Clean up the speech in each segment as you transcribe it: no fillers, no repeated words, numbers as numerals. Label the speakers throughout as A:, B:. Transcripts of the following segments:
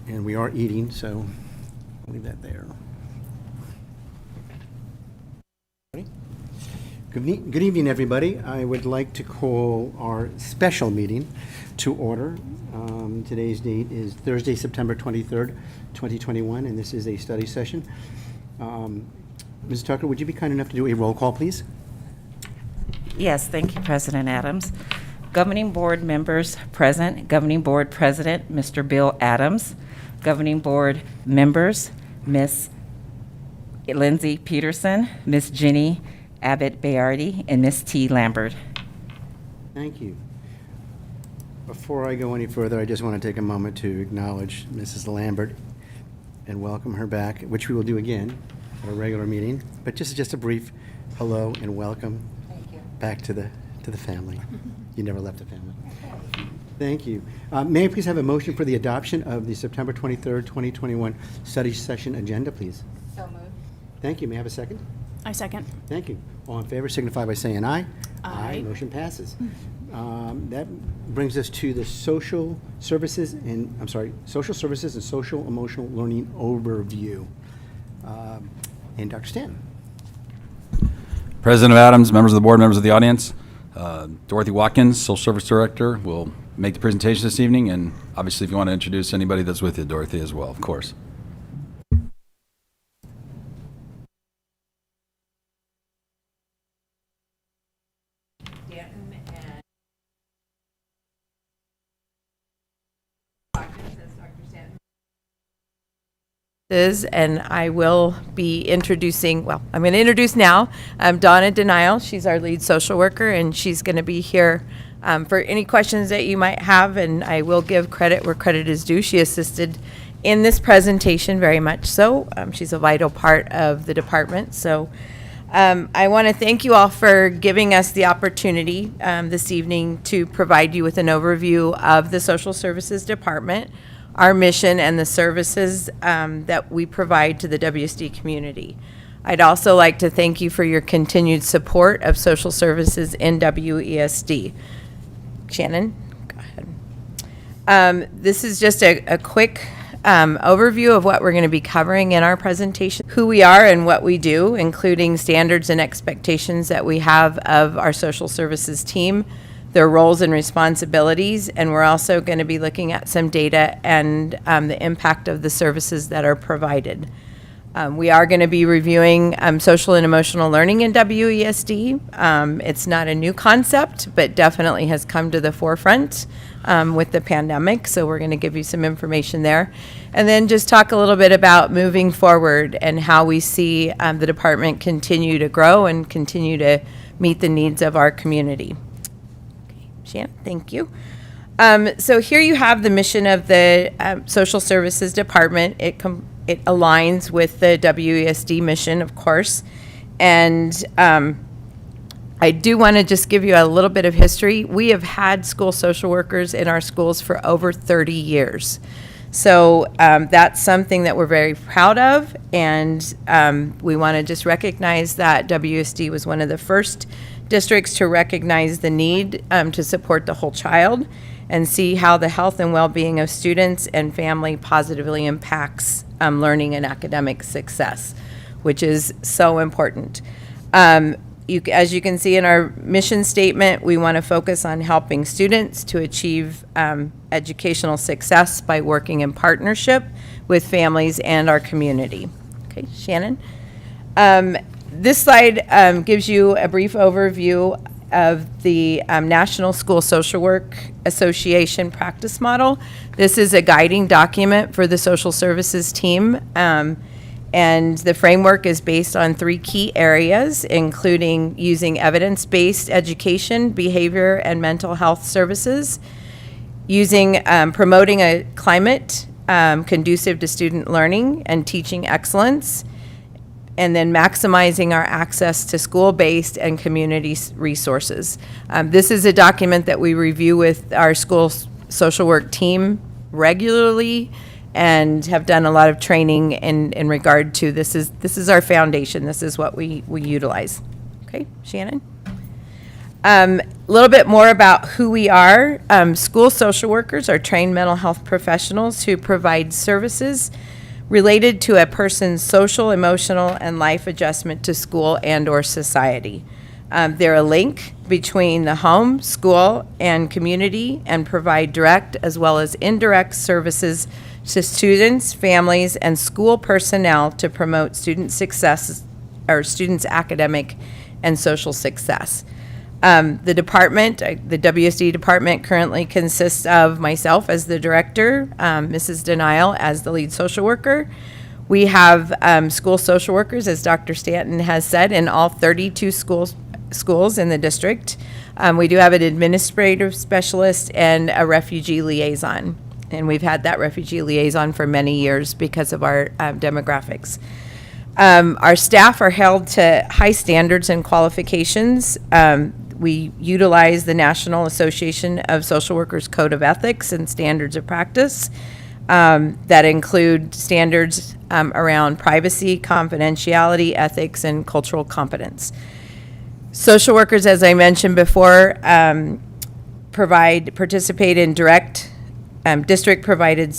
A: And we are eating, so I'll leave that there. Good evening, everybody. I would like to call our special meeting to order. Today's date is Thursday, September 23rd, 2021, and this is a study session. Ms. Tucker, would you be kind enough to do a roll call, please?
B: Yes, thank you, President Adams. Governing Board members present, Governing Board President, Mr. Bill Adams. Governing Board members, Ms. Lindsay Peterson, Ms. Jenny Abbott Bayardi, and Ms. T. Lambert.
A: Thank you. Before I go any further, I just want to take a moment to acknowledge Mrs. Lambert and welcome her back, which we will do again at a regular meeting. But just a brief hello and welcome back to the family. You never left the family. Thank you. May I please have a motion for the adoption of the September 23rd, 2021 study session agenda, please?
C: So moved.
A: Thank you. May I have a second?
C: I second.
A: Thank you. All in favor signify by saying aye.
C: Aye.
A: Motion passes. That brings us to the social services and social emotional learning overview. And Dr. Stanton.
D: President Adams, members of the board, members of the audience, Dorothy Watkins, Social Service Director, will make the presentation this evening, and obviously if you want to introduce anybody that's with you, Dorothy as well, of course.
E: And I will be introducing, I'm going to introduce now Donna Denial. She's our lead social worker, and she's going to be here for any questions that you might have, and I will give credit where credit is due. She assisted in this presentation very much so. She's a vital part of the department. So I want to thank you all for giving us the opportunity this evening to provide you with an overview of the Social Services Department, our mission, and the services that we provide to the WSD community. I'd also like to thank you for your continued support of social services in WESD. Shannon, go ahead. This is just a quick overview of what we're going to be covering in our presentation, who we are and what we do, including standards and expectations that we have of our social services team, their roles and responsibilities, and we're also going to be looking at some data and the impact of the services that are provided. We are going to be reviewing social and emotional learning in WESD. It's not a new concept, but definitely has come to the forefront with the pandemic, so we're going to give you some information there. And then just talk a little bit about moving forward and how we see the department continue to grow and continue to meet the needs of our community. Shan, thank you. So here you have the mission of the Social Services Department. It aligns with the WESD mission, of course. And I do want to just give you a little bit of history. We have had school social workers in our schools for over 30 years. So that's something that we're very proud of. And we want to just recognize that WSD was one of the first districts to recognize the need to support the whole child and see how the health and well-being of students and family positively impacts learning and academic success, which is so important. As you can see in our mission statement, we want to focus on helping students to achieve educational success by working in partnership with families and our community. Okay, Shannon. This slide gives you a brief overview of the National School Social Work Association practice model. This is a guiding document for the social services team, and the framework is based on 3 key areas, including using evidence-based education, behavior, and mental health services, using promoting a climate conducive to student learning and teaching excellence, and then maximizing our access to school-based and community resources. This is a document that we review with our school social work team regularly and have done a lot of training in regard to this is our foundation. This is what we utilize. Okay, Shannon? A little bit more about who we are. School social workers are trained mental health professionals who provide services related to a person's social, emotional, and life adjustment to school and/or society. They're a link between the home, school, and community and provide direct as well as indirect services to students, families, and school personnel to promote student success or students' academic and social success. The department, the WSD department currently consists of myself as the director, Mrs. Denial as the lead social worker. We have school social workers, as Dr. Stanton has said, in all 32 schools in the district. We do have an administrative specialist and a refugee liaison. And we've had that refugee liaison for many years because of our demographics. Our staff are held to high standards and qualifications. We utilize the National Association of Social Workers Code of Ethics and Standards of Practice that include standards around privacy, confidentiality, ethics, and cultural competence. Social workers, as I mentioned before, participate in direct district provided,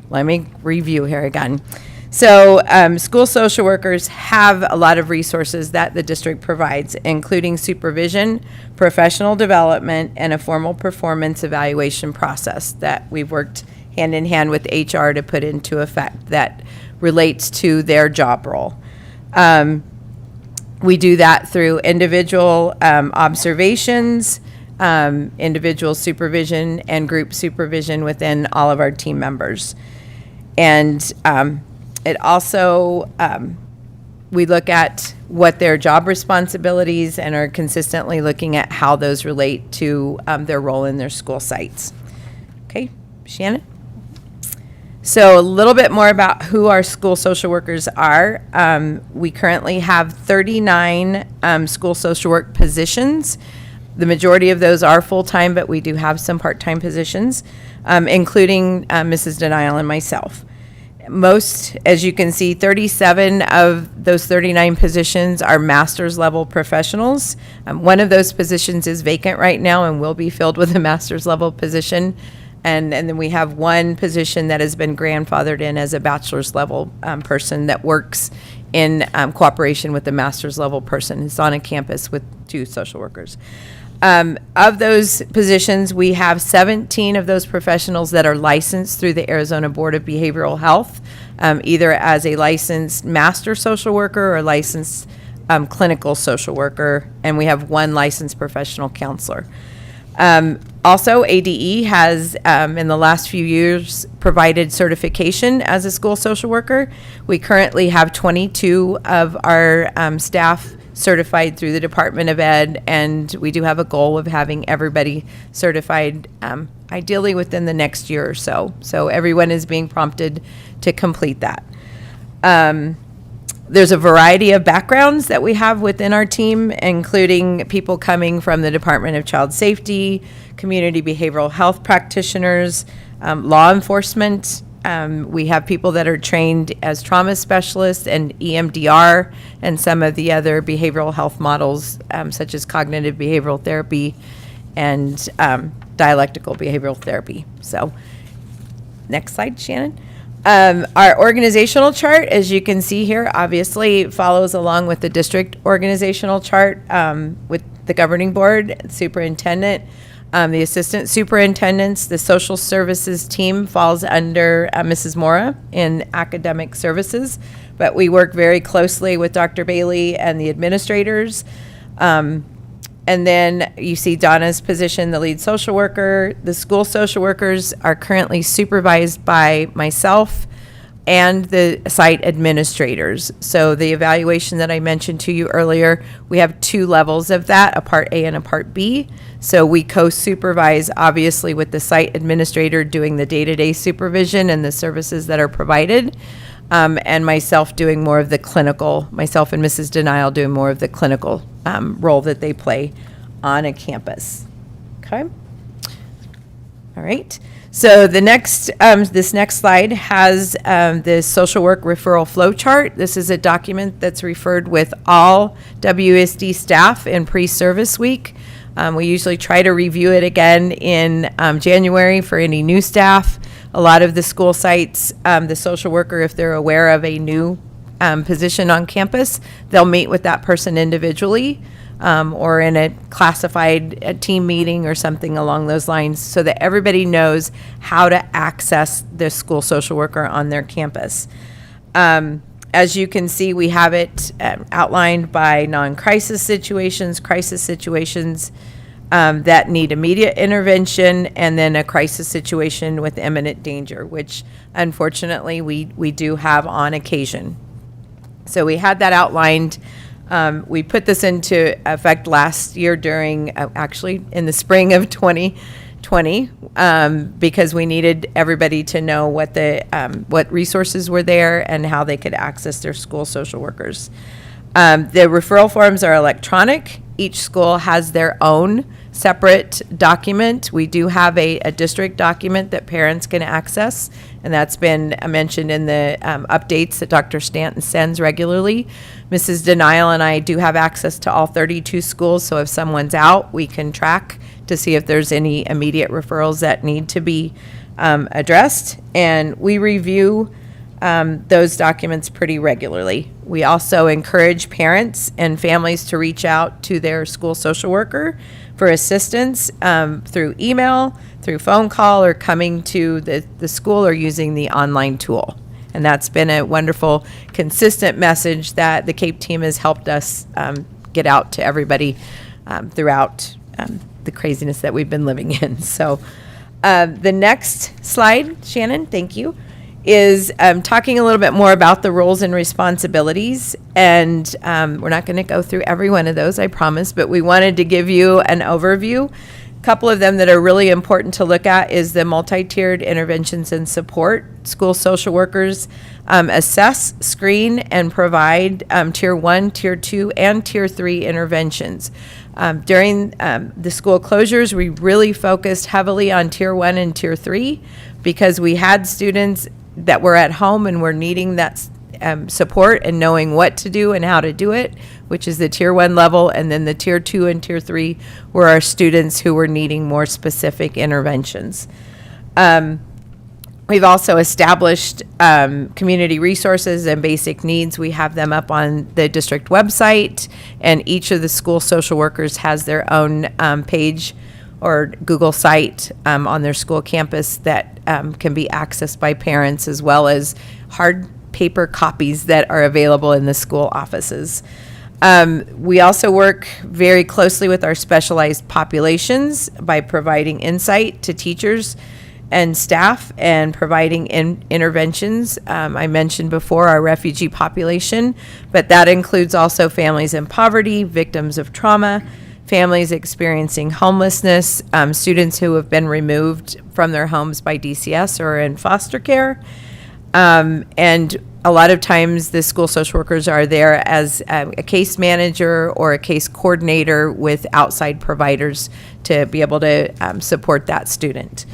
E: let me review here again. So school social workers have a lot of resources that the district provides, including supervision, professional development, and a formal performance evaluation process that we've worked hand in hand with HR to put into effect that relates to their job role. We do that through individual observations, individual supervision, and group supervision within all of our team members. And it also, we look at what their job responsibilities and are consistently looking at how those relate to their role in their school sites. Okay, Shannon? So a little bit more about who our school social workers are. We currently have 39 school social work positions. The majority of those are full-time, but we do have some part-time positions, including Mrs. Denial and myself. Most, as you can see, 37 of those 39 positions are master's level professionals. One of those positions is vacant right now and will be filled with a master's level position. And then we have one position that has been grandfathered in as a bachelor's level person that works in cooperation with the master's level person. It's on a campus with 2 social workers. Of those positions, we have 17 of those professionals that are licensed through the Arizona Board of Behavioral Health, either as a licensed master social worker or licensed clinical social worker, and we have 1 licensed professional counselor. Also, ADE has, in the last few years, provided certification as a school social worker. We currently have 22 of our staff certified through the Department of Ed, and we do have a goal of having everybody certified ideally within the next year or so. So everyone is being prompted to complete that. There's a variety of backgrounds that we have within our team, including people coming from the Department of Child Safety, community behavioral health practitioners, law enforcement. We have people that are trained as trauma specialists and EMDR and some of the other behavioral health models, such as cognitive behavioral therapy and dialectical behavioral therapy. So next slide, Shannon. Our organizational chart, as you can see here, obviously follows along with the district organizational chart with the governing board, superintendent, the assistant superintendents. The social services team falls under Mrs. Mora in academic services, but we work very closely with Dr. Bailey and the administrators. And then you see Donna's position, the lead social worker. The school social workers are currently supervised by myself and the site administrators. So the evaluation that I mentioned to you earlier, we have 2 levels of that, a Part A and a Part B. So we co-supervise, obviously, with the site administrator doing the day-to-day supervision and the services that are provided, and myself doing more of the clinical, myself and Mrs. Denial doing more of the clinical role that they play on a campus. Okay? All right. So the next, this next slide has the social work referral flow chart. This is a document that's referred with all WESD staff in pre-service week. We usually try to review it again in January for any new staff. A lot of the school sites, the social worker, if they're aware of a new position on campus, they'll meet with that person individually or in a classified team meeting or something along those lines so that everybody knows how to access the school social worker on their campus. As you can see, we have it outlined by non-crisis situations, crisis situations that need immediate intervention, and then a crisis situation with imminent danger, which unfortunately we do have on occasion. So we had that outlined. We put this into effect last year during, actually in the spring of 2020, because we needed everybody to know what resources were there and how they could access their school social workers. The referral forms are electronic. Each school has their own separate document. We do have a district document that parents can access, and that's been mentioned in the updates that Dr. Stanton sends regularly. Mrs. Denial and I do have access to all 32 schools, so if someone's out, we can track to see if there's any immediate referrals that need to be addressed, and we review those documents pretty regularly. We also encourage parents and families to reach out to their school social worker for assistance through email, through phone call, or coming to the school or using the online tool. And that's been a wonderful, consistent message that the CAPE team has helped us get out to everybody throughout the craziness that we've been living in. So the next slide, Shannon, thank you, is talking a little bit more about the roles and responsibilities. And we're not going to go through every one of those, I promise, but we wanted to give you an overview. A couple of them that are really important to look at is the multi-tiered interventions and support. School social workers assess, screen, and provide Tier 1, Tier 2, and Tier 3 interventions. During the school closures, we really focused heavily on Tier 1 and Tier 3 because we had students that were at home and were needing that support and knowing what to do and how to do it, which is the Tier 1 level, and then the Tier 2 and Tier 3 were our students who were needing more specific interventions. We've also established community resources and basic needs. We have them up on the district website, and each of the school social workers has their own page or Google site on their school campus that can be accessed by parents, as well as hard paper copies that are available in the school offices. We also work very closely with our specialized populations by providing insight to teachers and staff and providing interventions. I mentioned before our refugee population, but that includes also families in poverty, victims of trauma, families experiencing homelessness, students who have been removed from their homes by DCS or in foster care. And a lot of times the school social workers are there as a case manager or a case coordinator with outside providers to be able to support that student.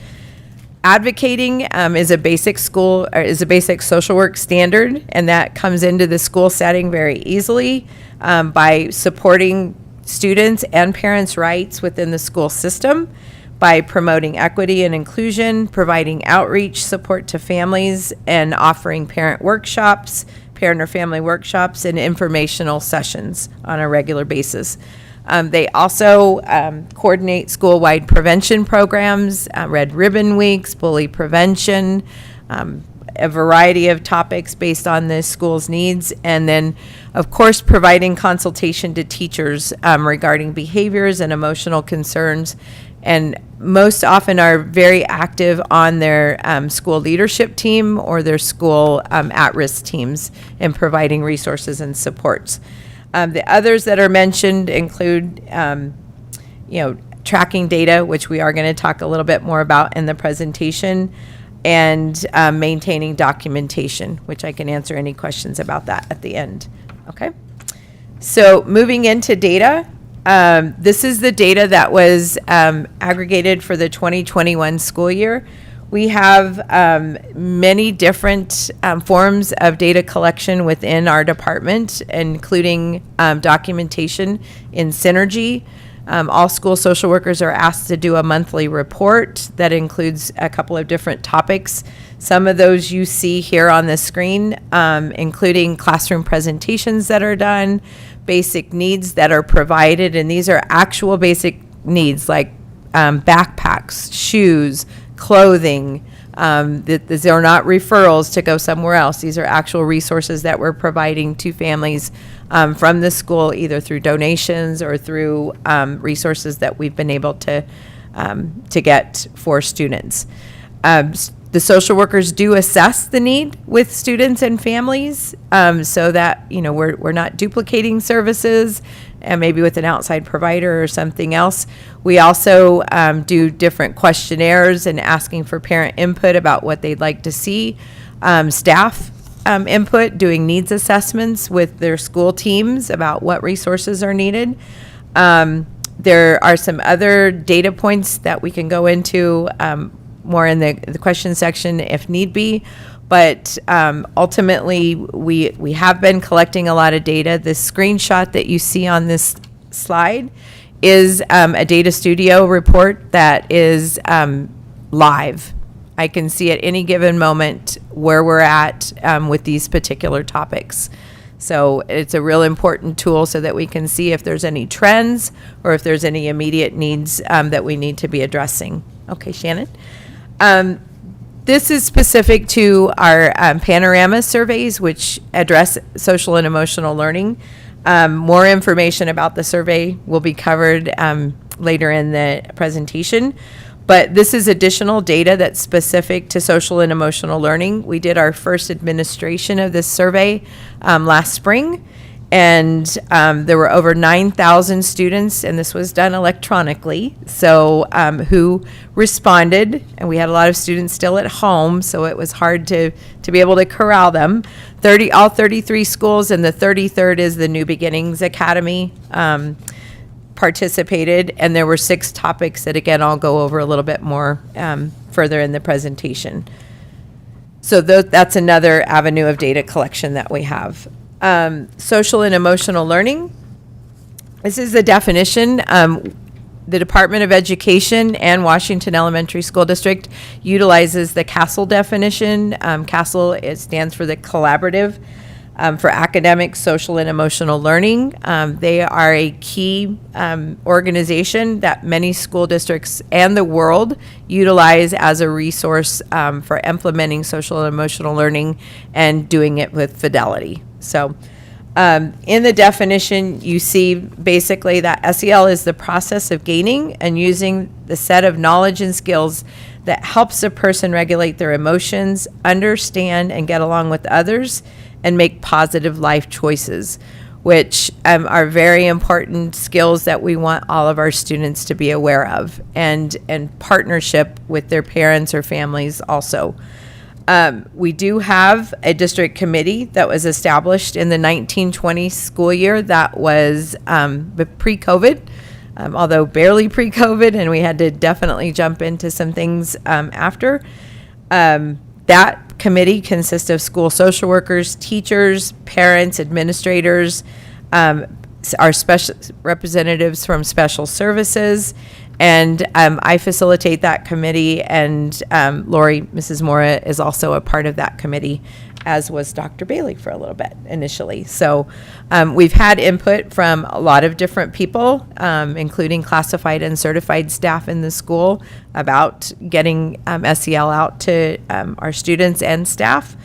E: Advocating is a basic social work standard, and that comes into the school setting very easily by supporting students and parents' rights within the school system, by promoting equity and inclusion, providing outreach support to families, and offering parent or family workshops, and informational sessions on a regular basis. They also coordinate school-wide prevention programs, Red Ribbon Weeks, bully prevention, a variety of topics based on the school's needs, and then, of course, providing consultation to teachers regarding behaviors and emotional concerns, and most often are very active on their school leadership team or their school at-risk teams in providing resources and supports. The others that are mentioned include, tracking data, which we are going to talk a little bit more about in the presentation, and maintaining documentation, which I can answer any questions about that at the end. Okay. So moving into data, this is the data that was aggregated for the 2021 school year. We have many different forms of data collection within our department, including documentation in Synergy. All school social workers are asked to do a monthly report that includes a couple of different topics. Some of those you see here on the screen, including classroom presentations that are done, basic needs that are provided, and these are actual basic needs like backpacks, shoes, clothing. These are not referrals to go somewhere else. These are actual resources that we're providing to families from the school, either through donations or through resources that we've been able to get for students. The social workers do assess the need with students and families, so that, you know, we're not duplicating services and maybe with an outside provider or something else. We also do different questionnaires and asking for parent input about what they'd like to see. Staff input, doing needs assessments with their school teams about what resources are needed. There are some other data points that we can go into more in the question section if need be. But ultimately, we have been collecting a lot of data. The screenshot that you see on this slide is a Data Studio report that is live. I can see at any given moment where we're at with these particular topics. So it's a real important tool so that we can see if there's any trends or if there's any immediate needs that we need to be addressing. Okay, Shannon. This is specific to our panorama surveys, which address social and emotional learning. More information about the survey will be covered later in the presentation. But this is additional data that's specific to social and emotional learning. We did our first administration of this survey last spring, and there were over 9,000 students, and this was done electronically, so who responded, and we had a lot of students still at home, so it was hard to be able to corral them. All 33 schools, and the 33rd is the New Beginnings Academy, participated, and there were 6 topics that, again, I'll go over a little bit more further in the presentation. So that's another avenue of data collection that we have. Social and emotional learning. This is the definition. The Department of Education and Washington Elementary School District utilizes the CASEL definition. CASEL, it stands for the Collaborative for Academic, Social, and Emotional Learning. They are a key organization that many school districts and the world utilize as a resource for implementing social and emotional learning and doing it with fidelity. So in the definition, you see basically that SEL is the process of gaining and using the set of knowledge and skills that helps a person regulate their emotions, understand and get along with others, and make positive life choices, which are very important skills that we want all of our students to be aware of, and partnership with their parents or families also. We do have a district committee that was established in the 1920 school year that was pre-COVID, although barely pre-COVID, and we had to definitely jump into some things after. That committee consists of school social workers, teachers, parents, administrators, our special representatives from special services, and I facilitate that committee, and Lori, Mrs. Mora, is also a part of that committee, as was Dr. Bailey for a little bit initially. So we've had input from a lot of different people, including classified and certified staff in the school, about getting SEL out to our students and staff.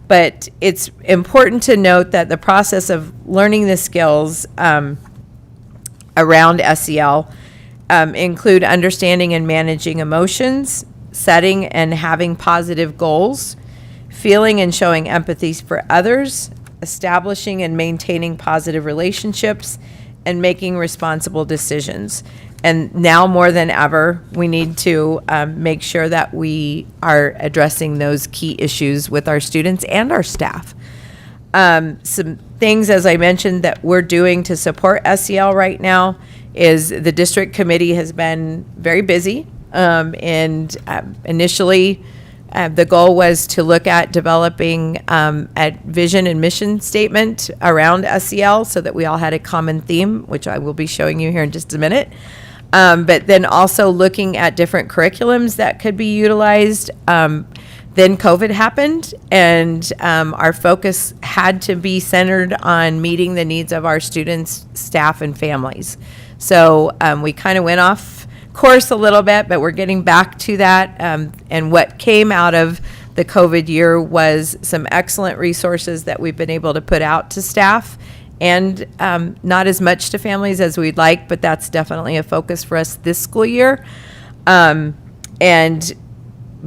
E: But it's important to note that the process of learning the skills around SEL include understanding and managing emotions, setting and having positive goals, feeling and showing empathy for others, establishing and maintaining positive relationships, and making responsible decisions. And now more than ever, we need to make sure that we are addressing those key issues with our students and our staff. Some things, as I mentioned, that we're doing to support SEL right now is the district committee has been very busy, and initially the goal was to look at developing a vision and mission statement around SEL so that we all had a common theme, which I will be showing you here in just a minute. But then also looking at different curriculums that could be utilized. Then COVID happened, and our focus had to be centered on meeting the needs of our students, staff, and families. So we kind of went off course a little bit, but we're getting back to that. And what came out of the COVID year was some excellent resources that we've been able to put out to staff, and not as much to families as we'd like, but that's definitely a focus for us this school year. And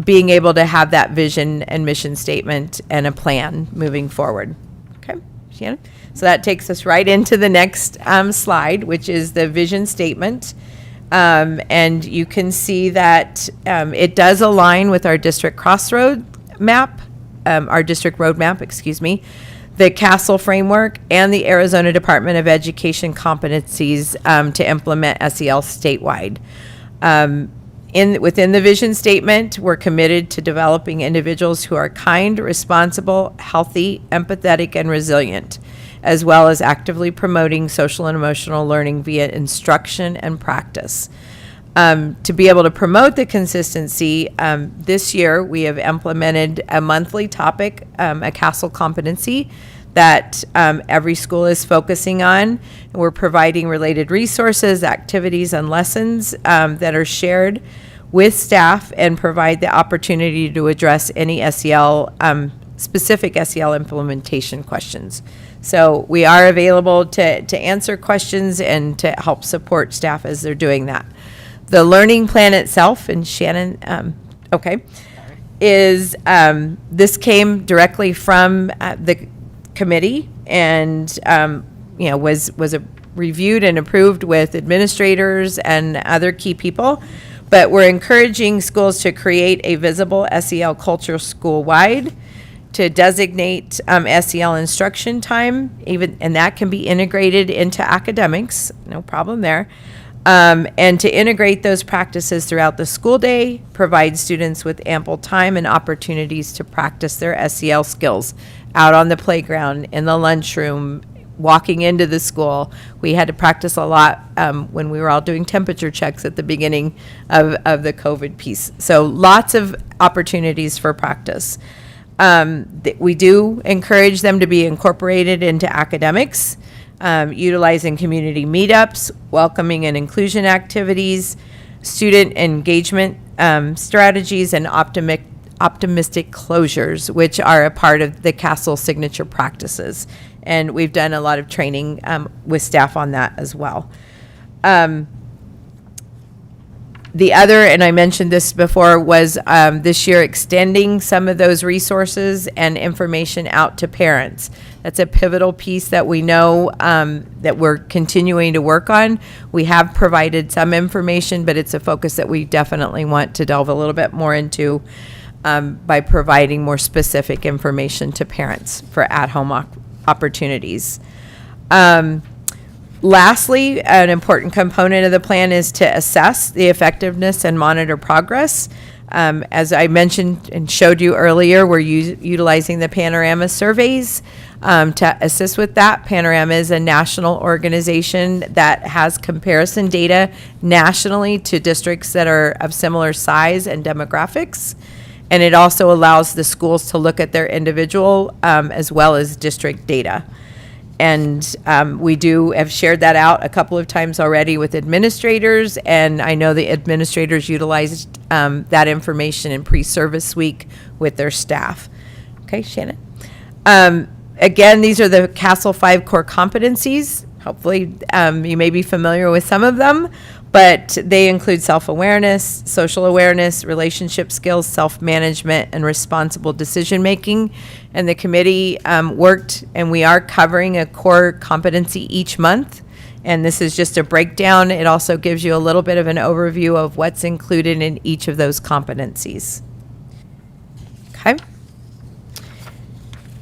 E: being able to have that vision and mission statement and a plan moving forward. Okay, Shannon? So that takes us right into the next slide, which is the vision statement. And you can see that it does align with our district crossroad map, our district roadmap, excuse me, the CASEL framework, and the Arizona Department of Education competencies to implement SEL statewide. Within the vision statement, we're committed to developing individuals who are kind, responsible, healthy, empathetic, and resilient, as well as actively promoting social and emotional learning via instruction and practice. To be able to promote the consistency, this year we have implemented a monthly topic, a CASEL competency that every school is focusing on. We're providing related resources, activities, and lessons that are shared with staff and provide the opportunity to address any SEL, specific SEL implementation questions. So we are available to answer questions and to help support staff as they're doing that. The learning plan itself, and Shannon, is this came directly from the committee, and was reviewed and approved with administrators and other key people. But we're encouraging schools to create a visible SEL culture school-wide, to designate SEL instruction time, and that can be integrated into academics, no problem there. And to integrate those practices throughout the school day, provide students with ample time and opportunities to practice their SEL skills out on the playground, in the lunchroom, walking into the school. We had to practice a lot when we were all doing temperature checks at the beginning of the COVID piece. So lots of opportunities for practice. We do encourage them to be incorporated into academics, utilizing community meetups, welcoming and inclusion activities, student engagement strategies, and optimistic closures, which are a part of the CASEL signature practices. And we've done a lot of training with staff on that as well. The other, and I mentioned this before, was this year extending some of those resources and information out to parents. That's a pivotal piece that we know that we're continuing to work on. We have provided some information, but it's a focus that we definitely want to delve a little bit more into by providing more specific information to parents for at-home opportunities. Lastly, an important component of the plan is to assess the effectiveness and monitor progress. As I mentioned and showed you earlier, we're utilizing the Panorama surveys to assist with that. Panorama is a national organization that has comparison data nationally to districts that are of similar size and demographics. And it also allows the schools to look at their individual as well as district data. And we have shared that out a couple of times already with administrators, and I know the administrators utilized that information in pre-service week with their staff. Okay, Shannon. Again, these are the CASEL 5 core competencies. Hopefully you may be familiar with some of them, but they include self-awareness, social awareness, relationship skills, self-management, and responsible decision-making. And the committee worked, and we are covering a core competency each month. And this is just a breakdown. It also gives you a little bit of an overview of what's included in each of those competencies. Okay.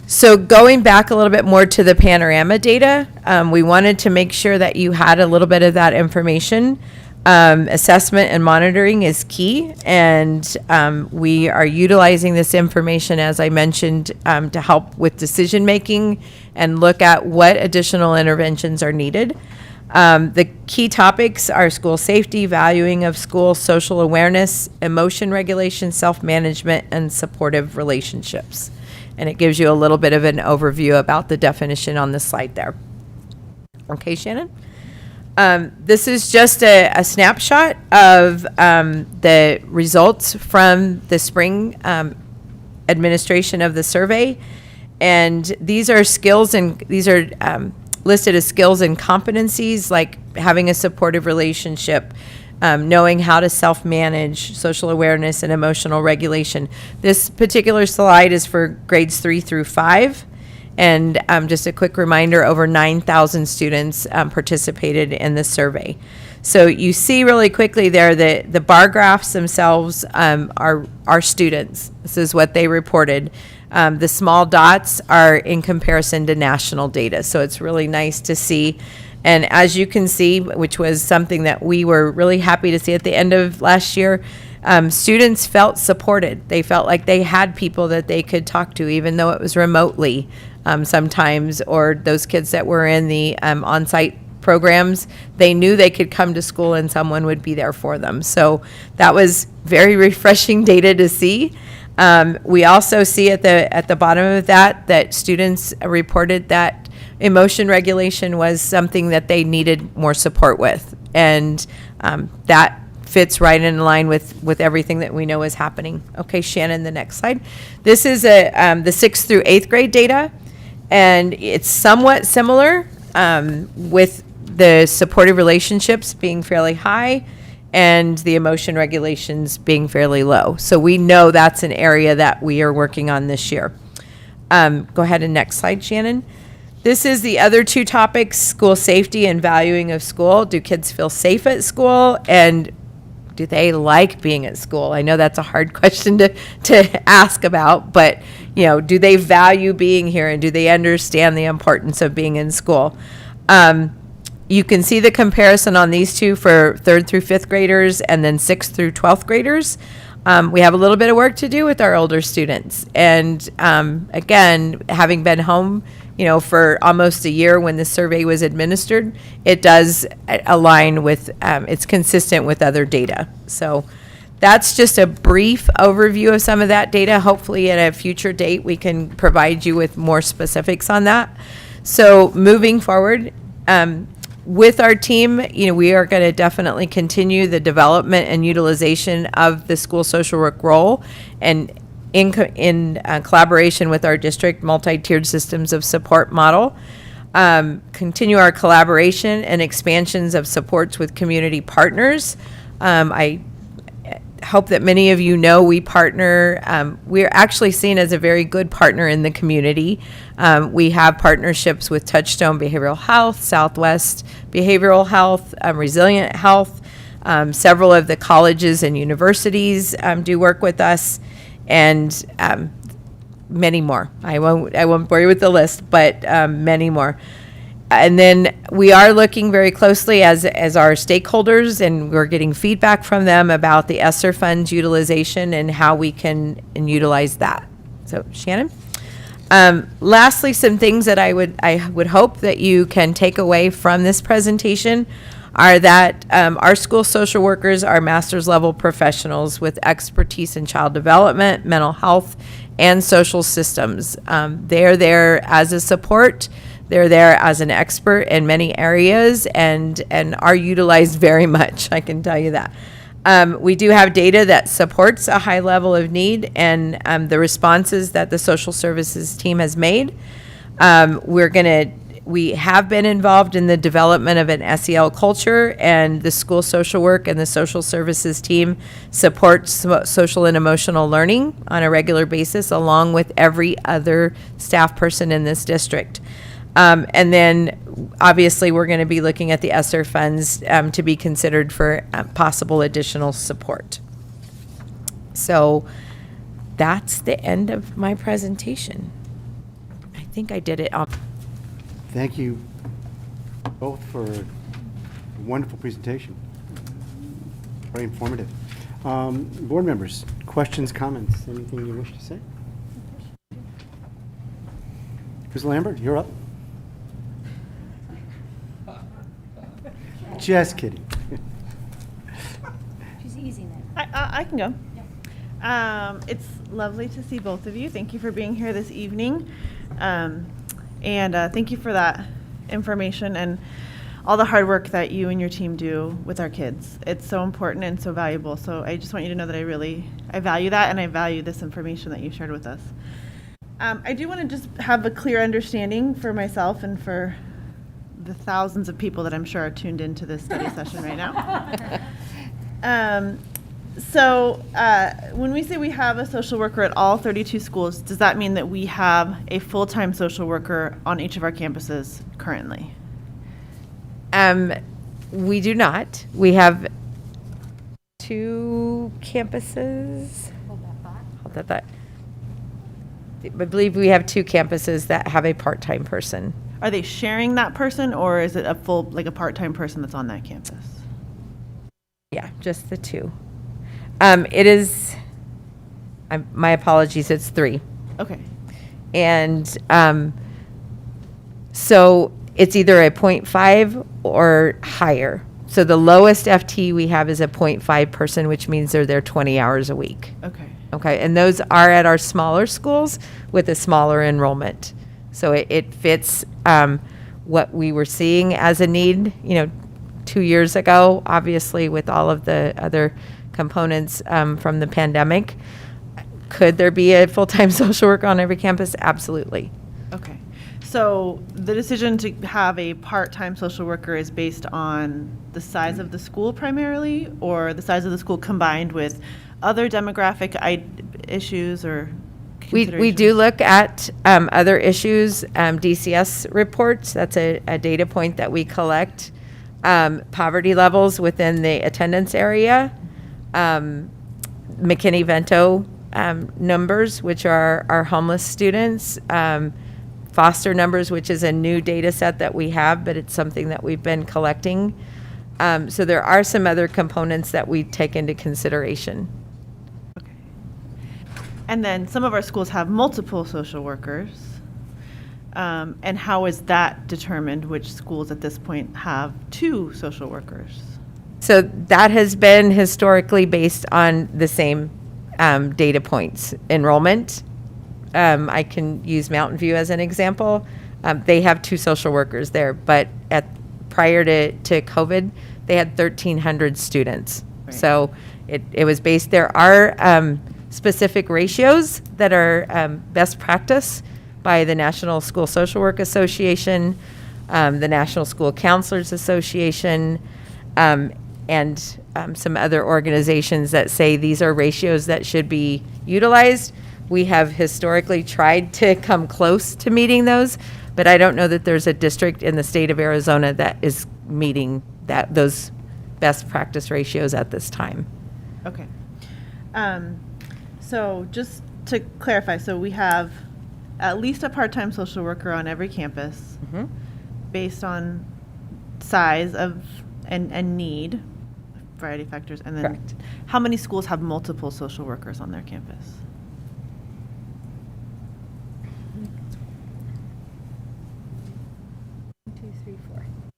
E: So going back a little bit more to the Panorama data, we wanted to make sure that you had a little bit of that information. Assessment and monitoring is key, and we are utilizing this information, as I mentioned, to help with decision-making and look at what additional interventions are needed. The key topics are school safety, valuing of school, social awareness, emotion regulation, self-management, and supportive relationships. And it gives you a little bit of an overview about the definition on the slide there. Okay, Shannon? This is just a snapshot of the results from the spring administration of the survey. And these are skills, and these are listed as skills and competencies, like having a supportive relationship, knowing how to self-manage, social awareness, and emotional regulation. This particular slide is for grades 3 through 5. And just a quick reminder, over 9,000 students participated in the survey. So you see really quickly there that the bar graphs themselves are students. This is what they reported. The small dots are in comparison to national data. So it's really nice to see. And as you can see, which was something that we were really happy to see at the end of last year, students felt supported. They felt like they had people that they could talk to, even though it was remotely sometimes, or those kids that were in the on-site programs, they knew they could come to school and someone would be there for them. So that was very refreshing data to see. We also see at the bottom of that students reported that emotion regulation was something that they needed more support with. And that fits right in line with everything that we know is happening. Okay, Shannon, the next slide. This is the 6th through 8th grade data, and it's somewhat similar with the supportive relationships being fairly high and the emotion regulations being fairly low. So we know that's an area that we are working on this year. Go ahead and next slide, Shannon. This is the other two topics, school safety and valuing of school. Do kids feel safe at school, and do they like being at school? I know that's a hard question to ask about, but do they value being here, and do they understand the importance of being in school? You can see the comparison on these two for 3rd through 5th graders and then 6th through 12th graders. We have a little bit of work to do with our older students. And again, having been home, for almost a year when the survey was administered, it does align with, it's consistent with other data. So that's just a brief overview of some of that data. Hopefully at a future date, we can provide you with more specifics on that. So moving forward, with our team, we are going to definitely continue the development and utilization of the school social work role, and in collaboration with our district multi-tiered systems of support model. Continue our collaboration and expansions of supports with community partners. I hope that many of you know we partner. We're actually seen as a very good partner in the community. We have partnerships with Touchstone Behavioral Health, Southwest Behavioral Health, Resilient Health. Several of the colleges and universities do work with us, and many more. I won't bore you with the list, but many more. And then we are looking very closely as our stakeholders, and we're getting feedback from them about the ESSER funds utilization and how we can utilize that. So Shannon. Lastly, some things that I would hope that you can take away from this presentation are that our school social workers are master's level professionals with expertise in child development, mental health, and social systems. They're there as a support. They're there as an expert in many areas, and are utilized very much, I can tell you that. We do have data that supports a high level of need, and the responses that the social services team has made. We have been involved in the development of an SEL culture, and the school social work and the social services team supports social and emotional learning on a regular basis, along with every other staff person in this district. And then obviously we're going to be looking at the ESSER funds to be considered for possible additional support. So that's the end of my presentation. I think I did it on.
A: Thank you both for a wonderful presentation. very informative. Board members, questions, comments, anything you wish to say? Ms. Lambert, you're up. Just kidding.
C: She's easy then.
F: I can go. It's lovely to see both of you. Thank you for being here this evening. And thank you for that information and all the hard work that you and your team do with our kids. It's so important and so valuable. So I just want you to know that I value that, and I value this information that you shared with us. I do want to just have a clear understanding for myself and for the thousands of people that I'm sure are tuned into this study session right now. So when we say we have a social worker at all 32 schools, does that mean that we have a full-time social worker on each of our campuses currently?
E: We do not. We have 2 campuses.
C: Hold that thought.
E: Hold that thought. I believe we have 2 campuses that have a part-time person.
F: Are they sharing that person, or is it a full, like a part-time person that's on that campus?
E: Yeah, just the 2. It is, my apologies, it's 3.
F: Okay.
E: And so it's either a 0.5 or higher. So the lowest FT we have is a 0.5 person, which means they're there 20 hours a week.
F: Okay.
E: Okay, and those are at our smaller schools with a smaller enrollment. So it fits what we were seeing as a need, 2 years ago, obviously with all of the other components from the pandemic. Could there be a full-time social worker on every campus? Absolutely.
F: Okay. So the decision to have a part-time social worker is based on the size of the school primarily, or the size of the school combined with other demographic issues or
E: We
F: considerations?
E: do look at other issues, DCS reports, that's a data point that we collect, poverty levels within the attendance area, McKinney-Vento numbers, which are our homeless students, foster numbers, which is a new data set that we have, but it's something that we've been collecting. So there are some other components that we take into consideration.
F: Okay. And then some of our schools have multiple social workers. And how is that determined, which schools at this point have 2 social workers?
E: So that has been historically based on the same data points. Enrollment, I can use Mountain View as an example. They have 2 social workers there, but prior to COVID, they had 1,300 students.
F: Right.
E: So it was based, there are specific ratios that are best practice by the National School Social Work Association, the National School Counselors Association, and some other organizations that say these are ratios that should be utilized. We have historically tried to come close to meeting those, but I don't know that there's a district in the state of Arizona that is meeting those best practice ratios at this time.
F: Okay. So just to clarify, so we have at least a part-time social worker on every campus based on size of and need, variety of factors, and then
E: Correct.
F: how many schools have multiple social workers on their campus?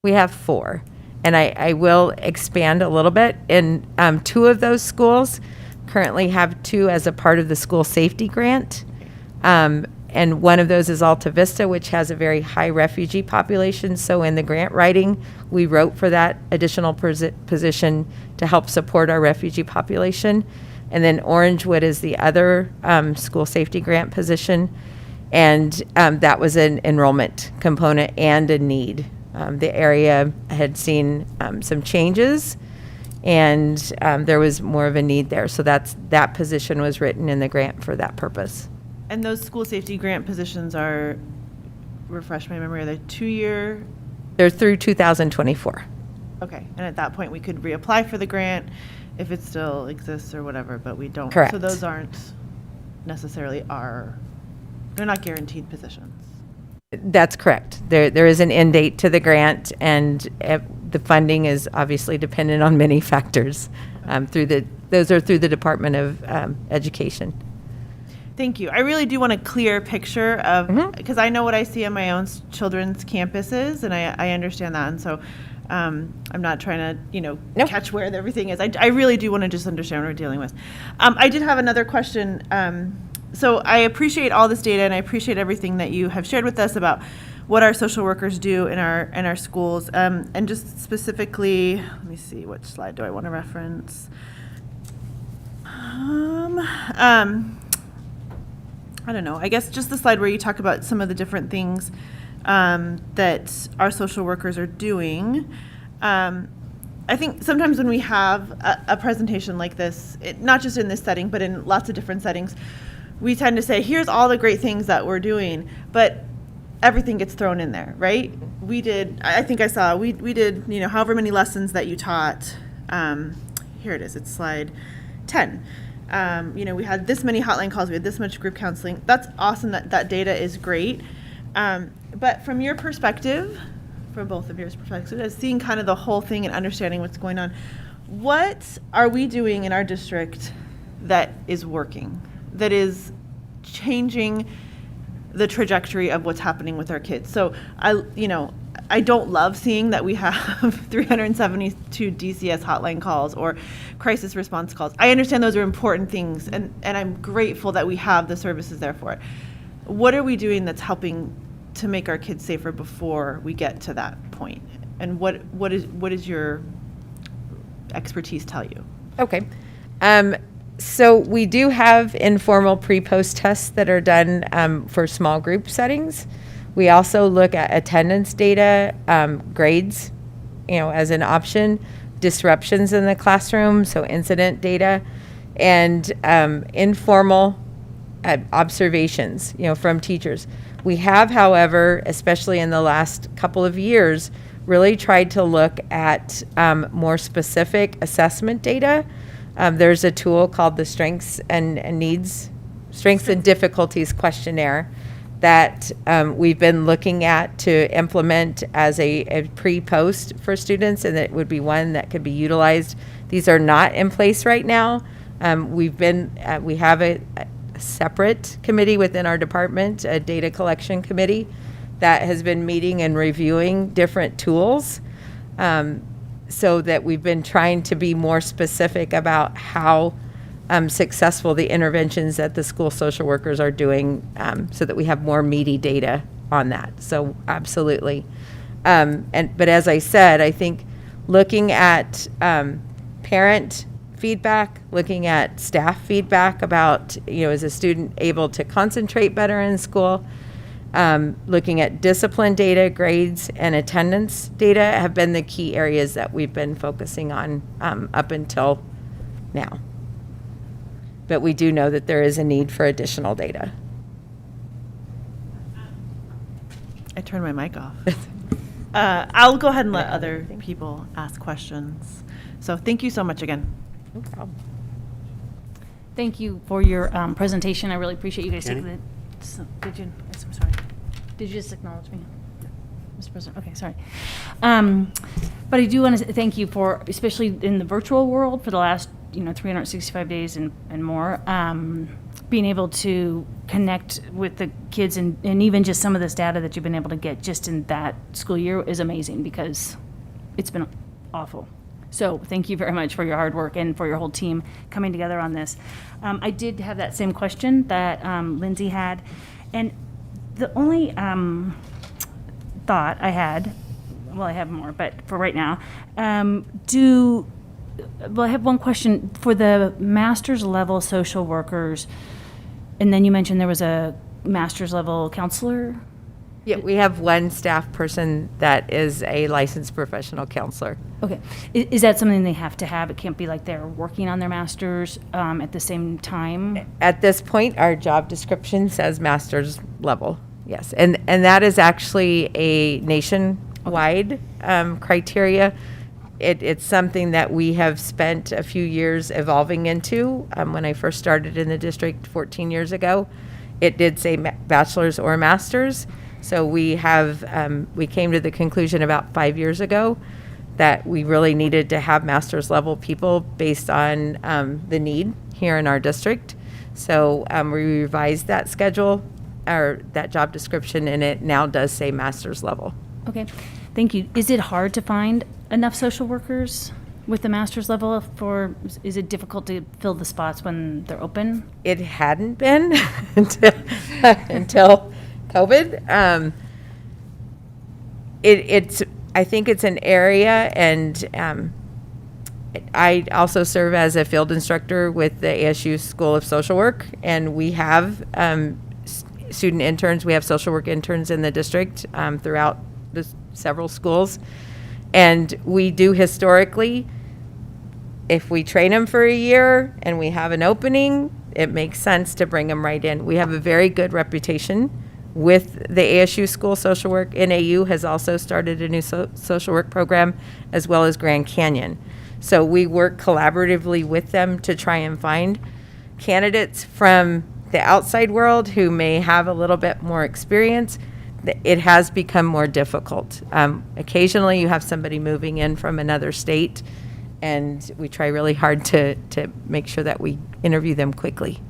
E: We have 4. And I will expand a little bit. And 2 of those schools currently have 2 as a part of the school safety grant. And one of those is Alta Vista, which has a very high refugee population. So in the grant writing, we wrote for that additional position to help support our refugee population. And then Orangewood is the other school safety grant position. And that was an enrollment component and a need. The area had seen some changes, and there was more of a need there. So that position was written in the grant for that purpose.
F: And those school safety grant positions are, refresh my memory, are they 2-year?
E: They're through 2024.
F: Okay, and at that point, we could reapply for the grant if it still exists or whatever, but we don't.
E: Correct.
F: So those aren't necessarily they're not guaranteed positions.
E: That's correct. There is an end date to the grant, and the funding is obviously dependent on many factors. those are through the Department of Education.
F: Thank you. I really do want a clear picture of, because I know what I see on my own children's campuses, and I understand that. And so I'm not trying to, catch where everything is. I really do want to just understand what we're dealing with. I did have another question. So I appreciate all this data, and I appreciate everything that you have shared with us about what our social workers do in our schools. And just specifically, let me see, which slide do I want to reference? I don't know. I guess just the slide where you talk about some of the different things that our social workers are doing. I think sometimes when we have a presentation like this, not just in this setting, but in lots of different settings, we tend to say, here's all the great things that we're doing, but everything gets thrown in there, right? We did however many lessons that you taught. Here it is, it's slide 10. We had this many hotline calls, we had this much group counseling. That's awesome, that data is great. But from your perspective, from both of your perspectives, as seeing kind of the whole thing and understanding what's going on, what are we doing in our district that is working, that is changing the trajectory of what's happening with our kids? So I don't love seeing that we have 372 DCS hotline calls or crisis response calls. I understand those are important things, and I'm grateful that we have the services there for it. What are we doing that's helping to make our kids safer before we get to that point? And what is your expertise tell you?
E: Okay. So we do have informal pre-post tests that are done for small group settings. We also look at attendance data, grades, as an option, disruptions in the classroom, so incident data, and informal observations, from teachers. We have, however, especially in the last couple of years, really tried to look at more specific assessment data. There's a tool called the Strengths and Difficulties Questionnaire that we've been looking at to implement as a pre-post for students, and it would be one that could be utilized. These are not in place right now. We have a separate committee within our department, a data collection committee, that has been meeting and reviewing different tools, so that we've been trying to be more specific about how successful the interventions that the school social workers are doing, so that we have more meaty data on that. So absolutely. But as I said, I think looking at parent feedback, looking at staff feedback about, is a student able to concentrate better in school, looking at discipline data, grades, and attendance data have been the key areas that we've been focusing on up until now. But we do know that there is a need for additional data.
F: I turned my mic off. I'll go ahead and let other people ask questions. So thank you so much again.
E: No problem.
C: Thank you for your presentation. I really appreciate you guys
A: Jenny?
C: taking the. Yes, I'm sorry. Did you just acknowledge me? Mr. President, okay, sorry. But I do want to thank you for, especially in the virtual world, for the last 365 days and more, being able to connect with the kids and even just some of this data that you've been able to get just in that school year is amazing, because it's been awful. So thank you very much for your hard work and for your whole team coming together on this. I did have that same question that Lindsay had, and the only thought I had, well, I have more, but for right now, I have one question for the master's level social workers, and then you mentioned there was a master's level counselor.
E: Yeah, we have one staff person that is a licensed professional counselor.
C: Okay, is that something they have to have? It can't be like they're working on their master's at the same time?
E: At this point, our job description says master's level, yes. And that is actually a nationwide criteria. It's something that we have spent a few years evolving into. When I first started in the district 14 years ago, it did say bachelor's or master's. So we came to the conclusion about 5 years ago that we really needed to have master's level people based on the need here in our district. So we revised that schedule, or that job description, and it now does say master's level.
C: Okay, thank you. Is it hard to find enough social workers with the master's level is it difficult to fill the spots when they're open?
E: It hadn't been until COVID. I think it's an area, and I also serve as a field instructor with the ASU School of Social Work, and we have student interns. We have social work interns in the district throughout the several schools, and we do historically, if we train them for a year and we have an opening, it makes sense to bring them right in. We have a very good reputation with the ASU School of Social Work. NAU has also started a new social work program, as well as Grand Canyon. So we work collaboratively with them to try and find candidates from the outside world who may have a little bit more experience. It has become more difficult. Occasionally you have somebody moving in from another state, and we try really hard to make sure that we interview them quickly.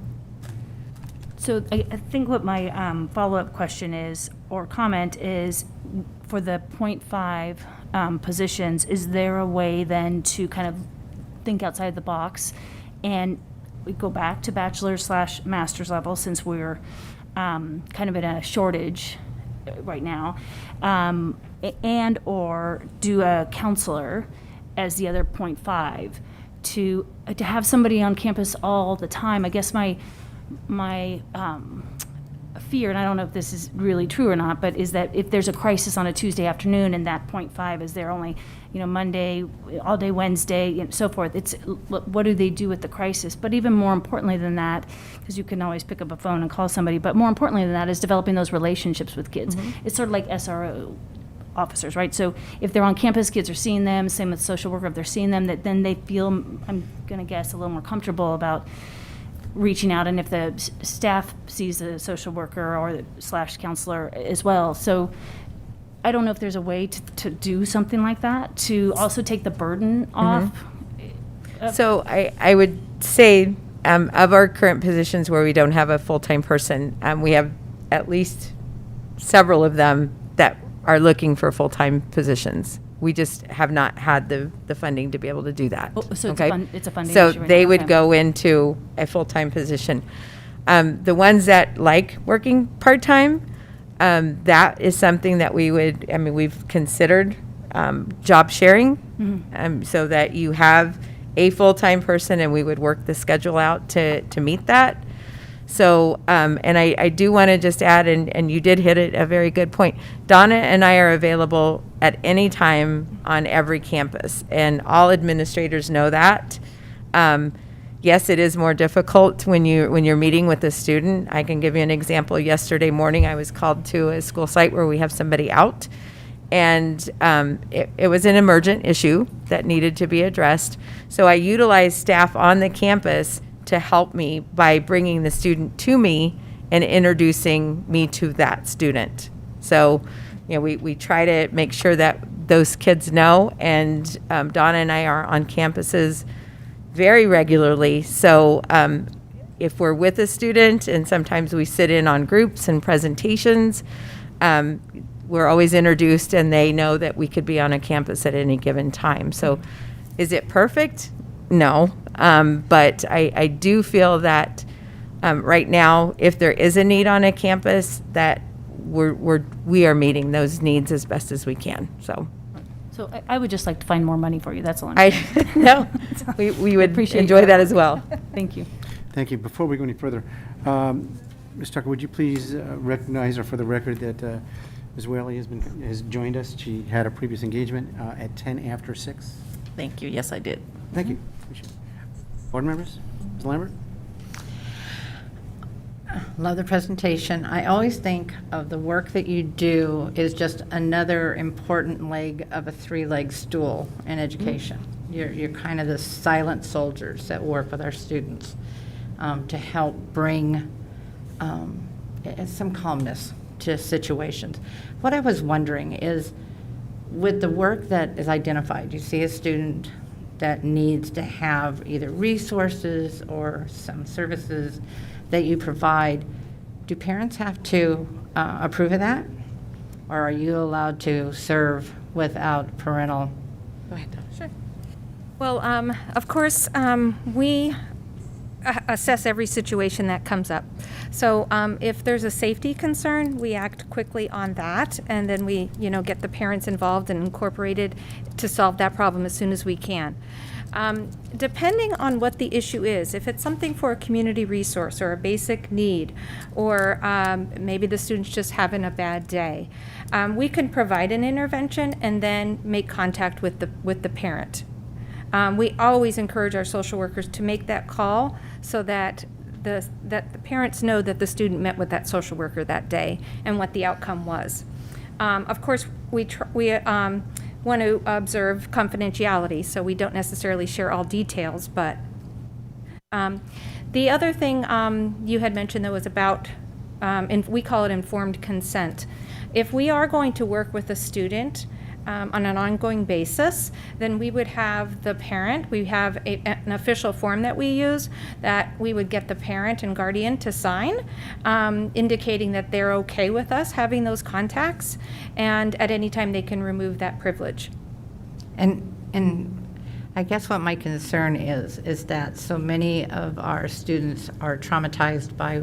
C: So I think what my follow-up question is, or comment is, for the .5 positions, is there a way then to kind of think outside the box and we go back to bachelor's/master's level, since we're kind of in a shortage right now, and or do a counselor as the other .5 to have somebody on campus all the time? I guess my fear, and I don't know if this is really true or not, but is that if there's a crisis on a Tuesday afternoon and that .5 is there only, Monday, all day Wednesday, and so forth, it's what do they do with the crisis? But even more importantly than that, because you can always pick up a phone and call somebody, but more importantly than that is developing those relationships with kids. It's sort of like SRO officers, right? So if they're on campus, kids are seeing them, same with social worker, if they're seeing them, that then they feel, I'm going to guess, a little more comfortable about reaching out, and if the staff sees the social worker or the / counselor as well. So I don't know if there's a way to do something like that, to also take the burden off.
E: So I would say of our current positions where we don't have a full-time person, we have at least several of them that are looking for full-time positions. We just have not had the funding to be able to do that.
C: Oh, so
E: okay?
C: it's a funding
E: So
C: issue right
E: they
C: now,
E: would
C: okay.
E: go into a full-time position. The ones that like working part-time, that is something that we've considered job sharing, so that you have a full-time person and we would work the schedule out to meet that. So, and I do want to just add, and you did hit it, a very good point. Donna and I are available at any time on every campus, and all administrators know that. Yes, it is more difficult when you're meeting with a student. I can give you an example. Yesterday morning, I was called to a school site where we have somebody out, and it was an emergent issue that needed to be addressed. So I utilized staff on the campus to help me by bringing the student to me and introducing me to that student. So, we try to make sure that those kids know, and Donna and I are on campuses very regularly. So if we're with a student, and sometimes we sit in on groups and presentations, we're always introduced, and they know that we could be on a campus at any given time. So is it perfect? No. But I do feel that right now, if there is a need on a campus, that we are meeting those needs as best as we can. So
C: I would just like to find more money for you, that's all I'm saying.
E: no, we would
C: Appreciate
E: enjoy
C: that.
E: that as well.
C: Thank you.
A: Thank you. Before we go any further, Ms. Tucker, would you please recognize, or for the record, that Ms. Whaley has joined us. She had a previous engagement at 10 after 6.
G: Thank you. Yes, I did.
A: Thank you. Appreciate it. Board members? Ms. Lambert?
G: Love the presentation. I always think of the work that you do is just another important leg of a 3-leg stool in education. You're kind of the silent soldiers that work with our students to help bring some calmness to situations. What I was wondering is, with the work that is identified, you see a student that needs to have either resources or some services that you provide, do parents have to approve of that? Or are you allowed to serve without parental?
E: Go ahead, Donna.
H: Sure. Well, of course, we assess every situation that comes up. So if there's a safety concern, we act quickly on that, and then we, get the parents involved and incorporated to solve that problem as soon as we can. Depending on what the issue is, if it's something for a community resource or a basic need, or maybe the student's just having a bad day, we can provide an intervention and then make contact with the parent. We always encourage our social workers to make that call so that the parents know that the student met with that social worker that day and what the outcome was. Of course, we want to observe confidentiality, so we don't necessarily share all details, but the other thing you had mentioned, though, was about, we call it informed consent. If we are going to work with a student on an ongoing basis, then we would have the parent, we have an official form that we use that we would get the parent and guardian to sign, indicating that they're okay with us having those contacts, and at any time they can remove that privilege.
G: And I guess what my concern is that so many of our students are traumatized by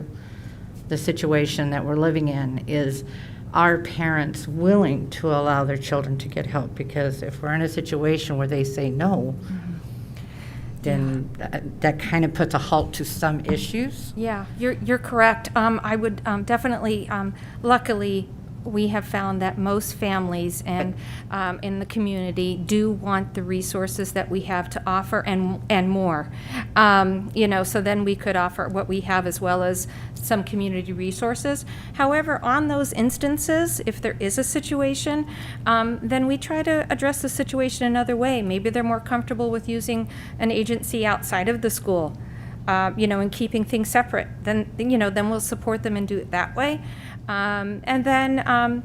G: the situation that we're living in. Is are parents willing to allow their children to get help? Because if we're in a situation where they say no, then that kind of puts a halt to some issues.
H: Yeah, you're correct. I would definitely, luckily, we have found that most families and in the community do want the resources that we have to offer and more. So then we could offer what we have as well as some community resources. However, on those instances, if there is a situation, then we try to address the situation another way. Maybe they're more comfortable with using an agency outside of the school. And keeping things separate, then we'll support them and do it that way. And then,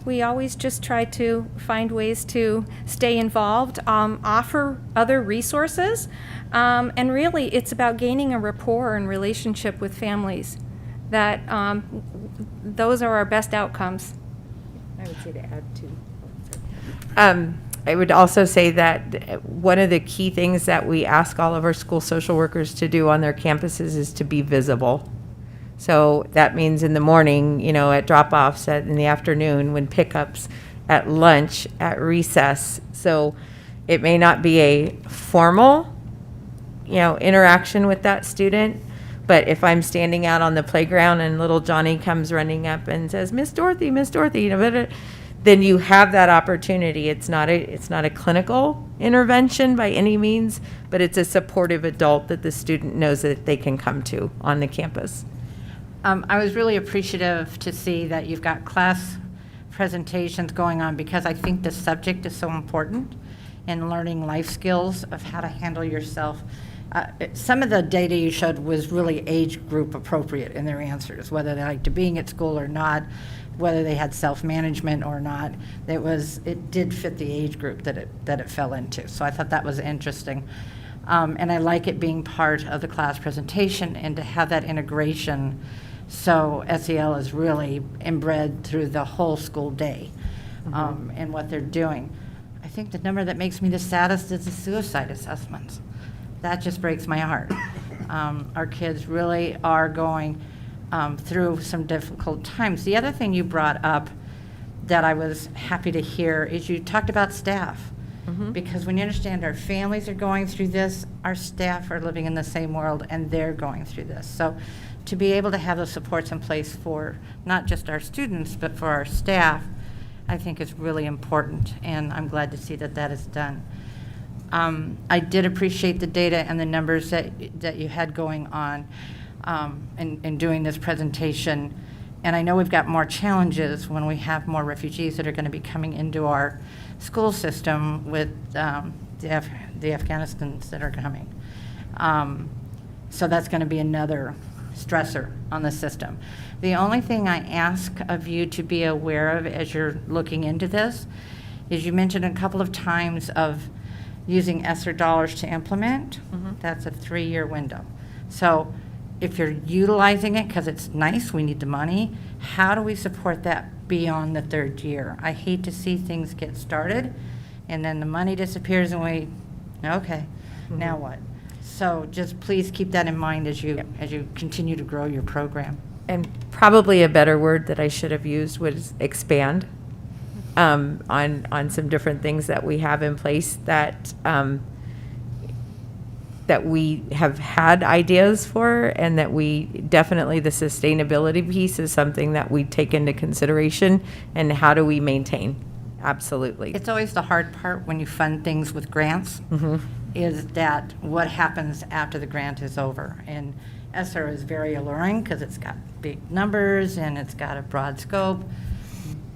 H: we always just try to find ways to stay involved, offer other resources. And really, it's about gaining a rapport and relationship with families. That those are our best outcomes.
E: I would say to add to. I would also say that one of the key things that we ask all of our school social workers to do on their campuses is to be visible. So that means in the morning, at drop-offs, in the afternoon, when pickups, at lunch, at recess. So it may not be a formal, interaction with that student, but if I'm standing out on the playground and little Johnny comes running up and says, Miss Dorothy, then you have that opportunity. It's not a clinical intervention by any means, but it's a supportive adult that the student knows that they can come to on the campus.
G: I was really appreciative to see that you've got class presentations going on, because I think the subject is so important in learning life skills of how to handle yourself. Some of the data you showed was really age group appropriate in their answers, whether they liked to being at school or not, whether they had self-management or not. It did fit the age group that it fell into. So I thought that was interesting. And I like it being part of the class presentation and to have that integration, so SEL is really inbred through the whole school day and what they're doing. I think the number that makes me the saddest is the suicide assessments. That just breaks my heart. Our kids really are going through some difficult times. The other thing you brought up that I was happy to hear is you talked about staff. Because when you understand our families are going through this, our staff are living in the same world and they're going through this. So to be able to have those supports in place for not just our students, but for our staff, I think is really important, and I'm glad to see that is done. I did appreciate the data and the numbers that you had going on in doing this presentation. And I know we've got more challenges when we have more refugees that are going to be coming into our school system with the Afghanistans that are coming. So that's going to be another stressor on the system. The only thing I ask of you to be aware of as you're looking into this is you mentioned a couple of times of using ESSER dollars to implement. That's a 3-year window. So if you're utilizing it because it's nice, we need the money, how do we support that beyond the 3rd year? I hate to see things get started and then the money disappears and we, okay, now what? So just please keep that in mind as you continue to grow your program.
E: And probably a better word that I should have used was expand on some different things that we have in place that that we have had ideas for, and that we definitely, the sustainability piece is something that we take into consideration, and how do we maintain? Absolutely.
G: It's always the hard part when you fund things with grants, is that what happens after the grant is over. And ESSER is very alluring because it's got big numbers and it's got a broad scope,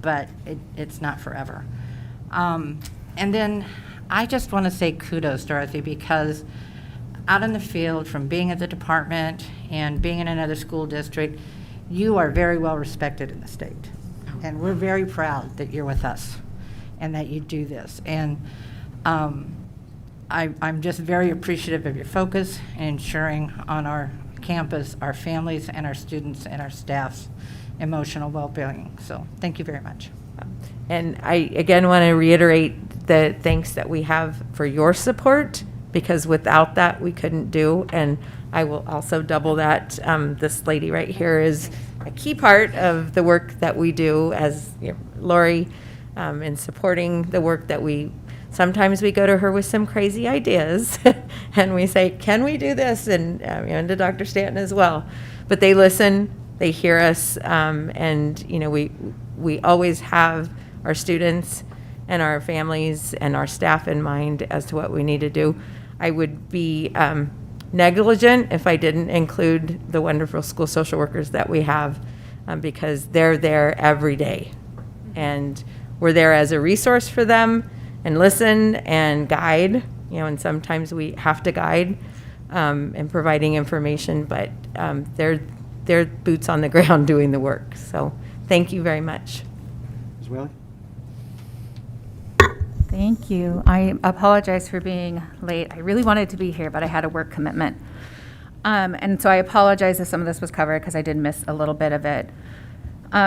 G: but it's not forever. And then I just want to say kudos, Dorothy, because out in the field, from being at the department and being in another school district, you are very well respected in the state. And we're very proud that you're with us and that you do this. And I'm just very appreciative of your focus in ensuring on our campus, our families and our students and our staff's emotional well-being. So thank you very much.
E: And I, again, want to reiterate the thanks that we have for your support, because without that, we couldn't do. And I will also double that. This lady right here is a key part of the work that we do as Lori, in supporting the work that sometimes we go to her with some crazy ideas and we say, can we do this? And to Dr. Stanton as well. But they listen, they hear us, and we always have our students and our families and our staff in mind as to what we need to do. I would be negligent if I didn't include the wonderful school social workers that we have, because they're there every day. And we're there as a resource for them and listen and guide, and sometimes we have to guide in providing information, but they're boots on the ground doing the work. So thank you very much.
A: Ms. Whaley?
I: Thank you. I apologize for being late. I really wanted to be here, but I had a work commitment. And so I apologize if some of this was covered because I did miss a little bit of it.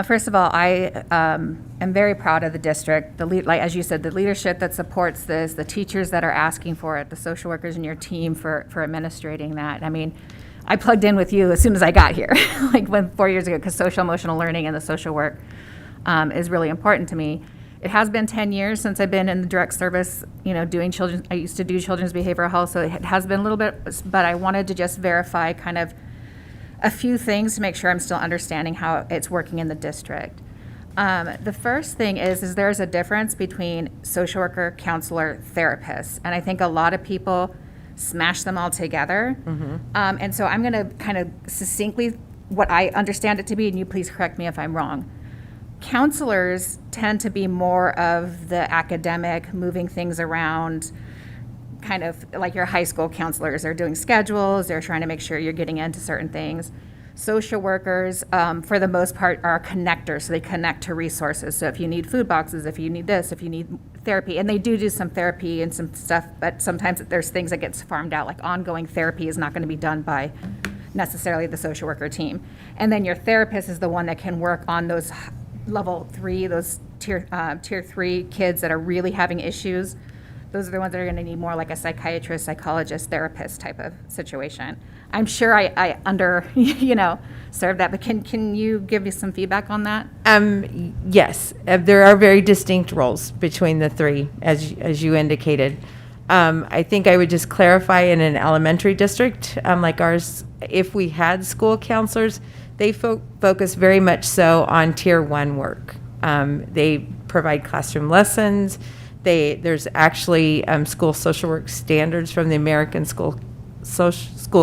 I: First of all, I am very proud of the district. Like as you said, the leadership that supports this, the teachers that are asking for it, the social workers in your team for administrating that. I mean, I plugged in with you as soon as I got here, like 4 years ago, because social emotional learning and the social work is really important to me. It has been 10 years since I've been in the direct service, doing children's. I used to do children's behavioral health, so it has been a little bit, but I wanted to just verify kind of a few things to make sure I'm still understanding how it's working in the district. The first thing is there's a difference between social worker, counselor, therapist, and I think a lot of people smash them all together. And so I'm going to kind of succinctly what I understand it to be, and you please correct me if I'm wrong. Counselors tend to be more of the academic, moving things around, kind of like your high school counselors. They're doing schedules, they're trying to make sure you're getting into certain things. Social workers, for the most part, are connectors, so they connect to resources. So if you need food boxes, if you need this, if you need therapy, and they do some therapy and some stuff, but sometimes there's things that gets farmed out, like ongoing therapy is not going to be done by necessarily the social worker team. And then your therapist is the one that can work on those level 3, those tier 3 kids that are really having issues. Those are the ones that are going to need more like a psychiatrist, psychologist, therapist type of situation. I'm sure I serve that, but can you give me some feedback on that?
E: Yes, there are very distinct roles between the three, as you indicated. I think I would just clarify, in an elementary district like ours, if we had school counselors, they focus very much so on tier 1 work. They provide classroom lessons. There's actually school social work standards from the American School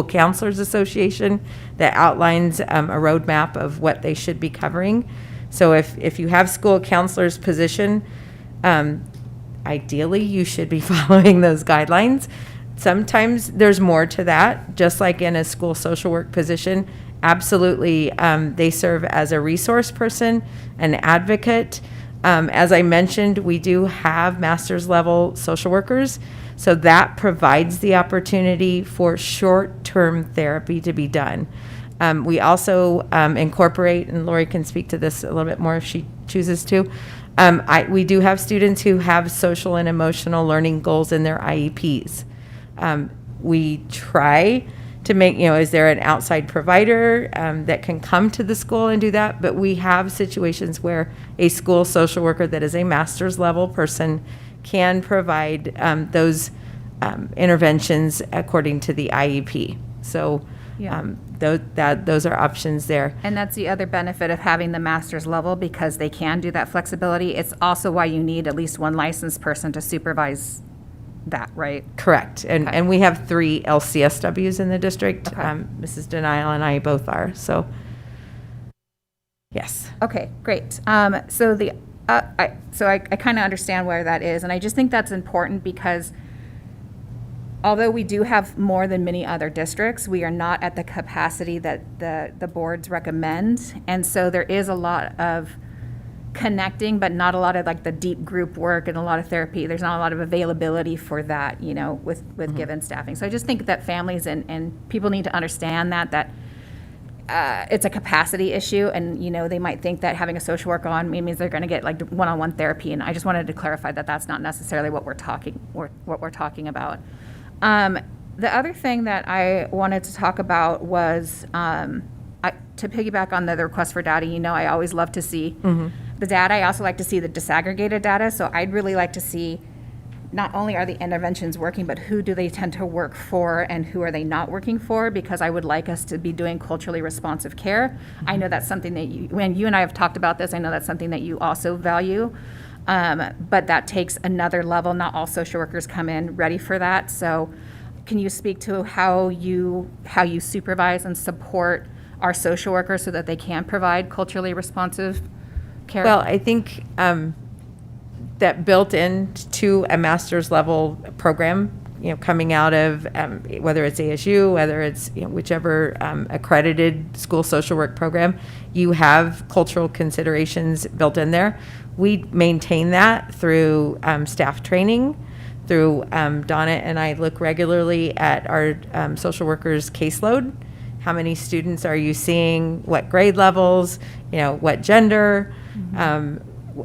E: Counselors Association that outlines a roadmap of what they should be covering. So if you have school counselors position, ideally you should be following those guidelines. Sometimes there's more to that, just like in a school social work position. Absolutely, they serve as a resource person, an advocate, As I mentioned, we do have master's level social workers, so that provides the opportunity for short-term therapy to be done. We also incorporate, and Lori can speak to this a little bit more if she chooses to. We do have students who have social and emotional learning goals in their IEPs. We try to make, is there an outside provider that can come to the school and do that? But we have situations where a school social worker that is a master's level person can provide those interventions according to the IEP. So
I: Yeah.
E: those are options there.
I: And that's the other benefit of having the master's level, because they can do that flexibility. It's also why you need at least one licensed person to supervise that, right?
E: Correct.
I: Okay.
E: And we have 3 LCSWs in the district.
I: Okay.
E: Mrs. Denial and I both are, so, yes.
I: Okay, great. So I kind of understand where that is, and I just think that's important because although we do have more than many other districts, we are not at the capacity that the boards recommend. And so there is a lot of connecting, but not a lot of like the deep group work and a lot of therapy. There's not a lot of availability for that, with given staffing. So I just think that families and people need to understand that it's a capacity issue, and they might think that having a social worker on means they're going to get like one-on-one therapy. And I just wanted to clarify that that's not necessarily what we're talking about. The other thing that I wanted to talk about was to piggyback on the request for data. I always love to see the data. I also like to see the disaggregated data. So I'd really like to see not only are the interventions working, but who do they tend to work for and who are they not working for, because I would like us to be doing culturally responsive care. I know that's something that when you and I have talked about this, I know that's something that you also value. But that takes another level. Not all social workers come in ready for that. So can you speak to how you supervise and support our social workers so that they can provide culturally responsive care?
E: Well, I think that built into a master's level program, coming out of whether it's ASU, whether it's whichever accredited school social work program, you have cultural considerations built in there. We maintain that through staff training, through Donna and I look regularly at our social workers' caseload. How many students are you seeing? What grade levels? What gender?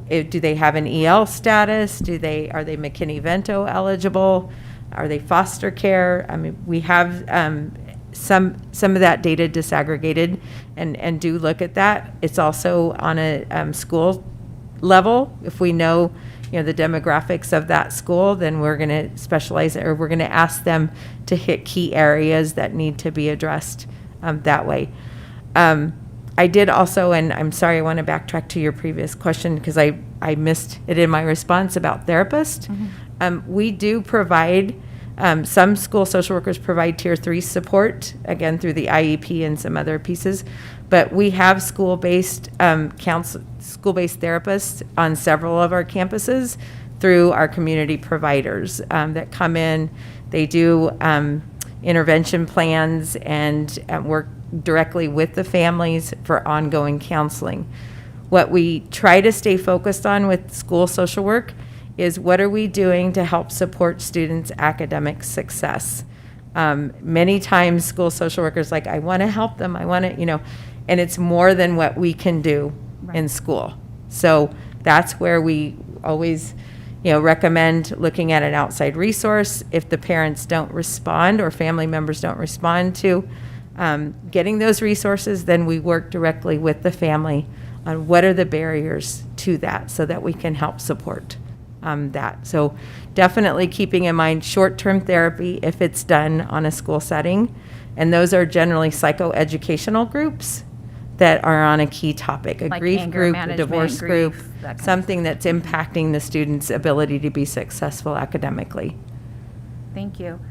E: Do they have an EL status? Are they McKinney-Vento eligible? Are they foster care? I mean, we have some of that data disaggregated and do look at that. It's also on a school level. If we know, the demographics of that school, then we're going to specialize, or we're going to ask them to hit key areas that need to be addressed that way. I did also, and I'm sorry, I want to backtrack to your previous question because I missed it in my response about therapists. We do provide, some school social workers provide Tier 3 support, again, through the IEP and some other pieces. But we have school-based school-based therapists on several of our campuses through our community providers that come in. They do intervention plans and work directly with the families for ongoing counseling. What we try to stay focused on with school social work is what are we doing to help support students' academic success. Many times school social workers like, I want to help them, I want to, and it's more than what we can do in school. So that's where we always, recommend looking at an outside resource. If the parents don't respond or family members don't respond to getting those resources, then we work directly with the family on what are the barriers to that so that we can help support that. So definitely keeping in mind short-term therapy if it's done on a school setting. And those are generally psychoeducational groups that are on a key topic, a
I: Like
E: grief
I: anger
E: group, a
I: management,
E: divorce
I: grief,
E: group,
I: that kind of
E: something that's impacting the student's ability to be successful academically.
I: Thank you.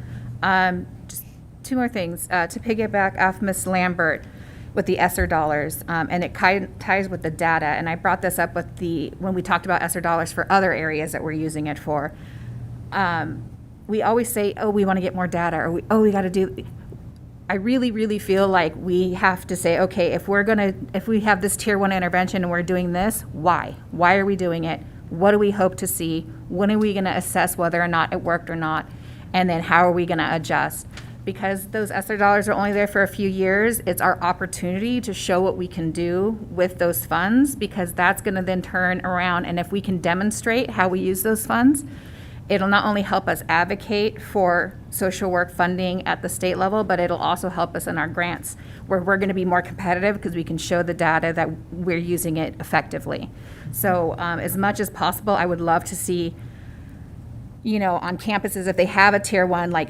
I: Just two more things. To piggyback off Ms. Lambert with the ESSER dollars, and it ties with the data, and I brought this up with when we talked about ESSER dollars for other areas that we're using it for. We always say, we want to get more data, or we got to do. I really, really feel like we have to say, okay, if we have this tier 1 intervention and we're doing this, why? Why are we doing it? What do we hope to see? When are we going to assess whether or not it worked or not? And then how are we going to adjust? Because those ESSER dollars are only there for a few years, it's our opportunity to show what we can do with those funds, because that's going to then turn around. And if we can demonstrate how we use those funds, it'll not only help us advocate for social work funding at the state level, but it'll also help us in our grants, where we're going to be more competitive because we can show the data that we're using it effectively. So as much as possible, I would love to see, on campuses, if they have a tier 1, like,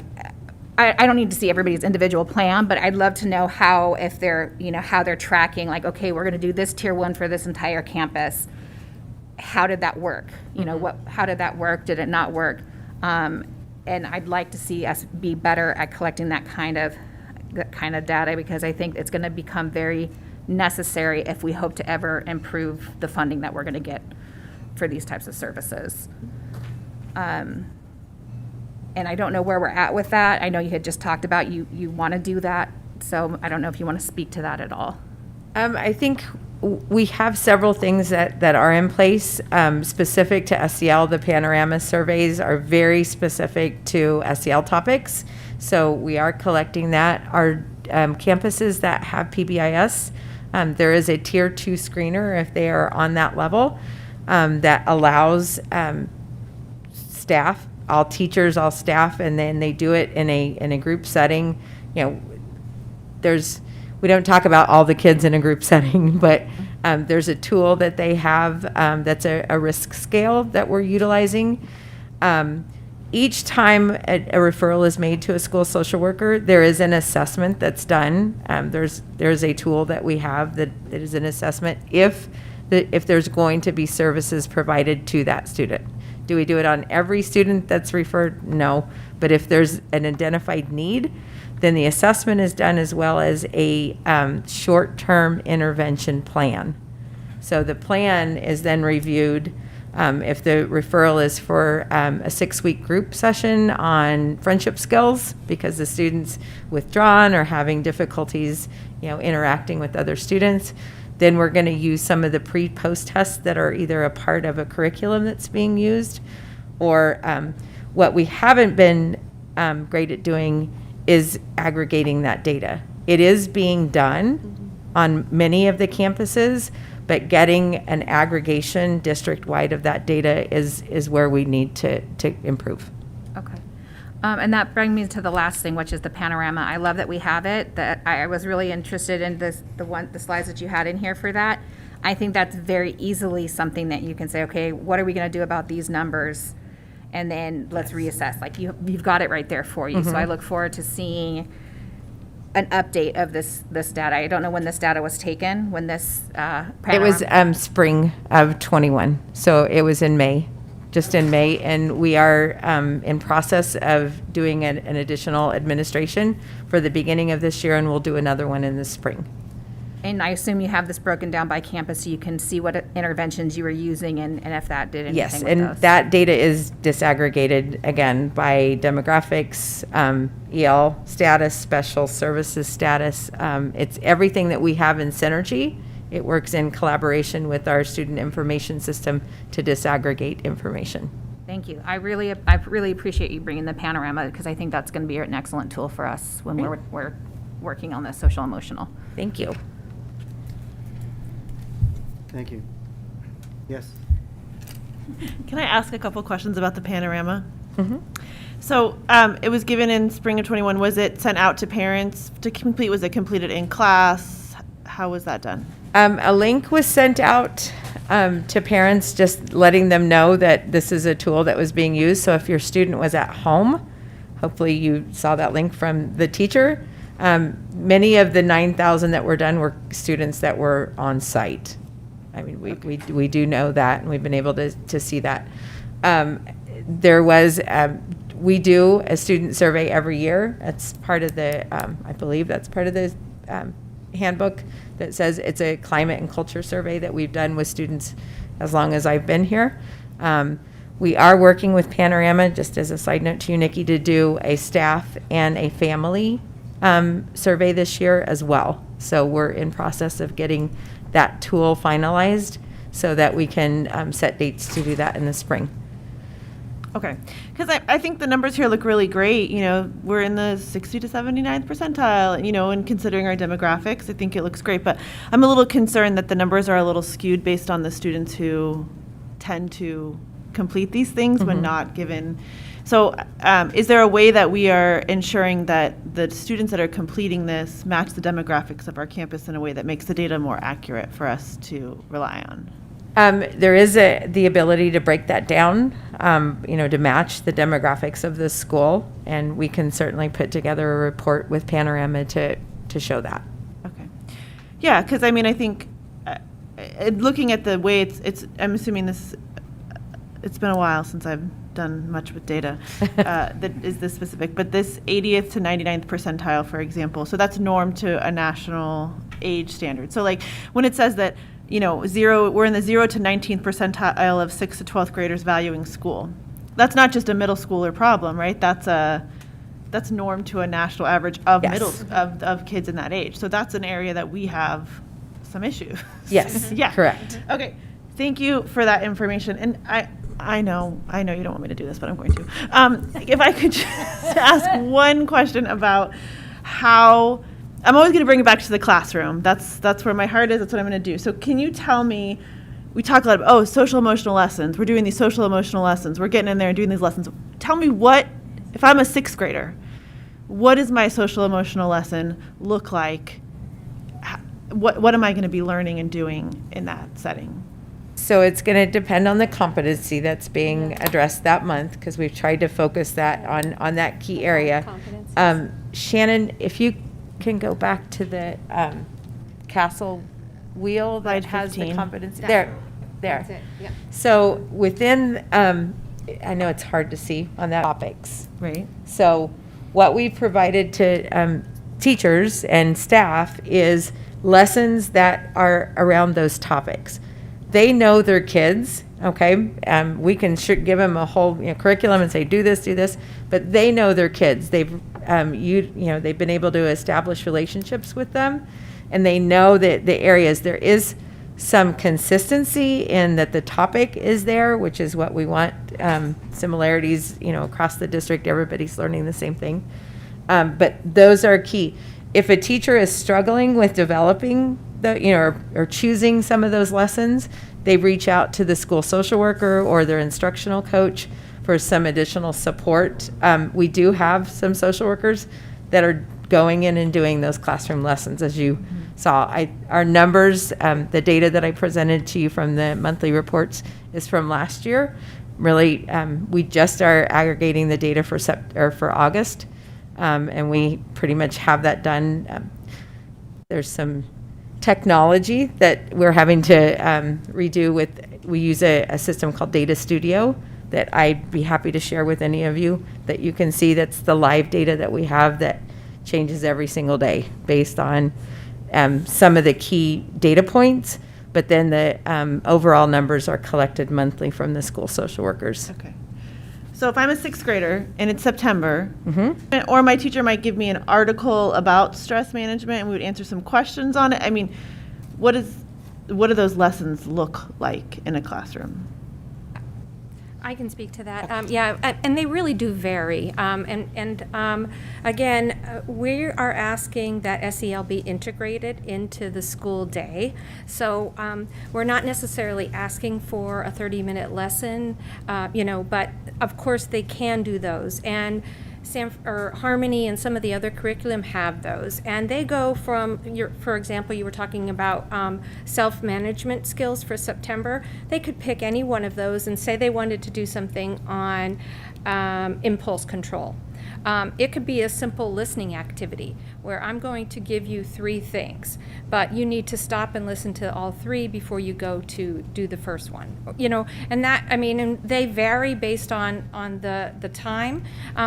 I: I don't need to see everybody's individual plan, but I'd love to know how, if they're, how they're tracking, like, okay, we're going to do this tier 1 for this entire campus. How did that work? How did that work? Did it not work? And I'd like to see us be better at collecting that kind of data, because I think it's going to become very necessary if we hope to ever improve the funding that we're going to get for these types of services. And I don't know where we're at with that. I know you had just talked about you want to do that, so I don't know if you want to speak to that at all.
E: I think we have several things that are in place specific to SEL. The Panorama surveys are very specific to SEL topics, so we are collecting that. Our campuses that have PBIS, there is a tier 2 screener if they are on that level that allows staff, all teachers, all staff, and then they do it in a group setting. We don't talk about all the kids in a group setting, but there's a tool that they have that's a risk scale that we're utilizing. Each time a referral is made to a school social worker, there is an assessment that's done. There's a tool that we have that is an assessment if there's going to be services provided to that student. Do we do it on every student that's referred? No. But if there's an identified need, then the assessment is done, as well as a short-term intervention plan. So the plan is then reviewed if the referral is for a 6-week group session on friendship skills because the student's withdrawn or having difficulties, interacting with other students. Then we're going to use some of the pre-post tests that are either a part of a curriculum that's being used, or what we haven't been great at doing is aggregating that data. It is being done on many of the campuses, but getting an aggregation district-wide of that data is where we need to improve.
I: Okay. And that brings me to the last thing, which is the panorama. I love that we have it. That I was really interested in the slides that you had in here for that. I think that's very easily something that you can say, okay, what are we going to do about these numbers? And then let's reassess. Like you've got it right there for you. So I look forward to seeing an update of this data. I don't know when this data was taken, when this
E: It was spring of 21. So it was in May. Just in May, and we are in process of doing an additional administration for the beginning of this year, and we'll do another one in the spring.
I: And I assume you have this broken down by campus so you can see what interventions you were using and if that did anything
E: Yes,
I: with
E: and
I: those.
E: that data is disaggregated, again, by demographics, EL status, special services status. It's everything that we have in Synergy. It works in collaboration with our student information system to disaggregate information.
I: Thank you. I really appreciate you bringing the panorama, because I think that's going to be an excellent tool for us when we're working on the social emotional.
E: Thank you.
A: Thank you. Yes?
F: Can I ask a couple questions about the panorama?
E: Mm-hmm.
F: So it was given in spring of 21. Was it sent out to parents to complete? Was it completed in class? How was that done?
E: A link was sent out to parents, just letting them know that this is a tool that was being used. So if your student was at home, hopefully you saw that link from the teacher. Many of the 9,000 that were done were students that were on site. I mean, we do know that, and we've been able to see that. We do a student survey every year. That's part of the, I believe that's part of the handbook that says it's a climate and culture survey that we've done with students as long as I've been here. We are working with Panorama, just as a side note to you, Nikki, to do a staff and a family survey this year as well. So we're in process of getting that tool finalized so that we can set dates to do that in the spring.
F: Okay, because I think the numbers here look really great. You know, we're in the 60 to 79th percentile, you know, and considering our demographics, I think it looks great. But I'm a little concerned that the numbers are a little skewed based on the students who tend to complete these things when not given. So is there a way that we are ensuring that the students that are completing this match the demographics of our campus in a way that makes the data more accurate for us to rely on?
E: There is the ability to break that down, you know, to match the demographics of the school, and we can certainly put together a report with Panorama to show that.
F: Okay. Yeah, because I mean, I think looking at the way it's I'm assuming this, it's been a while since I've done much with data that is this specific, but this 80th to 99th percentile, for example, so that's norm to a national age standard. So like when it says that, you know, we're in the 0 to 19th percentile of 6th to 12th graders valuing school. That's not just a middle schooler problem, right? That's norm to a national average of
E: Yes.
F: of kids in that age. So that's an area that we have some issues.
E: Yes,
F: Yeah.
E: correct.
F: Okay. Thank you for that information. And I know you don't want me to do this, but I'm going to. If I could just ask one question about how. I'm always going to bring it back to the classroom. That's where my heart is. That's what I'm going to do. So can you tell me, we talk a lot about, social emotional lessons. We're doing these social emotional lessons. We're getting in there and doing these lessons. Tell me if I'm a sixth grader, what does my social emotional lesson look like? What am I going to be learning and doing in that setting?
E: So it's going to depend on the competency that's being addressed that month, because we've tried to focus that on that key area. Shannon, if you can go back to the castle wheel that
F: Slide
E: has the
F: 15.
E: competency.
H: That
E: There.
H: That's it, yeah.
E: So within, I know it's hard to see on that topics.
F: Right.
E: So what we've provided to teachers and staff is lessons that are around those topics. They know their kids, okay? We can give them a whole curriculum and say, do this, but they know their kids. They've they've been able to establish relationships with them, and they know that the areas there is some consistency in that the topic is there, which is what we want. Similarities, across the district, everybody's learning the same thing. But those are key. If a teacher is struggling with developing or choosing some of those lessons, they reach out to the school social worker or their instructional coach for some additional support. We do have some social workers that are going in and doing those classroom lessons, as you saw. Our numbers, the data that I presented to you from the monthly reports is from last year. Really, we just are aggregating the data for August, and we pretty much have that done. There's some technology that we're having to redo we use a system called Data Studio that I'd be happy to share with any of you, that you can see that's the live data that we have that changes every single day based on some of the key data points, but then the overall numbers are collected monthly from the school social workers.
F: Okay. So if I'm a sixth grader and it's September, or my teacher might give me an article about stress management and we would answer some questions on it. I mean, what do those lessons look like in a classroom?
H: I can speak to that. And they really do vary. Again, we are asking that SEL be integrated into the school day. So we're not necessarily asking for a 30-minute lesson, but of course they can do those. And Harmony and some of the other curriculum have those, and they go from for example, you were talking about self-management skills for September. They could pick any one of those and say they wanted to do something on impulse control. It could be a simple listening activity where I'm going to give you 3 things, but you need to stop and listen to all 3 before you go to do the first one. And that, and they vary based on the time.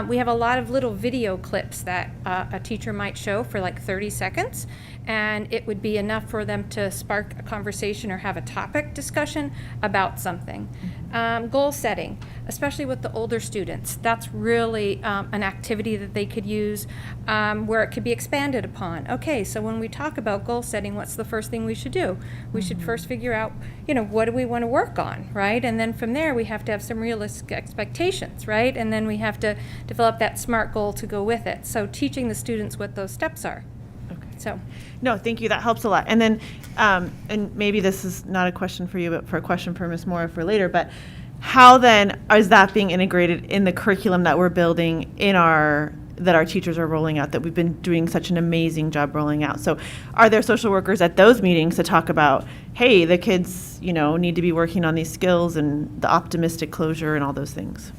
H: We have a lot of little video clips that a teacher might show for like 30 seconds, and it would be enough for them to spark a conversation or have a topic discussion about something. Goal setting, especially with the older students. That's really an activity that they could use where it could be expanded upon. Okay, so when we talk about goal setting, what's the first thing we should do? We should first figure out, what do we want to work on, right? And then from there, we have to have some realistic expectations, right? And then we have to develop that SMART goal to go with it. So teaching the students what those steps are.
F: Okay.
H: So.
F: No, thank you. That helps a lot. And then, and maybe this is not a question for you, but for a question for Ms. Moore for later, but how then is that being integrated in the curriculum that we're building that our teachers are rolling out, that we've been doing such an amazing job rolling out? So are there social workers at those meetings to talk about, hey, the kids, need to be working on these skills and the optimistic closure and all those things?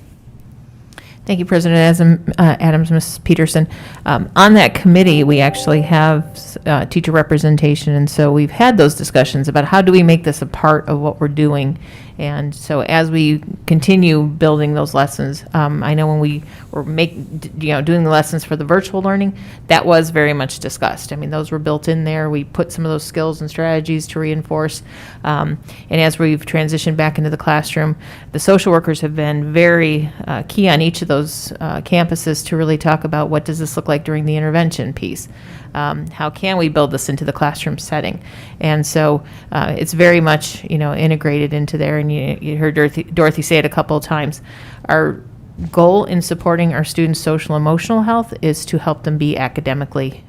J: Thank you, President Adams, Mrs. Peterson. On that committee, we actually have teacher representation, and so we've had those discussions about how do we make this a part of what we're doing. And so as we continue building those lessons, I know when we were doing the lessons for the virtual learning, that was very much discussed. I mean, those were built in there. We put some of those skills and strategies to reinforce. And as we've transitioned back into the classroom, the social workers have been very key on each of those campuses to really talk about what does this look like during the intervention piece. How can we build this into the classroom setting? And so it's very much, integrated into there. And you heard Dorothy say it a couple of times. Our goal in supporting our students' social emotional health is to help them be academically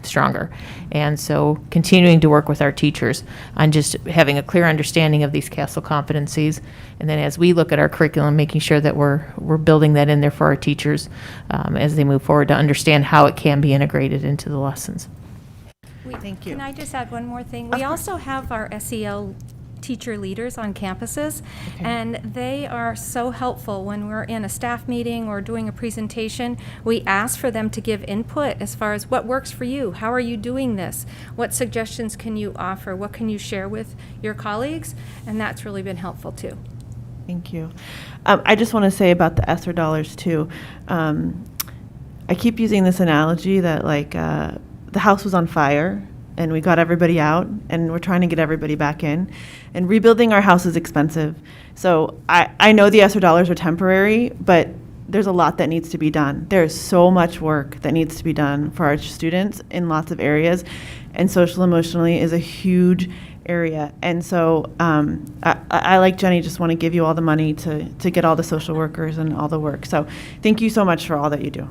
J: stronger. And so continuing to work with our teachers on just having a clear understanding of these CASEL competencies. And then as we look at our curriculum, making sure that we're building that in there for our teachers as they move forward to understand how it can be integrated into the lessons.
F: Thank you.
H: Can I just add one more thing? We also have our SEL teacher leaders on campuses, and they are so helpful when we're in a staff meeting or doing a presentation. We ask for them to give input as far as what works for you, how are you doing this, what suggestions can you offer, what can you share with your colleagues, and that's really been helpful too.
F: Thank you. I just want to say about the ESSER dollars too. I keep using this analogy that the house was on fire and we got everybody out and we're trying to get everybody back in, and rebuilding our house is expensive. So I know the ESSER dollars are temporary, but there's a lot that needs to be done. There's so much work that needs to be done for our students in lots of areas, and social emotionally is a huge area. And so I like Jenny, just want to give you all the money to get all the social workers and all the work. So thank you so much for all that you do.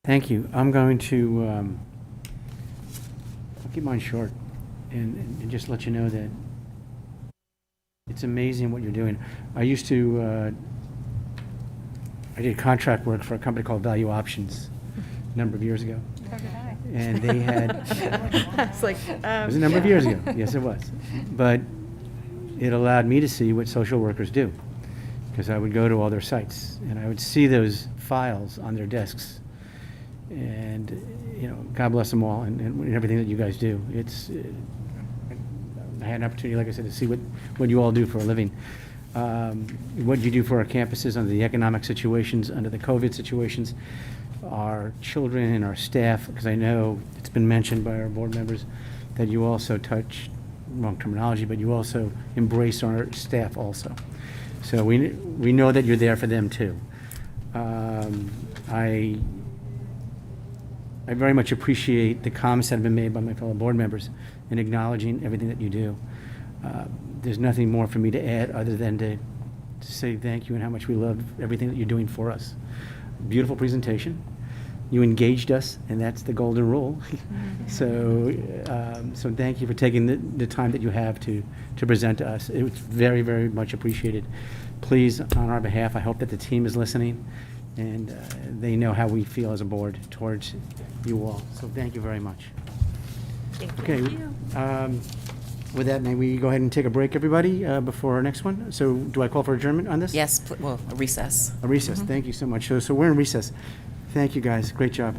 A: Thank you. I'm going to I'll keep mine short and just let you know that it's amazing what you're doing. I did contract work for a company called Value Options a number of years ago. And they had,
F: It's like,
A: it was a number of years ago. Yes, it was. But it allowed me to see what social workers do, because I would go to all their sites and I would see those files on their desks. And, God bless them all and everything that you guys do. I had an opportunity, like I said, to see what you all do for a living. What you do for our campuses under the economic situations, under the COVID situations, our children and our staff, because I know it's been mentioned by our board members that you also touch, wrong terminology, but you also embrace our staff also. So we know that you're there for them too. I very much appreciate the comments that have been made by my fellow board members in acknowledging everything that you do. There's nothing more for me to add other than to say thank you and how much we love everything that you're doing for us. Beautiful presentation. You engaged us, and that's the golden rule. So thank you for taking the time that you have to present to us. It was very, very much appreciated. Please, on our behalf, I hope that the team is listening and they know how we feel as a board towards you all. So thank you very much.
F: thank you.
A: Okay. With that, may we go ahead and take a break, everybody, before our next one? So do I call for adjournment on this?
B: Yes, a recess.
A: A recess. Thank you so much. So we're in recess. Thank you, guys. Great job.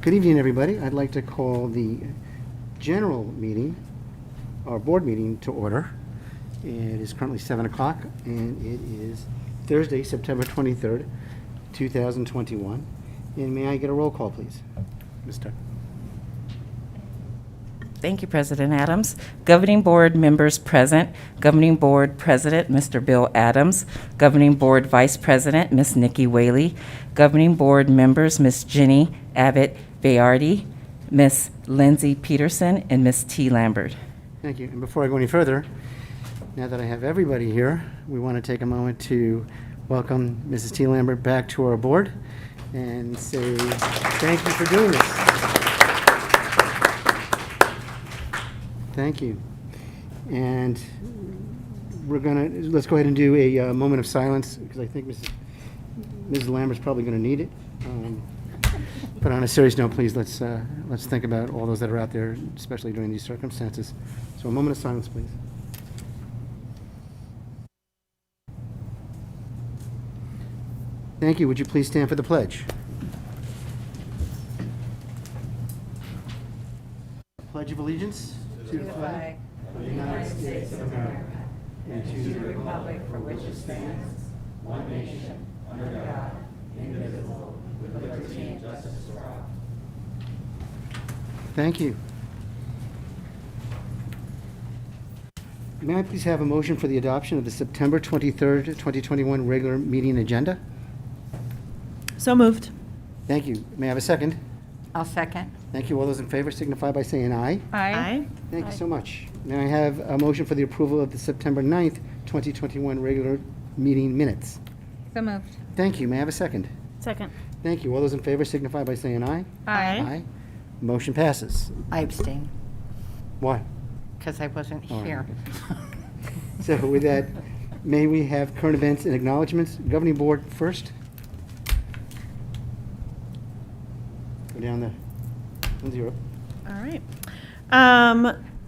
A: Good evening, everybody. I'd like to call the general meeting, our board meeting, to order. It is currently 7 o'clock, and it is Thursday, September 23rd, 2021. And may I get a roll call, please? Mr.
B: Thank you, President Adams. Governing Board members present, Governing Board President, Mr. Bill Adams, Governing Board Vice President, Ms. Nikki Whaley, Governing Board members, Ms. Jenny Abbott Bayardi, Ms. Lindsay Peterson, and Ms. T. Lambert.
A: Thank you. And before I go any further, now that I have everybody here, we want to take a moment to welcome Mrs. T. Lambert back to our board and say thank you for doing this. Thank you. And let's go ahead and do a moment of silence, because I think Mrs. Lambert's probably going to need it. But on a serious note, please, let's think about all those that are out there, especially during these circumstances. So a moment of silence, please. Thank you. Would you please stand for the pledge? Pledge of allegiance to the flag of the United States of America and to the republic for which it stands, one nation, under God, indivisible, with liberty and justice for all. Thank you. May I please have a motion for the adoption of the September 23rd, 2021 regular meeting agenda?
F: So moved.
A: Thank you. May I have a second?
G: I'll second.
A: Thank you. All those in favor signify by saying aye.
F: Aye.
A: Thank you so much. May I have a motion for the approval of the September 9th, 2021 regular meeting minutes?
I: So moved.
A: Thank you. May I have a second?
C: Second.
A: Thank you. All those in favor signify by saying aye.
F: Aye.
A: Motion passes.
G: I abstain,
A: Why?
G: because I wasn't
A: Oh,
G: here.
A: So with that, may we have current events and acknowledgements? Governing Board first. Go down the 1-0.
F: All right.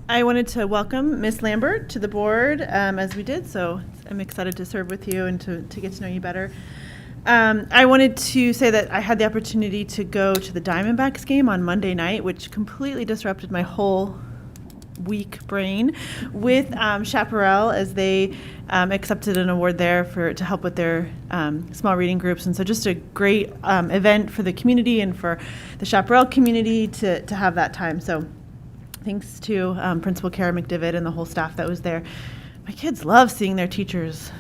F: I wanted to welcome Ms. Lambert to the board, as we did, so I'm excited to serve with you and to get to know you better. I wanted to say that I had the opportunity to go to the Diamondbacks game on Monday night, which completely disrupted my whole week brain, with Chaparral, as they accepted an award there to help with their small reading groups. And so just a great event for the community and for the Chaparral community to have that time. So thanks to Principal Kara McDivitt and the whole staff that was there. My kids love seeing their teachers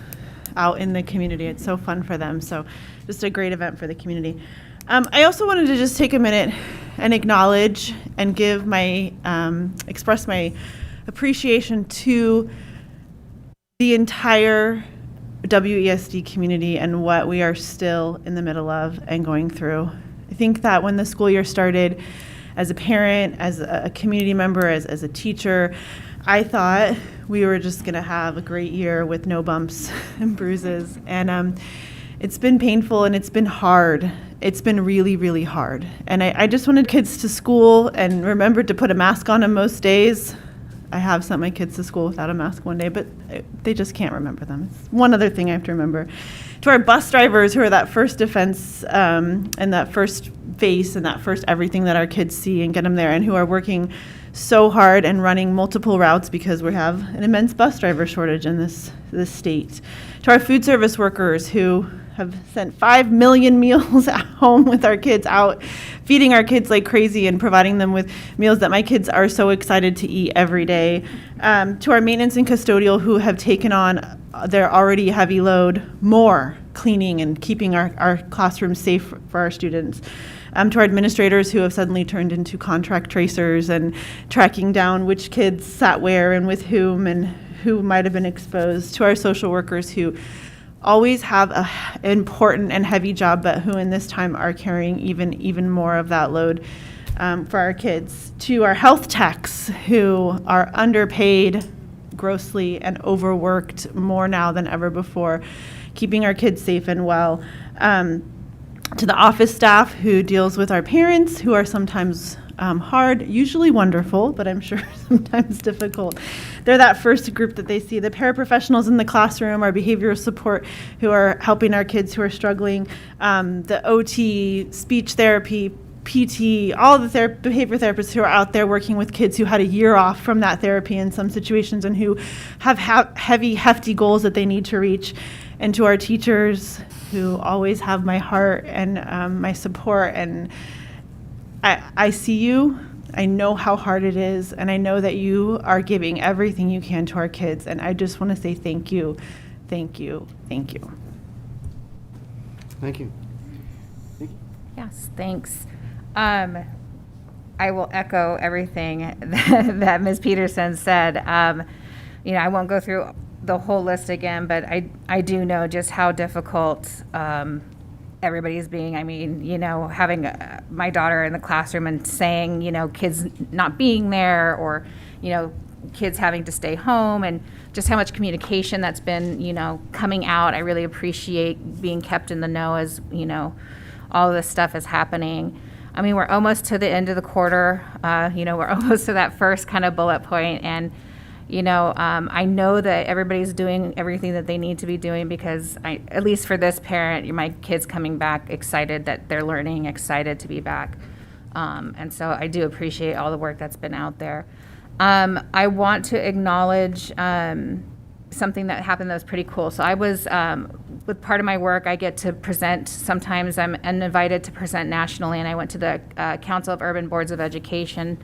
F: out in the community. It's so fun for them. So just a great event for the community. I also wanted to just take a minute and acknowledge and give express my appreciation to the entire WESD community and what we are still in the middle of and going through. I think that when the school year started, as a parent, as a community member, as a teacher, I thought we were just going to have a great year with no bumps and bruises. And it's been painful and it's been hard. It's been really, really hard. And I just wanted kids to school and remembered to put a mask on them most days. I have sent my kids to school without a mask one day, but they just can't remember them. It's one other thing I have to remember. To our bus drivers who are that first defense and that first face and that first everything that our kids see and get them there, and who are working so hard and running multiple routes because we have an immense bus driver shortage in this state. To our food service workers who have sent 5 million meals at home with our kids out, feeding our kids like crazy and providing them with meals that my kids are so excited to eat every day. To our maintenance and custodial who have taken on their already heavy load more, cleaning and keeping our classrooms safe for our students. To our administrators who have suddenly turned into contract tracers and tracking down which kids sat where and with whom and who might have been exposed. To our social workers who always have an important and heavy job, but who in this time are carrying even more of that load for our kids. To our health techs who are underpaid grossly and overworked more now than ever before, keeping our kids safe and well. To the office staff who deals with our parents, who are sometimes hard, usually wonderful, but I'm sure sometimes difficult. They're that first group that they see. The paraprofessionals in the classroom, our behavioral support who are helping our kids who are struggling, the OT, speech therapy PT, all the behavior therapists who are out there working with kids who had a year off from that therapy in some situations and who have heavy, hefty goals that they need to reach, and to our teachers who always have my heart and my support. And I see you. I know how hard it is, and I know that you are giving everything you can to our kids, and I just want to say thank you, thank you, thank you.
A: Thank you.
I: Yes, thanks. I will echo everything that Ms. Peterson said. I won't go through the whole list again, but I do know just how difficult everybody's being. I mean, having my daughter in the classroom and saying, kids not being there, or, kids having to stay home, and just how much communication that's been, coming out. I really appreciate being kept in the know as, all of this stuff is happening. I mean, we're almost to the end of the quarter. We're almost to that first kind of bullet point. And, I know that everybody's doing everything that they need to be doing, because at least for this parent, my kid's coming back excited that they're learning, excited to be back. And so I do appreciate all the work that's been out there. I want to acknowledge something that happened that was pretty cool. So I was, with part of my work, I get to present. Sometimes I'm invited to present nationally, and I went to the Council of Urban Boards of Education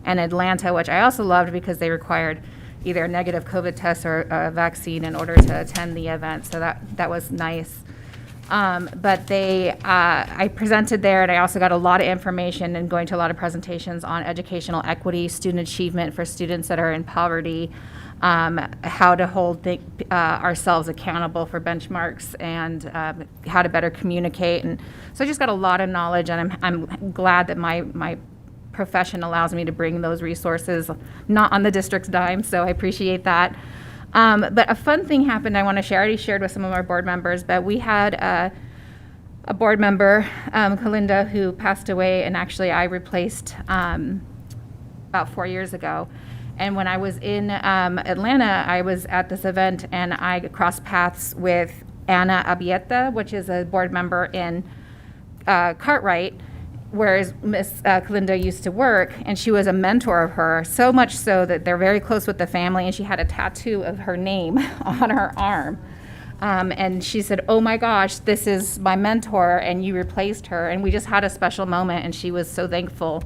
I: in Atlanta, which I also loved because they required either a negative COVID test or a vaccine in order to attend the event. So that was nice. But I presented there, and I also got a lot of information and going to a lot of presentations on educational equity, student achievement for students that are in poverty, how to hold ourselves accountable for benchmarks, and how to better communicate. And so I just got a lot of knowledge, and I'm glad that my profession allows me to bring those resources, not on the district's dime, so I appreciate that. But a fun thing happened I want to share. I already shared with some of our board members, but we had a board member, Kalinda, who passed away, and actually I replaced about 4 years ago. And when I was in Atlanta, I was at this event, and I crossed paths with Anna Abieta, which is a board member in Cartwright, whereas Miss Kalinda used to work, and she was a mentor of her, so much so that they're very close with the family, and she had a tattoo of her name on her arm. And she said, "Oh my gosh, this is my mentor, and you replaced her." And we just had a special moment, and she was so thankful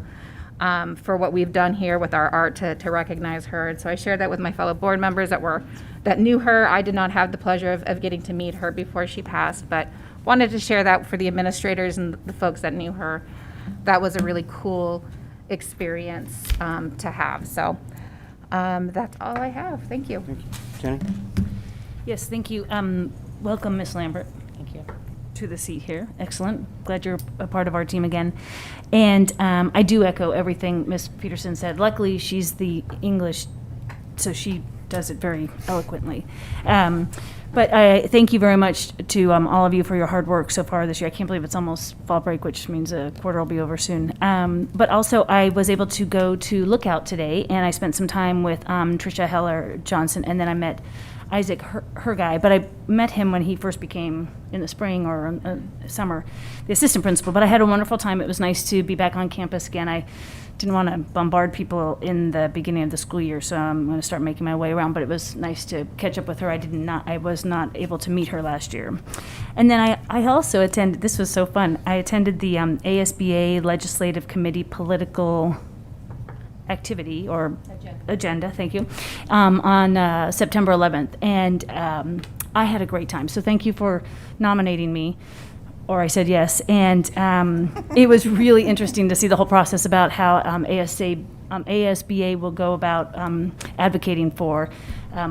I: for what we've done here with our art to recognize her. And so I shared that with my fellow board members that knew her. I did not have the pleasure of getting to meet her before she passed, but wanted to share that for the administrators and the folks that knew her. That was a really cool experience to have. So that's all I have. Thank you.
A: Thank you. Jenny?
C: Yes, thank you. Welcome, Ms. Lambert. Thank you. To the seat here. Excellent. Glad you're a part of our team again. And I do echo everything Ms. Peterson said. Luckily, she's the English, so she does it very eloquently. But I thank you very much to all of you for your hard work so far this year. I can't believe it's almost fall break, which means a quarter will be over soon. But also, I was able to go to Lookout today, and I spent some time with Tricia Heller Johnson, and then I met Isaac, her guy, but I met him when he first became, in the spring or summer, the assistant principal. But I had a wonderful time. It was nice to be back on campus again. I didn't want to bombard people in the beginning of the school year, so I'm going to start making my way around. But it was nice to catch up with her. I was not able to meet her last year. And then I also attended, this was so fun, I attended the ASBA Legislative Committee Political Activity, or agenda, thank you, on September 11th. And I had a great time. So thank you for nominating me. Or I said yes. And it was really interesting to see the whole process about how ASBA will go about advocating for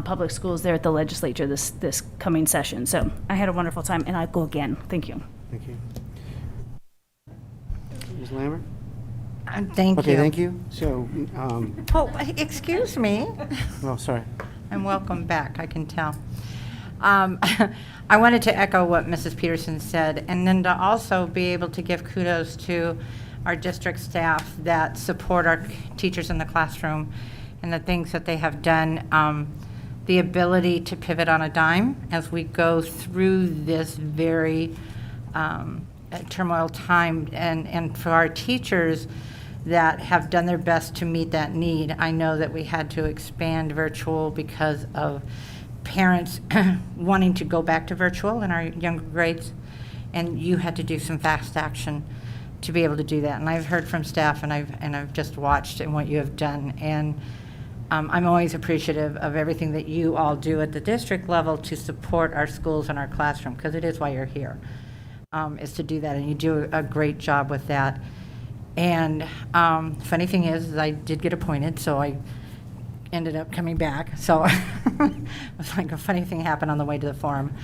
C: public schools there at the legislature this coming session. So I had a wonderful time, and I'll go again. Thank you.
A: Thank you. Ms. Lambert?
G: Thank
A: Okay,
G: you.
A: thank you. So,
G: Oh, excuse me.
A: well, sorry.
G: And welcome back, I can tell. I wanted to echo what Mrs. Peterson said, and then to also be able to give kudos to our district staff that support our teachers in the classroom and the things that they have done. The ability to pivot on a dime as we go through this very turmoil time, and for our teachers that have done their best to meet that need. I know that we had to expand virtual because of parents wanting to go back to virtual in our younger grades, and you had to do some fast action to be able to do that. And I've heard from staff, and I've just watched and what you have done, and I'm always appreciative of everything that you all do at the district level to support our schools and our classroom, because it is why you're here, is to do that, and you do a great job with that. And funny thing is I did get appointed, so I ended up coming back. So it was like a funny thing happened on the way to the forum.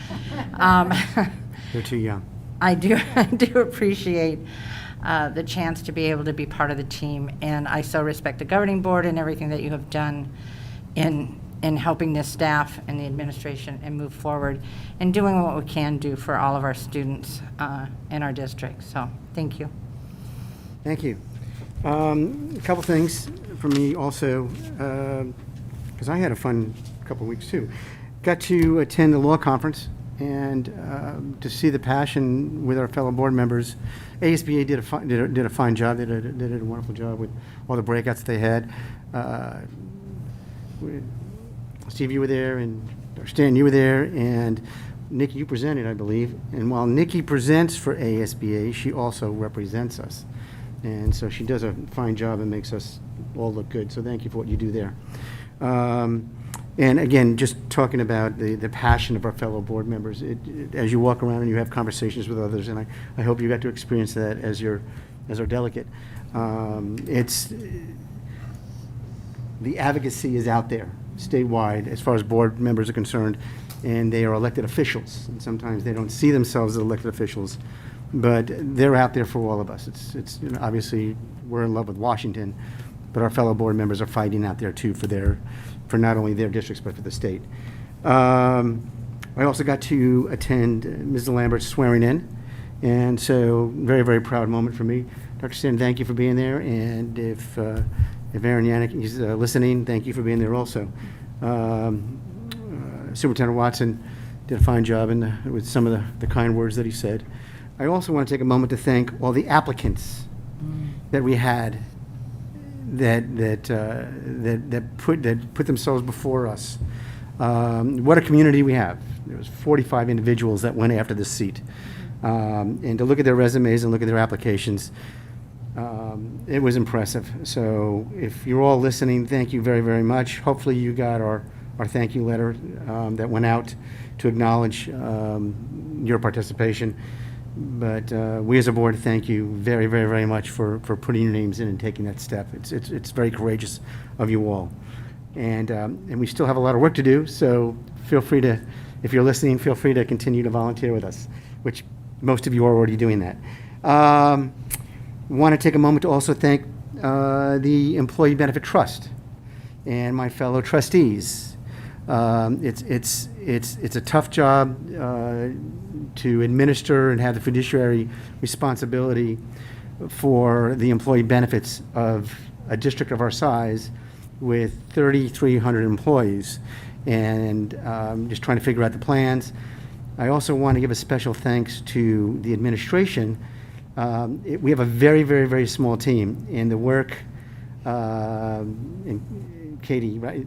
A: You're too young.
G: I do appreciate the chance to be able to be part of the team, and I so respect the governing board and everything that you have done in helping the staff and the administration and move forward and doing what we can do for all of our students in our district. So thank you.
A: Thank you. A couple things for me also, because I had a fun couple weeks too. Got to attend the law conference and to see the passion with our fellow board members. ASBA did a fine job. They did a wonderful job with all the breakouts they had. Steve, you were there, and Stan, you were there, and Nikki, you presented, I believe. And while Nikki presents for ASBA, she also represents us. And so she does a fine job and makes us all look good. So thank you for what you do there. And again, just talking about the passion of our fellow board members, as you walk around and you have conversations with others, and I hope you got to experience that as our delegate. It's the advocacy is out there statewide as far as board members are concerned, and they are elected officials. And sometimes they don't see themselves as elected officials, but they're out there for all of us. It's obviously we're in love with Washington, but our fellow board members are fighting out there too for not only their districts but for the state. I also got to attend Ms. Lambert's swearing in, and so very, very proud moment for me. Dr. Stan, thank you for being there, and if Aaron Yannick is listening, thank you for being there also. Superintendent Watson did a fine job with some of the kind words that he said. I also want to take a moment to thank all the applicants that we had that put themselves before us. What a community we have. There was 45 individuals that went after this seat. And to look at their resumes and look at their applications, it was impressive. So if you're all listening, thank you very, very much. Hopefully you got our thank you letter that went out to acknowledge your participation. But we as a board thank you very, very, very much for putting your names in and taking that step. It's very courageous of you all. And we still have a lot of work to do, so feel free to, if you're listening, feel free to continue to volunteer with us, which most of you are already doing that. Want to take a moment to also thank the Employee Benefit Trust and my fellow trustees. It's a tough job to administer and have the fiduciary responsibility for the employee benefits of a district of our size with 3,300 employees, and just trying to figure out the plans. I also want to give a special thanks to the administration. We have a very, very, very small team, and the work, and Katie, right,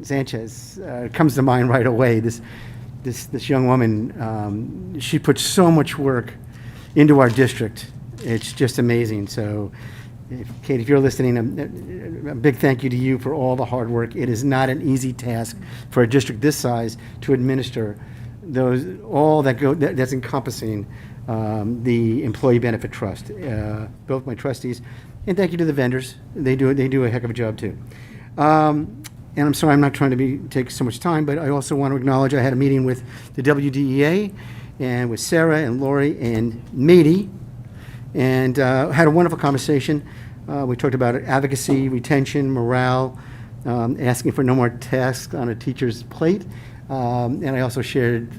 A: Sanchez comes to mind right away. This young woman, she puts so much work into our district. It's just amazing. So, Katie, if you're listening, a big thank you to you for all the hard work. It is not an easy task for a district this size to administer that's encompassing the Employee Benefit Trust. Both my trustees, and thank you to the vendors. They do a heck of a job too. And I'm sorry, I'm not trying to take so much time, but I also want to acknowledge I had a meeting with the WDEA and with Sarah and Lori and Mady, and had a wonderful conversation. We talked about advocacy, retention, morale, asking for no more tasks on a teacher's plate. And I also shared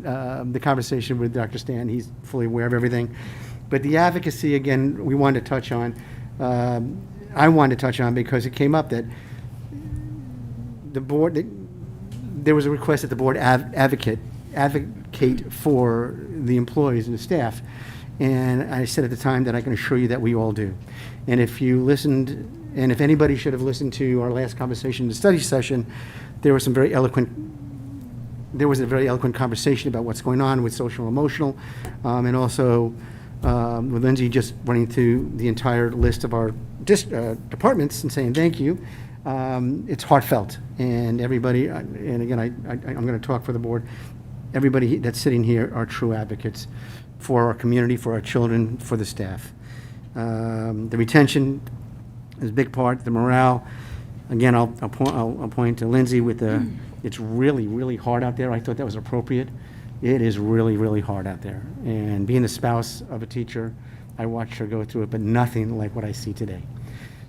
A: the conversation with Dr. Stan. He's fully aware of everything. But the advocacy, again, we wanted to touch on. I wanted to touch on because it came up that the board, there was a request that the board advocate for the employees and the staff. And I said at the time that I can assure you that we all do. And if you listened, and if anybody should have listened to our last conversation in the study session, there was a very eloquent conversation about what's going on with social and emotional, and also with Lindsay just running through the entire list of our departments and saying thank you. It's heartfelt, and everybody, and again, I'm going to talk for the board, everybody that's sitting here are true advocates for our community, for our children, for the staff. The retention is a big part, the morale. Again, I'll point to Lindsay with the, it's really, really hard out there. I thought that was appropriate. It is really, really hard out there. And being the spouse of a teacher, I watched her go through it, but nothing like what I see today.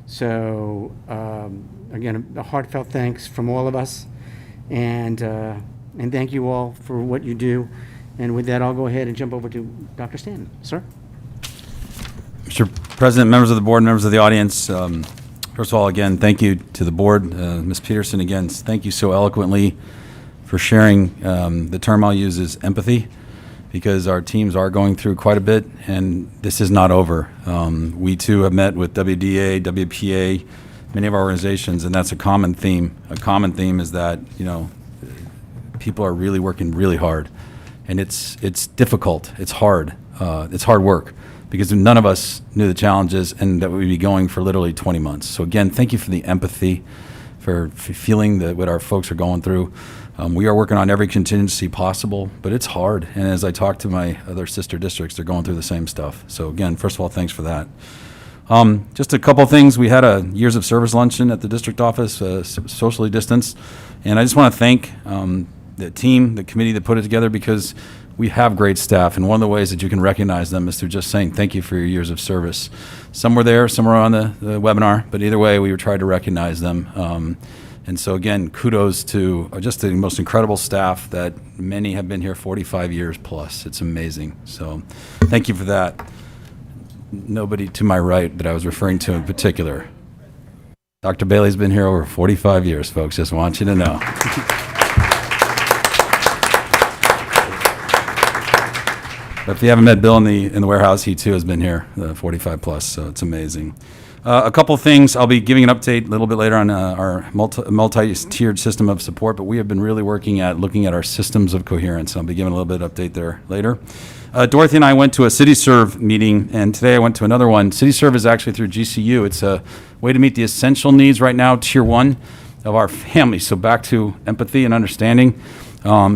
A: So, again, a heartfelt thanks from all of us. And thank you all for what you do. And with that, I'll go ahead and jump over to Dr. Stanton. Sir?
D: Mr. President, members of the board, members of the audience, first of all, again, thank you to the board. Ms. Peterson, again, thank you so eloquently for sharing. The term I'll use is empathy, because our teams are going through quite a bit, and this is not over. We too have met with WDA, WPA, many of our organizations, and that's a common theme. A common theme is that, you know, people are really working really hard, and it's difficult. It's hard. It's hard work, because none of us knew the challenges and that we'd be going for literally 20 months. So again, thank you for the empathy, for feeling that what our folks are going through. We are working on every contingency possible, but it's hard. And as I talk to my other sister districts, they're going through the same stuff. So again, first of all, thanks for that. Just a couple things. We had a years of service luncheon at the district office, socially distanced. And I just want to thank the team, the committee that put it together, because we have great staff. And one of the ways that you can recognize them is through just saying thank you for your years of service. Some were there, some were on the webinar, but either way, we were trying to recognize them. And so again, kudos to just the most incredible staff that many have been here 45 years plus. It's amazing. So thank you for that. Nobody to my right that I was referring to in particular. Dr. Bailey's been here over 45 years, folks. Just want you to know. But if you haven't met Bill in the warehouse, he too has been here 45 plus, so it's amazing. A couple things. I'll be giving an update a little bit later on our multi-tiered system of support, but we have been really working at looking at our systems of coherence. I'll be giving a little bit of update there later. Dorothy and I went to a CityServe meeting, and today I went to another one. CityServe is actually through GCU. It's a way to meet the essential needs right now, tier 1 of our family. So back to empathy and understanding.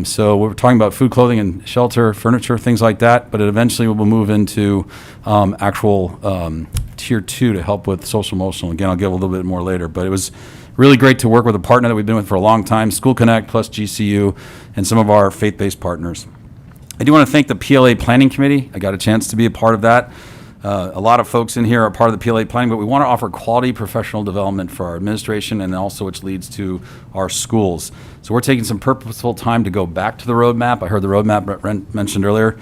D: So we're talking about food, clothing, and shelter, furniture, things like that, but it eventually will move into actual tier 2 to help with social emotional. Again, I'll give a little bit more later, but it was really great to work with a partner that we've been with for a long time, School Connect plus GCU, and some of our faith-based partners. I do want to thank the PLA Planning Committee. I got a chance to be a part of that. A lot of folks in here are part of the PLA planning, but we want to offer quality professional development for our administration, and also which leads to our schools. So we're taking some purposeful time to go back to the roadmap. I heard the roadmap mentioned earlier,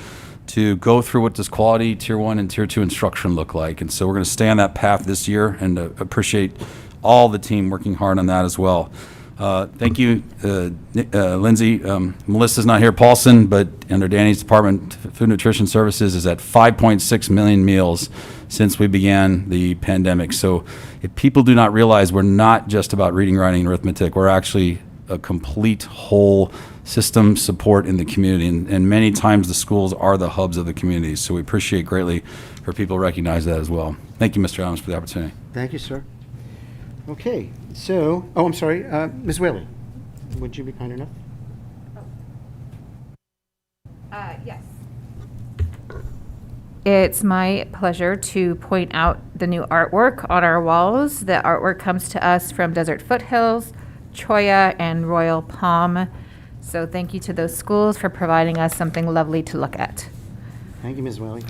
D: to go through what does quality tier 1 and tier 2 instruction look like. And so we're going to stay on that path this year, and appreciate all the team working hard on that as well. Thank you, Lindsay. Melissa's not here, Paulson, but under Danny's department, Food Nutrition Services is at 5.6 million meals since we began the pandemic. So if people do not realize, we're not just about reading, writing, and arithmetic. We're actually a complete whole system support in the community. And many times the schools are the hubs of the community. So we appreciate greatly for people to recognize that as well. Thank you, Mr. Adams, for the opportunity.
A: Thank you, sir. Okay, so, I'm sorry, Ms. Whaley, would you be kind enough?
I: Yes. It's my pleasure to point out the new artwork on our walls. The artwork comes to us from Desert Foothills, Choya, and Royal Palm. So thank you to those schools for providing us something lovely to look at.
A: Thank you, Ms. Whaley.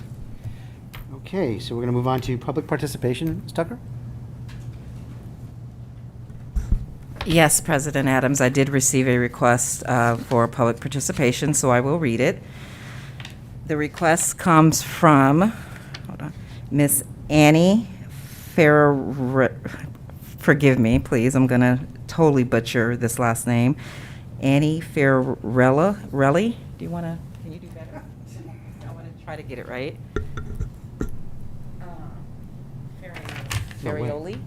A: Okay, so we're going to move on to public participation. Ms. Tucker?
B: Yes, President Adams, I did receive a request for public participation, so I will read it. The request comes from, Miss Annie Ferrer. Forgive me, please. I'm going to totally butcher this last name. Annie Ferrella. Do you want to? Can you do better? I want to try to get it right.
A: No way.
B: Ferrioli.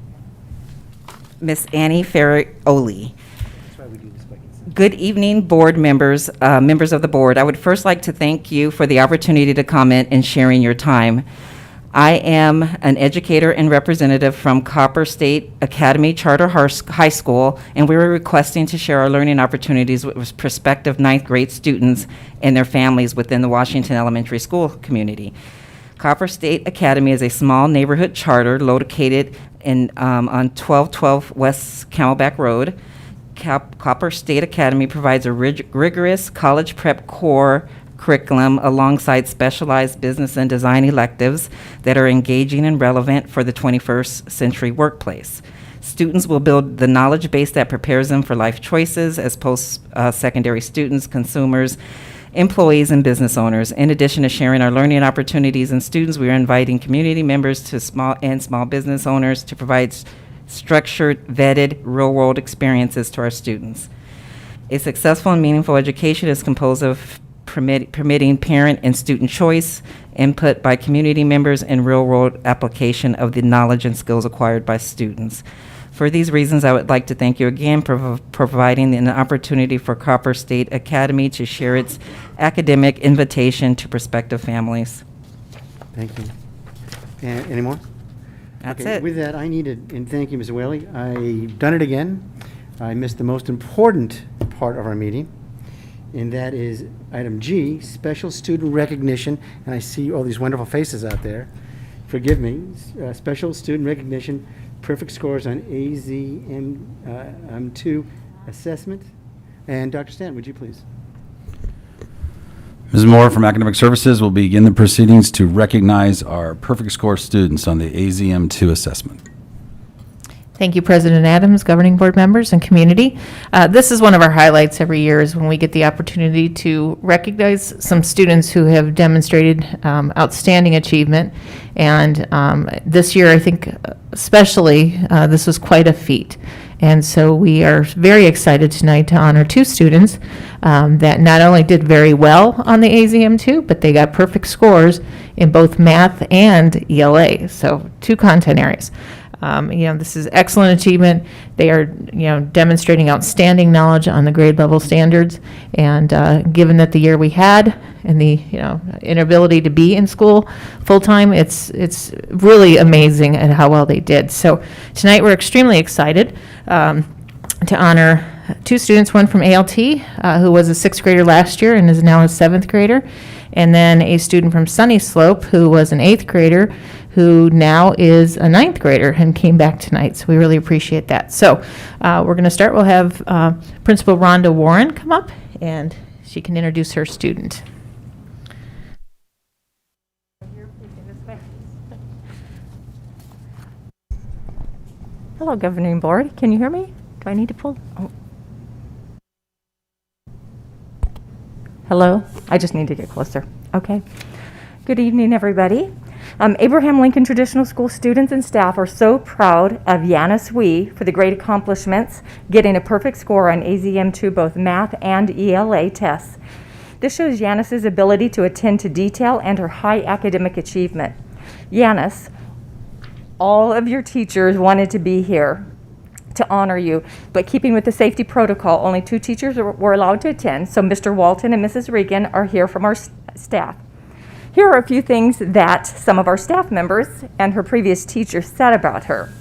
B: Miss Annie Ferrioli.
A: That's why we do this by consent.
B: Good evening, board members, members of the board. I would first like to thank you for the opportunity to comment and sharing your time. I am an educator and representative from Copper State Academy Charter High School, and we were requesting to share our learning opportunities with prospective ninth grade students and their families within the Washington Elementary School community. Copper State Academy is a small neighborhood charter located on 1212 West Camelback Road. Copper State Academy provides a rigorous college prep core curriculum alongside specialized business and design electives that are engaging and relevant for the 21st century workplace. Students will build the knowledge base that prepares them for life choices as post-secondary students, consumers, employees, and business owners. In addition to sharing our learning opportunities and students, we are inviting community members to small business owners to provide structured, vetted, real-world experiences to our students. A successful and meaningful education is composed of permitting parent and student choice, input by community members, and real-world application of the knowledge and skills acquired by students. For these reasons, I would like to thank you again for providing an opportunity for Copper State Academy to share its academic invitation to prospective families.
A: Thank you. Any more?
B: That's
A: Okay,
B: it.
A: with that, I needed, and thank you, Ms. Whaley. I've done it again. I missed the most important part of our meeting, and that is item G, special student recognition, and I see all these wonderful faces out there. Forgive me, special student recognition, perfect scores on AZM2 assessment. And Dr. Stanton, would you please?
D: Ms. Moore from Academic Services will begin the proceedings to recognize our perfect score students on the AZM2 assessment.
J: Thank you, President Adams, governing board members, and community. This is one of our highlights every year is when we get the opportunity to recognize some students who have demonstrated outstanding achievement. And this year, I think especially, this was quite a feat. And so we are very excited tonight to honor two students that not only did very well on the AZM2, but they got perfect scores in both math and ELA, so two content areas. This is excellent achievement. They are, demonstrating outstanding knowledge on the grade level standards. And given that the year we had and the, inability to be in school full-time, it's really amazing at how well they did. So tonight we're extremely excited to honor two students, one from ALT, who was a sixth grader last year and is now a seventh grader, and then a student from Sunny Slope, who was an eighth grader, who now is a ninth grader and came back tonight. So we really appreciate that. So we're going to start. We'll have Principal Rhonda Warren come up, and she can introduce her student.
K: Hello, Governing Board. Can you hear me? Do I need to pull? Oh. Hello? I just need to get closer. Okay. Good evening, everybody. Abraham Lincoln Traditional School students and staff are so proud of Yanis Wee for the great accomplishments, getting a perfect score on AZM2 both math and ELA tests. This shows Yanis's ability to attend to detail and her high academic achievement. Yanis, all of your teachers wanted to be here to honor you, but keeping with the safety protocol, only 2 teachers were allowed to attend, so Mr. Walton and Mrs. Regan are here from our staff. Here are a few things that some of our staff members and her previous teachers said about her.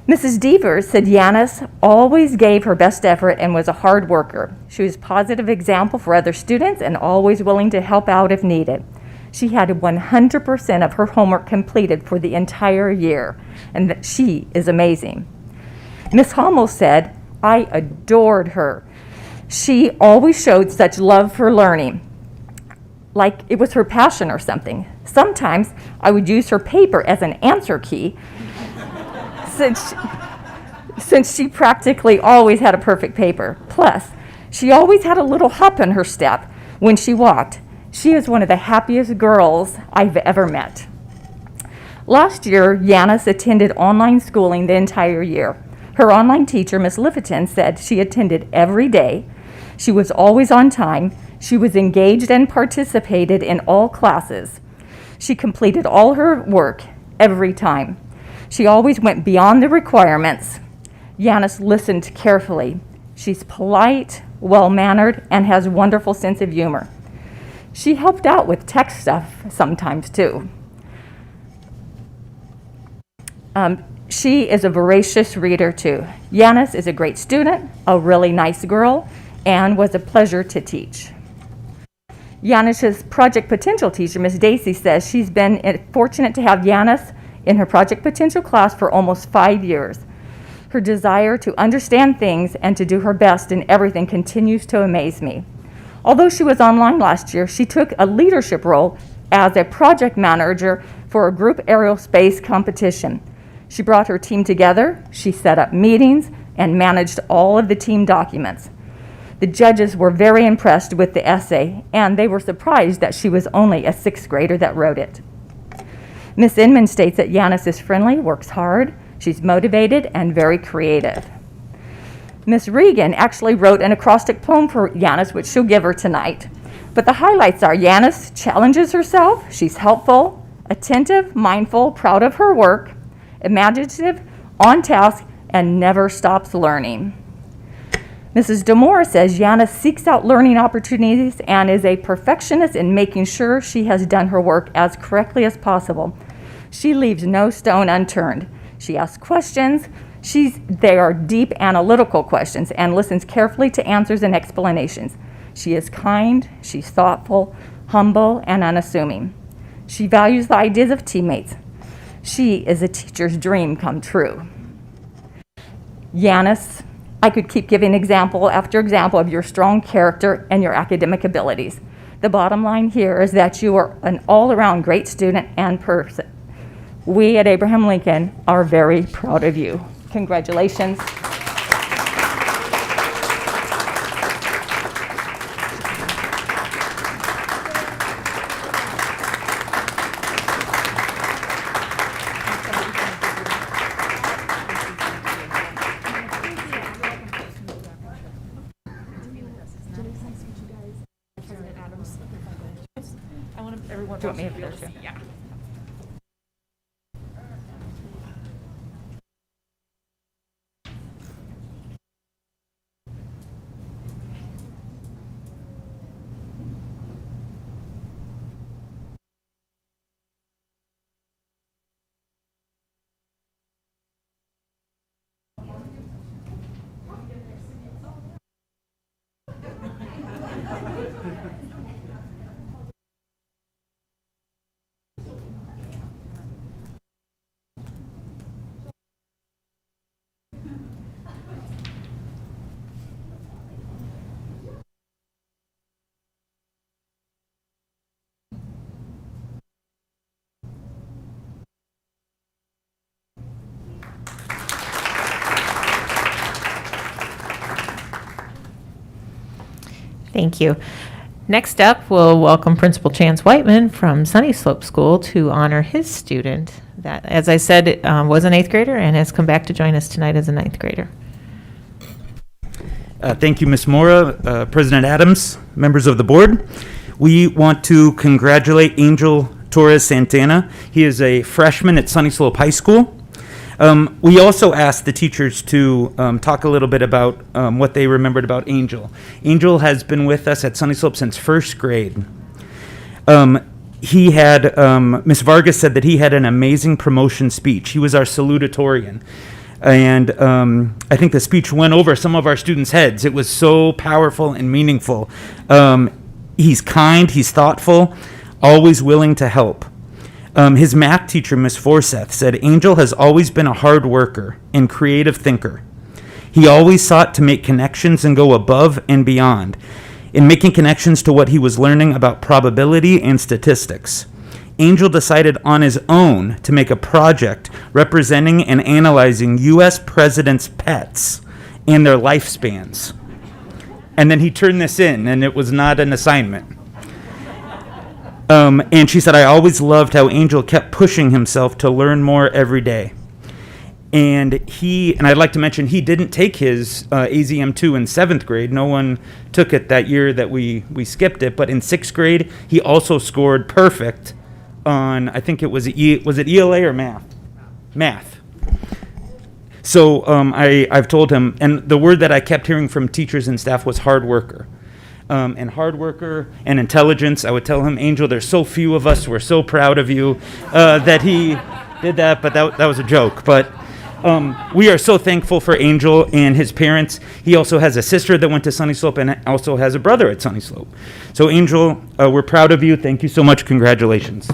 K: Mrs. Devers said Yanis always gave her best effort and was a hard worker. She was a positive example for other students and always willing to help out if needed. She had 100% of her homework completed for the entire year, and that she is amazing. Miss Hummel said, I adored her. She always showed such love for learning, like it was her passion or something. Sometimes I would use her paper as an answer key since she practically always had a perfect paper. Plus, she always had a little hop in her step when she walked. She is one of the happiest girls I've ever met. Last year, Yanis attended online schooling the entire year. Her online teacher, Miss Liviton, said she attended every day. She was always on time. She was engaged and participated in all classes. She completed all her work every time. She always went beyond the requirements. Yanis listened carefully. She's polite, well-mannered, and has a wonderful sense of humor. She helped out with tech stuff sometimes, too. She is a voracious reader, too. Yanis is a great student, a really nice girl, and was a pleasure to teach. Yanis's project potential teacher, Ms. Dacey, says she's been fortunate to have Yanis in her project potential class for almost 5 years. Her desire to understand things and to do her best in everything continues to amaze me. Although she was online last year, she took a leadership role as a project manager for a group aerospace competition. She brought her team together, she set up meetings, and managed all of the team documents. The judges were very impressed with the essay, and they were surprised that she was only a 6th grader that wrote it. Ms. Inman states that Yanis is friendly, works hard, she's motivated, and very creative. Ms. Regan actually wrote an acrostic poem for Yanis, which she'll give her tonight. But the highlights are Yanis challenges herself, she's helpful, attentive, mindful, proud of her work, imaginative, on task, and never stops learning. Mrs. Demore says Yanis seeks out learning opportunities and is a perfectionist in making sure she has done her work as correctly as possible. She leaves no stone unturned. She asks questions. They are deep analytical questions and listens carefully to answers and explanations. She is kind, she's thoughtful, humble, and unassuming. She values the ideas of teammates. She is a teacher's dream come true. Yanis, I could keep giving example after example of your strong character and your academic abilities. The bottom line here is that you are an all-around great student and person. We at Abraham Lincoln are very proud of you. Congratulations. Do you want me to feel too? Yeah.
J: Thank you. Next up, we'll welcome Principal Chance Whiteman from Sunny Slope School to honor his student that, as I said, was an 8th grader and has come back to join us tonight as a 9th grader.
L: Thank you, Ms. Mora, President Adams, members of the board. We want to congratulate Angel Torres Santana. He is a freshman at Sunny Slope High School. We also asked the teachers to talk a little bit about what they remembered about Angel. Angel has been with us at Sunny Slope since 1st grade. He had, Ms. Vargas said that he had an amazing promotion speech. He was our salutatorian. And I think the speech went over some of our students' heads. It was so powerful and meaningful. He's kind, he's thoughtful, always willing to help. His math teacher, Ms. Forseth, said Angel has always been a hard worker and creative thinker. He always sought to make connections and go above and beyond in making connections to what he was learning about probability and statistics. Angel decided on his own to make a project representing and analyzing U.S. presidents' pets and their lifespans. And then he turned this in, and it was not an assignment. And she said, I always loved how Angel kept pushing himself to learn more every day. And I'd like to mention, he didn't take his AZM2 in 7th grade. No one took it that year that we skipped it. But in 6th grade, he also scored perfect on, I think it was it ELA or math? Math. So I've told him, and the word that I kept hearing from teachers and staff was hard worker. And hard worker and intelligence. I would tell him, Angel, there's so few of us. We're so proud of you that he did that. But that was a joke. But we are so thankful for Angel and his parents. He also has a sister that went to Sunny Slope and also has a brother at Sunny Slope. So Angel, we're proud of you. Thank you so much. Congratulations.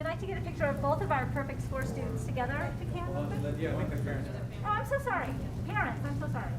K: I'd like to get a picture of both of our perfect score students together, if you can. Oh, I'm so sorry. Parents, I'm so sorry.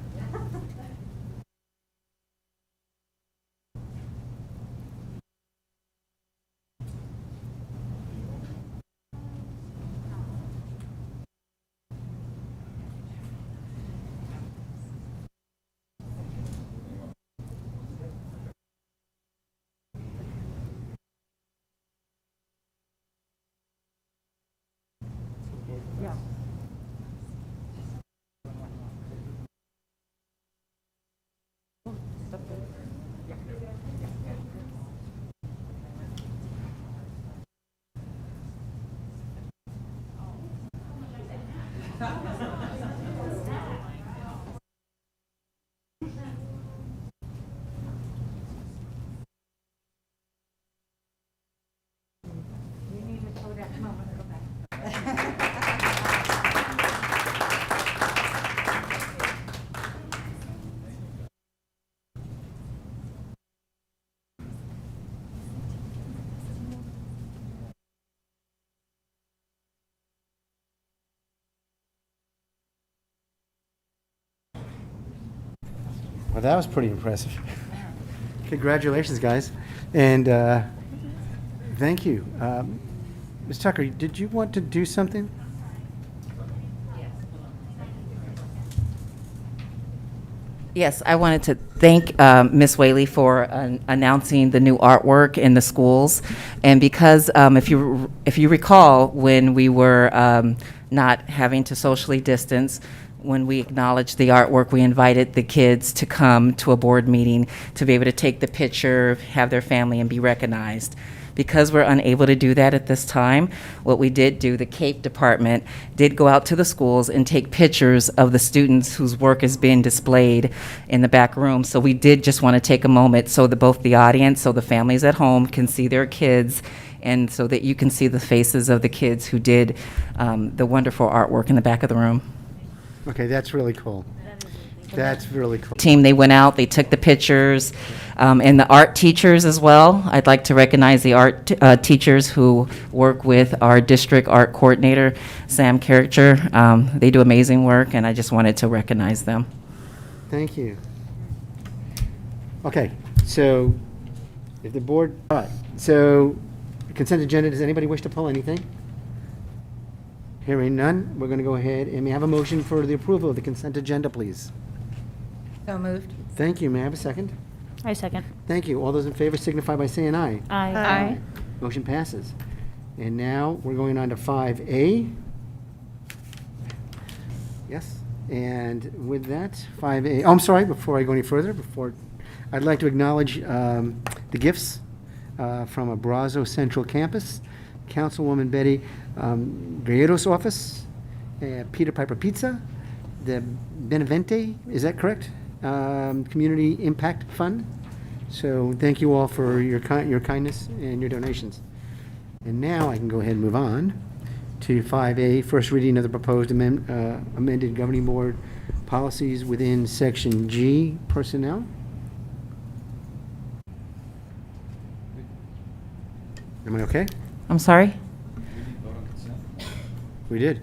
A: Well, that was pretty impressive. Congratulations, guys. And thank you. Ms. Tucker, did you want to do something?
B: Yes, I wanted to thank Ms. Whaley for announcing the new artwork in the schools. And because if you recall, when we were not having to socially distance, when we acknowledged the artwork, we invited the kids to come to a board meeting to be able to take the picture, have their family, and be recognized. Because we're unable to do that at this time, what we did do, the CAPE department did go out to the schools and take pictures of the students whose work is being displayed in the back room. So we did just want to take a moment so that both the audience, so the families at home can see their kids, and so that you can see the faces of the kids who did the wonderful artwork in the back of the room.
A: Okay, that's really cool. That's really cool.
B: Team, they went out, they took the pictures, and the art teachers as well. I'd like to recognize the art teachers who work with our district art coordinator, Sam Character. They do amazing work, and I just wanted to recognize them.
A: Thank you. Okay, so if the board, all right, so consent agenda, does anybody wish to pull anything? Hearing none, we're going to go ahead and may I have a motion for the approval of the consent agenda, please?
E: So moved.
A: Thank you. May I have a second?
C: I second.
A: Thank you. All those in favor signify by saying aye.
C: Aye.
A: Motion passes. And now we're going on to 5A. Yes, and with that, 5A, oh, I'm sorry, before I go any further, I'd like to acknowledge the gifts from Abrazo Central Campus, Councilwoman Betty Guerrero's office, Peter Piper Pizza, the Benevente, is that correct? Community Impact Fund. So thank you all for your kindness and your donations. And now I can go ahead and move on to 5A, first reading of the proposed amended governing board policies within section G, personnel. Am I okay?
B: I'm sorry?
A: We did.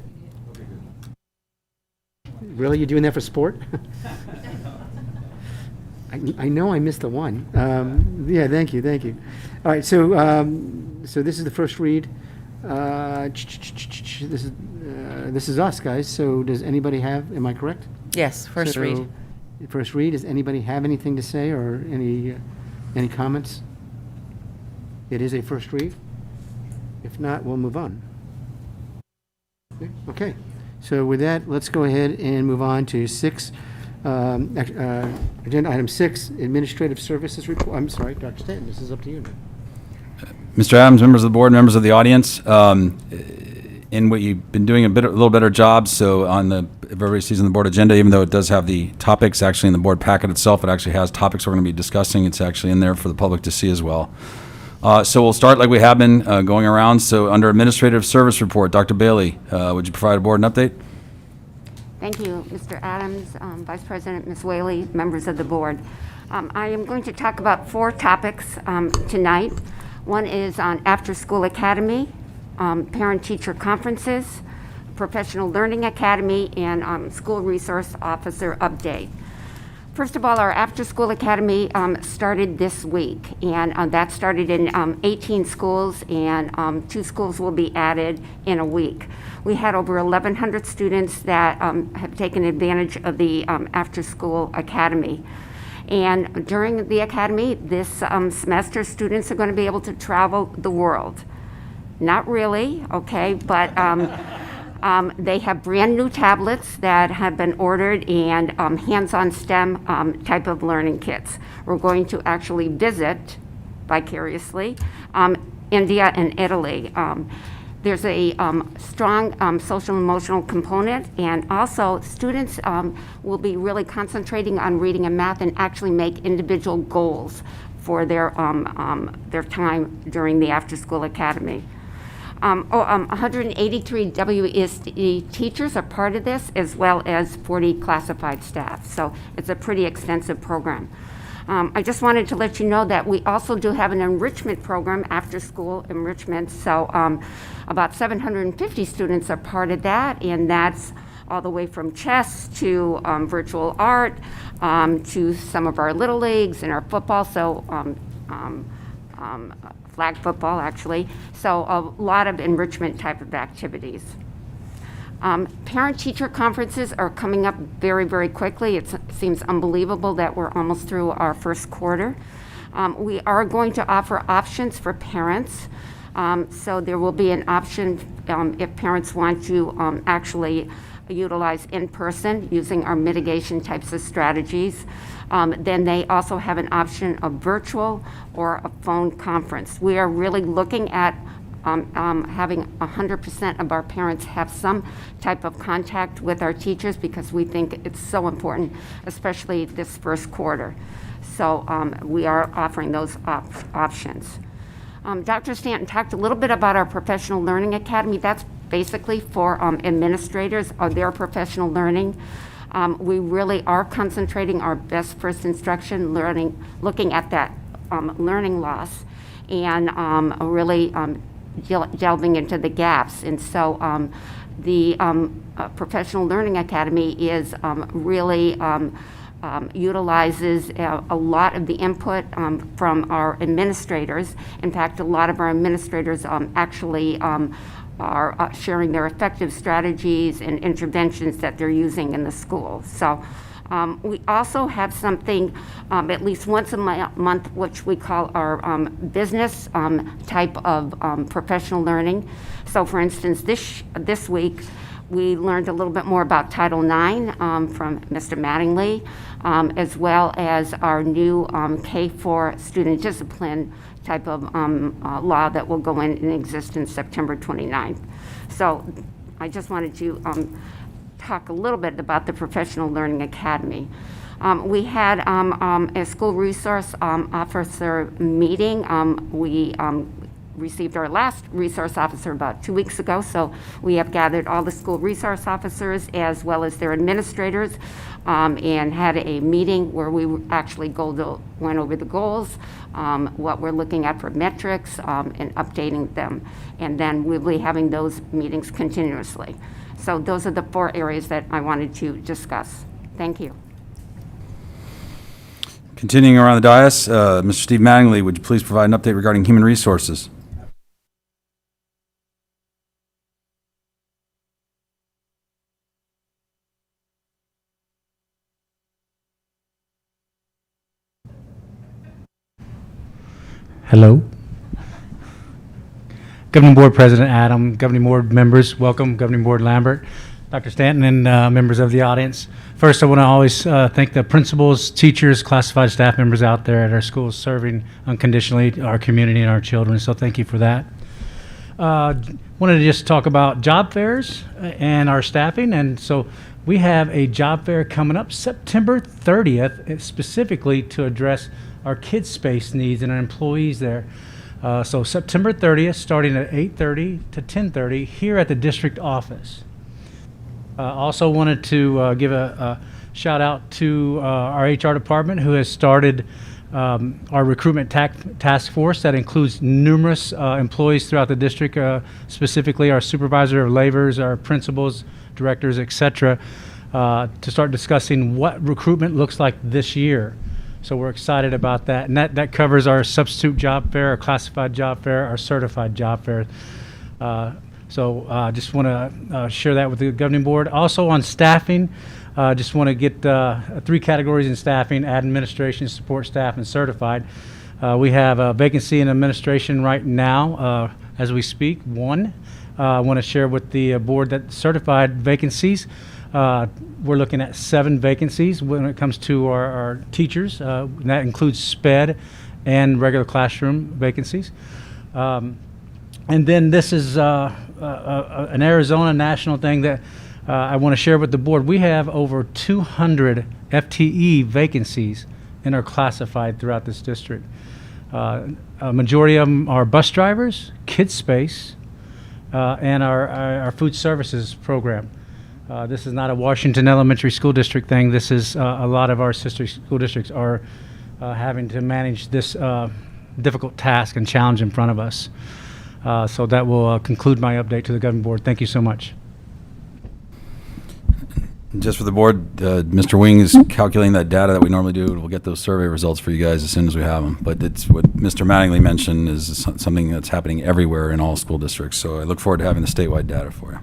A: Really? You doing that for sport? I know I missed the one. Yeah, thank you. All right, so this is the first read. This is us, guys. So does anybody have, am I correct?
B: Yes, first read.
A: So, first read, does anybody have anything to say or any comments? It is a first read. If not, we'll move on. Okay, so with that, let's go ahead and move on to agenda item 6, administrative services report. I'm sorry, Dr. Stanton, this is up to you now.
D: Mr. Adams, members of the board, members of the audience, in what you've been doing a little better job. So on the, if everybody sees on the board agenda, even though it does have the topics actually in the board packet itself, it actually has topics we're going to be discussing. It's actually in there for the public to see as well. So we'll start like we have been going around. So under administrative service report, Dr. Bailey, would you provide a board an update?
M: Thank you, Mr. Adams, Vice President, Ms. Whaley, members of the board. I am going to talk about 4 topics tonight. One is on after-school academy, parent-teacher conferences, professional learning academy, and school resource officer update. First of all, our after-school academy started this week, and that started in 18 schools, and 2 schools will be added in a week. We had over 1,100 students that have taken advantage of the after-school academy. And during the academy, this semester, students are going to be able to travel the world. Not really, okay, but they have brand new tablets that have been ordered and hands-on STEM type of learning kits. We're going to actually visit, vicariously, India and Italy. There's a strong social and emotional component, and also students will be really concentrating on reading and math and actually make individual goals for their time during the after-school academy. 183 WESD teachers are part of this, as well as 40 classified staff. So it's a pretty extensive program. I just wanted to let you know that we also do have an enrichment program, after school enrichment. So about 750 students are part of that, and that's all the way from chess to virtual art to some of our little leagues and our football. So flag football, actually. So a lot of enrichment type of activities. Parent-teacher conferences are coming up very, very quickly. It seems unbelievable that we're almost through our first quarter. We are going to offer options for parents. So there will be an option if parents want to actually utilize in-person using our mitigation types of strategies. Then they also have an option of virtual or a phone conference. We are really looking at having 100% of our parents have some type of contact with our teachers, because we think it's so important, especially this first quarter. So we are offering those options. Dr. Stanton talked a little bit about our professional learning academy. That's basically for administrators of their professional learning. We really are concentrating our best first instruction learning, looking at that learning loss, and really delving into the gaps. And so the Professional Learning Academy is really utilizes a lot of the input from our administrators. In fact, a lot of our administrators actually are sharing their effective strategies and interventions that they're using in the school. So we also have something at least once a month, which we call our business type of professional learning. So for instance, this week, we learned a little bit more about Title IX from Mr. Mattingly, as well as our new K-4 student discipline type of law that will go in and exist in September 29th. So I just wanted to talk a little bit about the Professional Learning Academy. We had a school resource officer meeting. We received our last resource officer about 2 weeks ago, so we have gathered all the school resource officers as well as their administrators and had a meeting where we actually went over the goals, what we're looking at for metrics, and updating them. And then we'll be having those meetings continuously. So those are the 4 areas that I wanted to discuss. Thank you.
D: Continuing around the dais, Mr. Steve Mattingly, would you please provide an update regarding human resources?
N: Hello. Governing Board President Adam, Governing Board members, welcome. Governing Board Lambert, Dr. Stanton, and members of the audience. First, I want to always thank the principals, teachers, classified staff members out there at our schools serving unconditionally our community and our children, so thank you for that. Wanted to just talk about job fairs and our staffing, and so we have a job fair coming up September 30th, specifically to address our kids' space needs and our employees there. So September 30th, starting at 8:30 to 10:30 here at the district office. Also wanted to give a shout out to our HR department, who has started our recruitment task force that includes numerous employees throughout the district, specifically our supervisor of laborers, our principals, directors, etc., to start discussing what recruitment looks like this year. So we're excited about that. And that covers our substitute job fair, our classified job fair, our certified job fair. So just want to share that with the governing board. Also on staffing, just want to get 3 categories in staffing: administration, support staff, and certified. We have a vacancy in administration right now as we speak, 1. I want to share with the board that certified vacancies, we're looking at 7 vacancies when it comes to our teachers. And that includes SPED and regular classroom vacancies. And then this is an Arizona national thing that I want to share with the board. We have over 200 FTE vacancies in our classified throughout this district. A majority of them are bus drivers, kids space, and our food services program. This is not a Washington Elementary School District thing. This is a lot of our sister school districts are having to manage this difficult task and challenge in front of us. So that will conclude my update to the governing board. Thank you so much.
D: Just for the board, Mr. Wing is calculating that data that we normally do. We'll get those survey results for you guys as soon as we have them. But it's what Mr. Mattingly mentioned is something that's happening everywhere in all school districts. So I look forward to having the statewide data for you.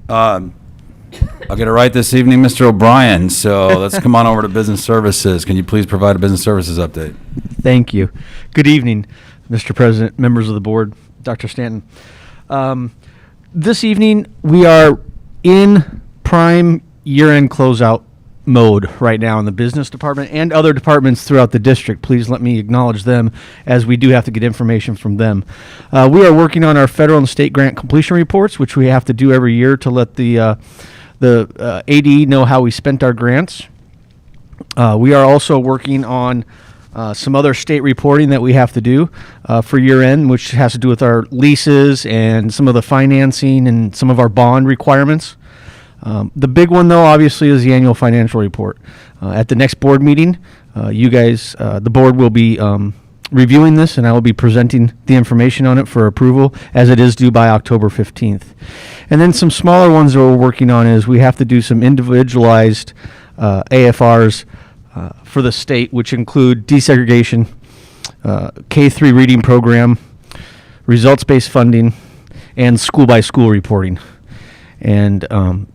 D: I'll get it right this evening, Mr. O'Brien. So let's come on over to business services. Can you please provide a business services update?
O: Thank you. Good evening, Mr. President, members of the board, Dr. Stanton. This evening, we are in prime year-end closeout mode right now in the business department and other departments throughout the district. Please let me acknowledge them, as we do have to get information from them. We are working on our federal and state grant completion reports, which we have to do every year to let the AD know how we spent our grants. We are also working on some other state reporting that we have to do for year-end, which has to do with our leases and some of the financing and some of our bond requirements. The big one, though, obviously, is the annual financial report. At the next board meeting, you guys, the board will be reviewing this, and I will be presenting the information on it for approval, as it is due by October 15th. And then some smaller ones that we're working on is we have to do some individualized AFRs for the state, which include desegregation, K-3 reading program, results-based funding, and school-by-school reporting. And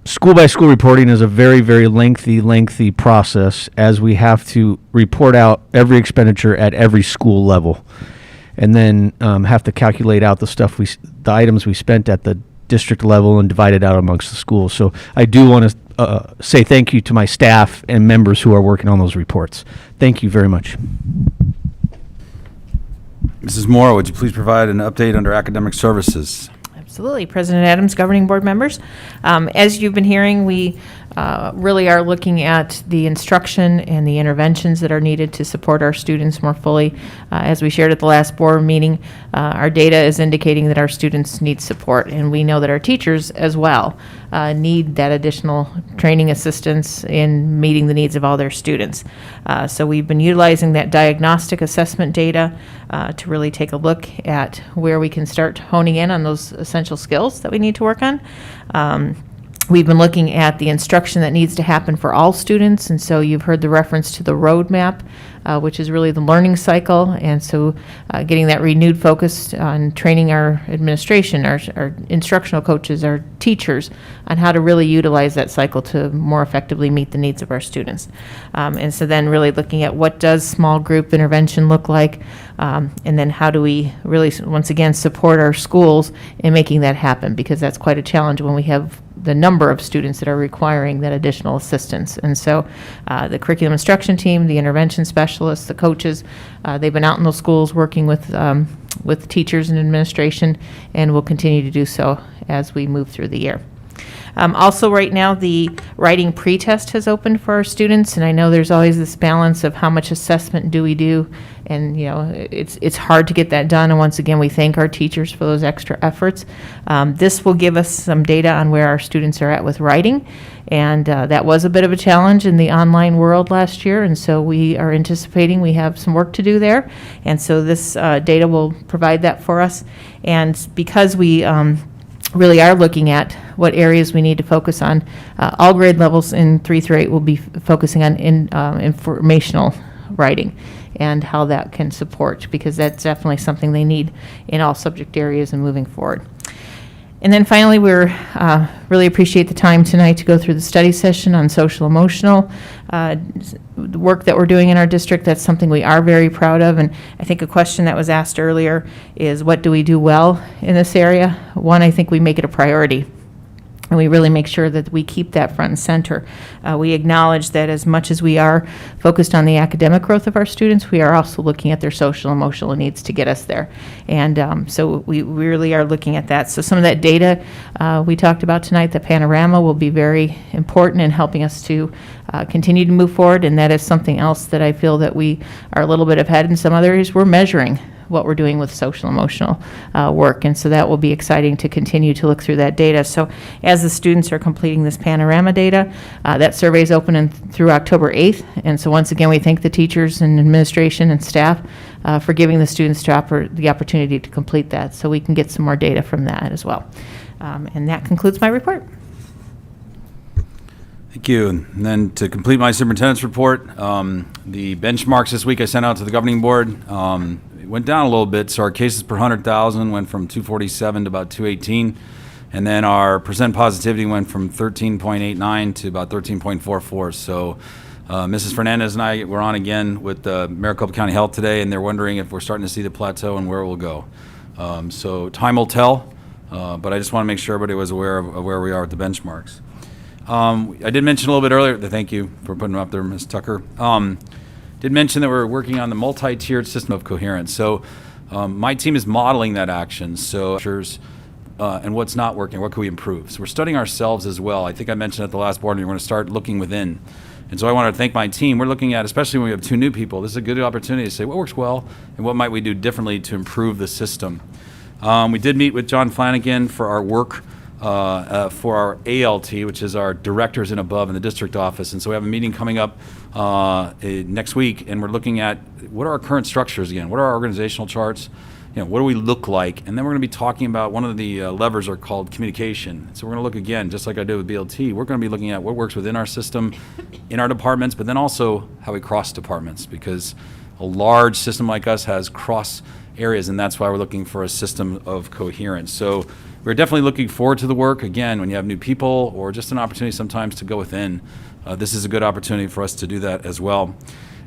O: school-by-school reporting is a very, very lengthy process, as we have to report out every expenditure at every school level, and then have to calculate out the items we spent at the district level and divide it out amongst the schools. So I do want to say thank you to my staff and members who are working on those reports. Thank you very much.
D: Mrs. Moore, would you please provide an update under academic services?
J: Absolutely. President Adams, governing board members. As you've been hearing, we really are looking at the instruction and the interventions that are needed to support our students more fully. As we shared at the last board meeting, our data is indicating that our students need support, and we know that our teachers as well need that additional training assistance in meeting the needs of all their students. So we've been utilizing that diagnostic assessment data to really take a look at where we can start honing in on those essential skills that we need to work on. We've been looking at the instruction that needs to happen for all students, and so you've heard the reference to the roadmap, which is really the learning cycle, and so getting that renewed focus on training our administration, our instructional coaches, our teachers, on how to really utilize that cycle to more effectively meet the needs of our students. And so then really looking at what does small group intervention look like, and then how do we really, once again, support our schools in making that happen, because that's quite a challenge when we have the number of students that are requiring that additional assistance. And so the curriculum instruction team, the intervention specialists, the coaches, they've been out in those schools working with teachers and administration, and will continue to do so as we move through the year. Also, right now, the writing pretest has opened for our students, and I know there's always this balance of how much assessment do we do, and it's hard to get that done. And once again, we thank our teachers for those extra efforts. This will give us some data on where our students are at with writing, and that was a bit of a challenge in the online world last year, and so we are anticipating we have some work to do there, and so this data will provide that for us. And because we really are looking at what areas we need to focus on, all grade levels in 3 through 8 will be focusing on informational writing and how that can support, because that's definitely something they need in all subject areas and moving forward. And then finally, we're really appreciate the time tonight to go through the study session on social emotional the work that we're doing in our district. That's something we are very proud of. And I think a question that was asked earlier is, what do we do well in this area? One, I think we make it a priority, and we really make sure that we keep that front and center. We acknowledge that as much as we are focused on the academic growth of our students, we are also looking at their social and emotional needs to get us there. And so we really are looking at that. So some of that data we talked about tonight, the panorama, will be very important in helping us to continue to move forward. And that is something else that I feel that we are a little bit ahead in some other areas. We're measuring what we're doing with social emotional work, and so that will be exciting to continue to look through that data. So as the students are completing this panorama data, that survey is open through October 8th, and so once again we thank the teachers and administration and staff for giving the students the opportunity to complete that, so we can get some more data from that as well. And that concludes my report.
D: Thank you. And then to complete my superintendent's report, the benchmarks this week I sent out to the governing board. It went down a little bit, so our cases per 100,000 went from 247 to about 218, and then our percent positivity went from 13.89 to about 13.44. So Mrs. Fernandez and I were on again with Maricopa County Health today, and they're wondering if we're starting to see the plateau and where it will go. So time will tell, but I just want to make sure everybody was aware of where we are with the benchmarks. I did mention a little bit earlier, thank you for putting them up there, Ms. Tucker. Did mention that we're working on the multi-tiered system of coherence. So my team is modeling that action. So and what's not working, what can we improve? So we're studying ourselves as well. I think I mentioned at the last board meeting, we're going to start looking within. And so I want to thank my team. We're looking at, especially when we have 2 new people, this is a good opportunity to say what works well and what might we do differently to improve the system. We did meet with John Flanagan for our work for our ALT, which is our directors and above in the district office. And so we have a meeting coming up next week, and we're looking at what are our current structures again, what are our organizational charts, what do we look like, and then we're going to be talking about one of the levers are called communication. So we're going to look again, just like I did with BLT, we're going to be looking at what works within our system, in our departments, but then also how we cross departments, because a large system like us has cross areas, and that's why we're looking for a system of coherence. So we're definitely looking forward to the work. Again, when you have new people or just an opportunity sometimes to go within, this is a good opportunity for us to do that as well.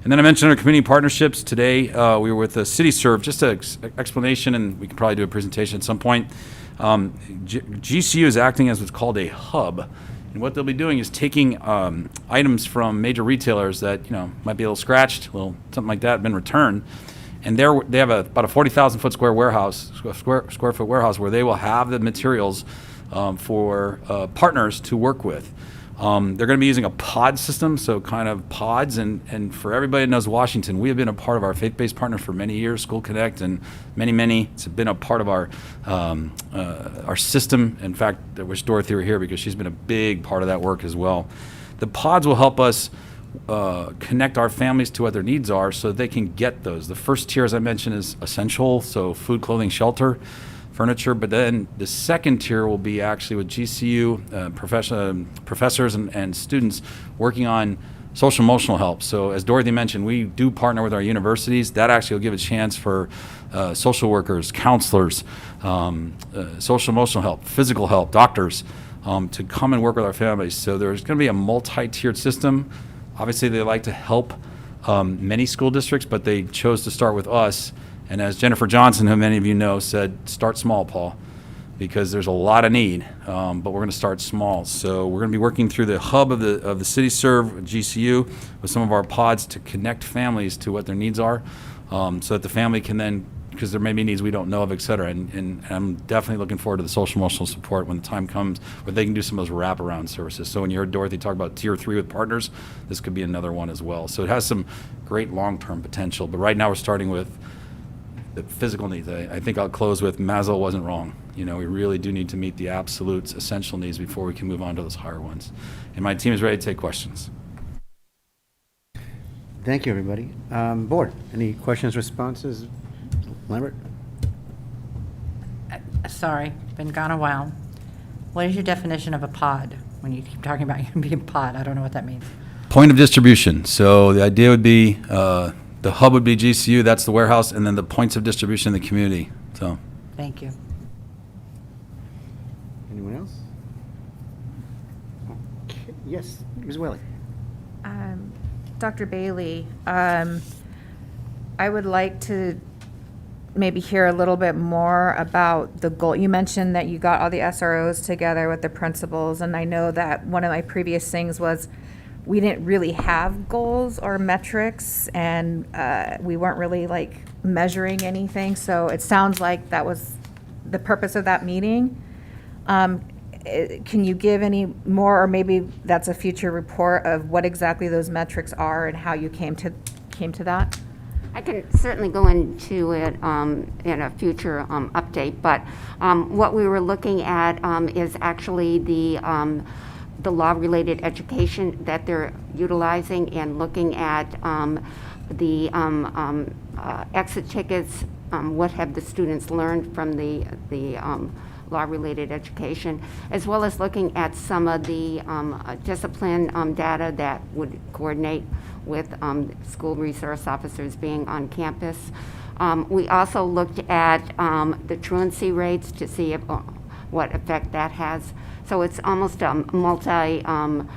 D: And then I mentioned our community partnerships. Today, we were with the CityServe, just an explanation, and we can probably do a presentation at some point. GCU is acting as what's called a hub. And what they'll be doing is taking items from major retailers that might be a little scratched, something like that, been returned. And they have about a 40,000 foot square foot warehouse where they will have the materials for partners to work with. They're going to be using a pod system, so kind of pods. And for everybody that knows Washington, we have been a part of our faith-based partner for many years, School Connect, and many. It's been a part of our system. In fact, I wish Dorothy were here because she's been a big part of that work as well. The pods will help us connect our families to what their needs are so they can get those. The first tier, as I mentioned, is essential, so food, clothing, shelter, furniture, but then the second tier will be actually with GCU professors and students working on social emotional help. So as Dorothy mentioned, we do partner with our universities. That actually will give a chance for social workers, counselors, social emotional help, physical help, doctors to come and work with our families. So there's going to be a multi-tiered system. Obviously, they like to help many school districts, but they chose to start with us. And as Jennifer Johnson, who many of you know, said, start small, Paul, because there's a lot of need, but we're going to start small. So we're going to be working through the hub of the CityServe GCU with some of our pods to connect families to what their needs are, so that the family can then, because there may be needs we don't know of, et cetera. And I'm definitely looking forward to the social emotional support when the time comes where they can do some of those wraparound services. So when you heard Dorothy talk about tier 3 with partners, this could be another one as well. So it has some great long-term potential. But right now we're starting with the physical needs. I think I'll close with Maslow wasn't wrong. You know, we really do need to meet the absolute essential needs before we can move on to those higher ones. And my team is ready to take questions.
A: Thank you, everybody. Board, any questions, responses? Lambert?
G: Sorry, been gone a while. What is your definition of a pod? When you keep talking about you being a pod, I don't know what that means.
D: Point of distribution. So the idea would be the hub would be GCU, that's the warehouse, and then the points of distribution in the community. So.
G: Thank you.
A: Anyone else? Okay. Yes, Ms. Whaley.
I: Dr. Bailey, I would like to maybe hear a little bit more about the goal. You mentioned that you got all the SROs together with the principals, and I know that one of my previous things was we didn't really have goals or metrics, and we weren't really like measuring anything. So it sounds like that was the purpose of that meeting. Can you give any more, or maybe that's a future report of what exactly those metrics are and how you came to that?
M: I can certainly go into it in a future update, but what we were looking at is actually the law-related education that they're utilizing, and looking at the exit tickets, what have the students learned from the law-related education, as well as looking at some of the discipline data that would coordinate with school resource officers being on campus. We also looked at the truancy rates to see if, what effect that has. So it's almost a multi-tiered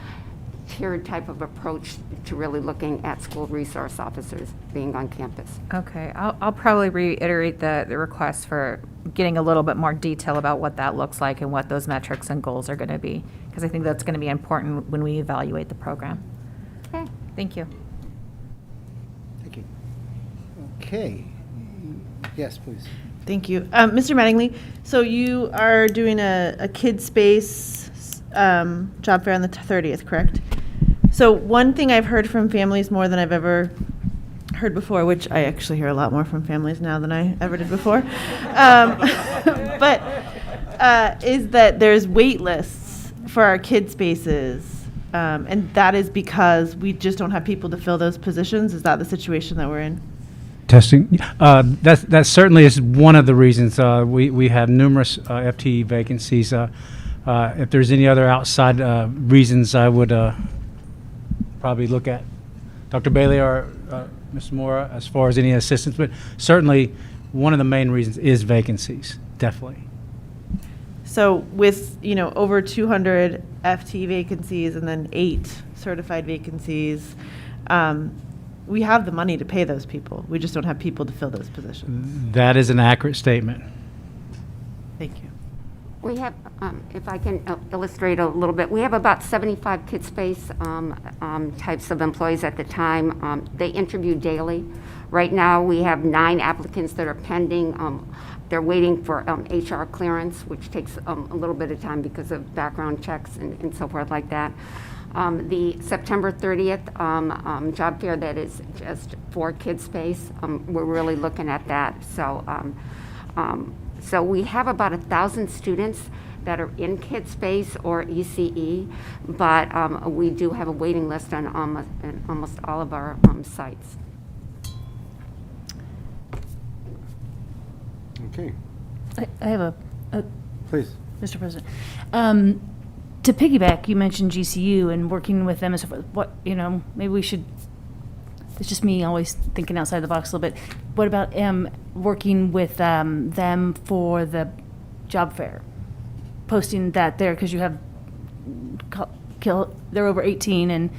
M: type of approach to really looking at school resource officers being on campus.
I: Okay, I'll probably reiterate the request for getting a little bit more detail about what that looks like and what those metrics and goals are going to be, because I think that's going to be important when we evaluate the program.
M: Okay.
I: Thank you.
A: Thank you. Okay. Yes, please.
F: Thank you. Mr. Mattingly, so you are doing a kid space job fair on the 30th, correct? So one thing I've heard from families more than I've ever heard before, which I actually hear a lot more from families now than I ever did before, is that there's wait lists for our kid spaces, and that is because we just don't have people to fill those positions. Is that the situation that we're in?
N: Testing. That certainly is one of the reasons. We have numerous FTE vacancies. If there's any other outside reasons, I would probably look at Dr. Bailey or Ms. Mora as far as any assistance. But certainly, one of the main reasons is vacancies. Definitely.
F: So with, over 200 FTE vacancies and then 8 certified vacancies, we have the money to pay those people. We just don't have people to fill those positions.
N: That is an accurate statement.
F: Thank you.
M: We have, if I can illustrate a little bit, we have about 75 kid space types of employees at the time. They interview daily. Right now, we have 9 applicants that are pending. They're waiting for HR clearance, which takes a little bit of time because of background checks and so forth like that. The September 30th job fair that is just for kid space, we're really looking at that. So we have about 1,000 students that are in kid space or ECE, but we do have a waiting list on almost all of our sites.
A: Okay,
C: I have a
A: please.
C: Mr. President. To piggyback, you mentioned GCU and working with them and so forth. What, maybe we should, it's just me always thinking outside the box a little bit. What about working with them for the job fair? Posting that there, because you have, they're over 18 and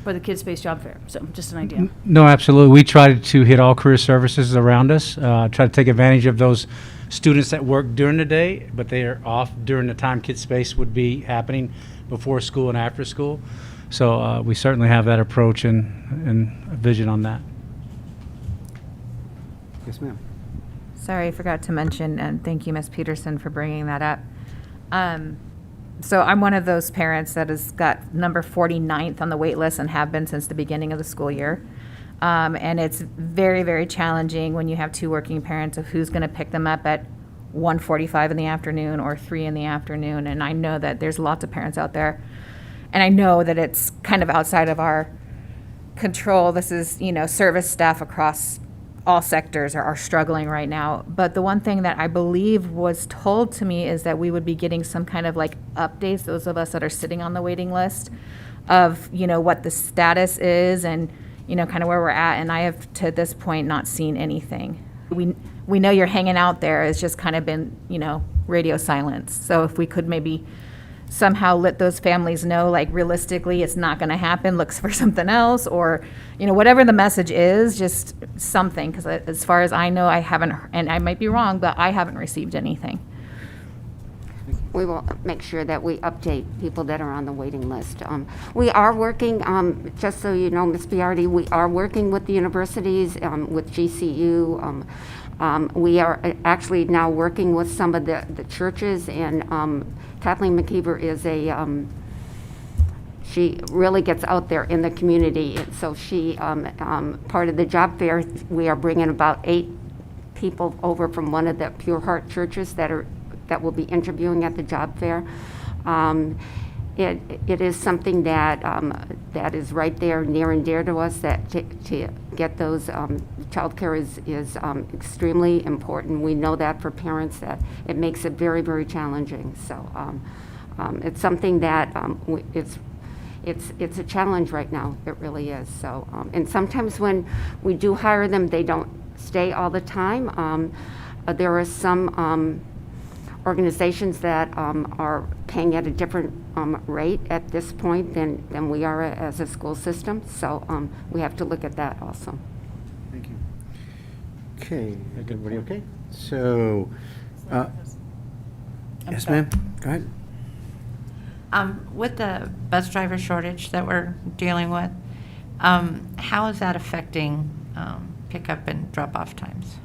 C: for the Kids Space Job Fair. So just an idea.
N: No, absolutely. We try to hit all career services around us, try to take advantage of those students that work during the day, but they are off during the time Kids Space would be happening before school and after school. So we certainly have that approach and a vision on that.
A: Yes, ma'am.
I: Sorry, I forgot to mention, and thank you, Ms. Peterson, for bringing that up. So I'm one of those parents that has got number 49th on the wait list and have been since the beginning of the school year. And it's very, very challenging when you have 2 working parents of who's going to pick them up at 1:45 in the afternoon or 3 in the afternoon. And I know that there's lots of parents out there, and I know that it's kind of outside of our control. This is, service staff across all sectors are struggling right now. But the one thing that I believe was told to me is that we would be getting some kind of like updates, those of us that are sitting on the waiting list, of, what the status is and, kind of where we're at. And I have, to this point, not seen anything. We know you're hanging out there. It's just kind of been, radio silence. So if we could maybe somehow let those families know, like, realistically, it's not going to happen, looks for something else, or, whatever the message is, just something. Because as far as I know, I haven't, and I might be wrong, but I haven't received anything.
M: We will make sure that we update people that are on the waiting list. We are working, just so you know, Ms. Biardi, we are working with the universities, with GCU. We are actually now working with some of the churches, and Kathleen McKeever is she really gets out there in the community. So she, part of the job fair, we are bringing about 8 people over from one of the Pure Heart churches that will be interviewing at the job fair. It is something that is right there, near and dear to us. That to get those childcare is extremely important. We know that for parents, that it makes it very, very challenging. So it's something that it's a challenge right now. It really is. So and sometimes when we do hire them, they don't stay all the time. There are some organizations that are paying at a different rate at this point than we are as a school system. So we have to look at that also.
A: Thank you. Okay, everybody okay? So, yes, ma'am, go ahead.
G: With the bus driver shortage that we're dealing with, how is that affecting pickup and drop-off times?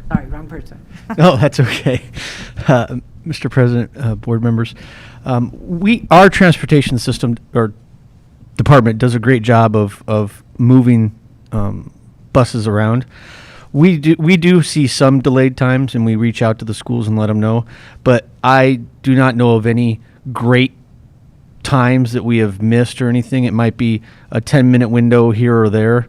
G: Sorry, wrong person.
O: No, that's okay. Mr. President, board members, our transportation system or department does a great job of moving buses around. We do see some delayed times, and we reach out to the schools and let them know. But I do not know of any great times that we have missed or anything. It might be a 10-minute window here or there.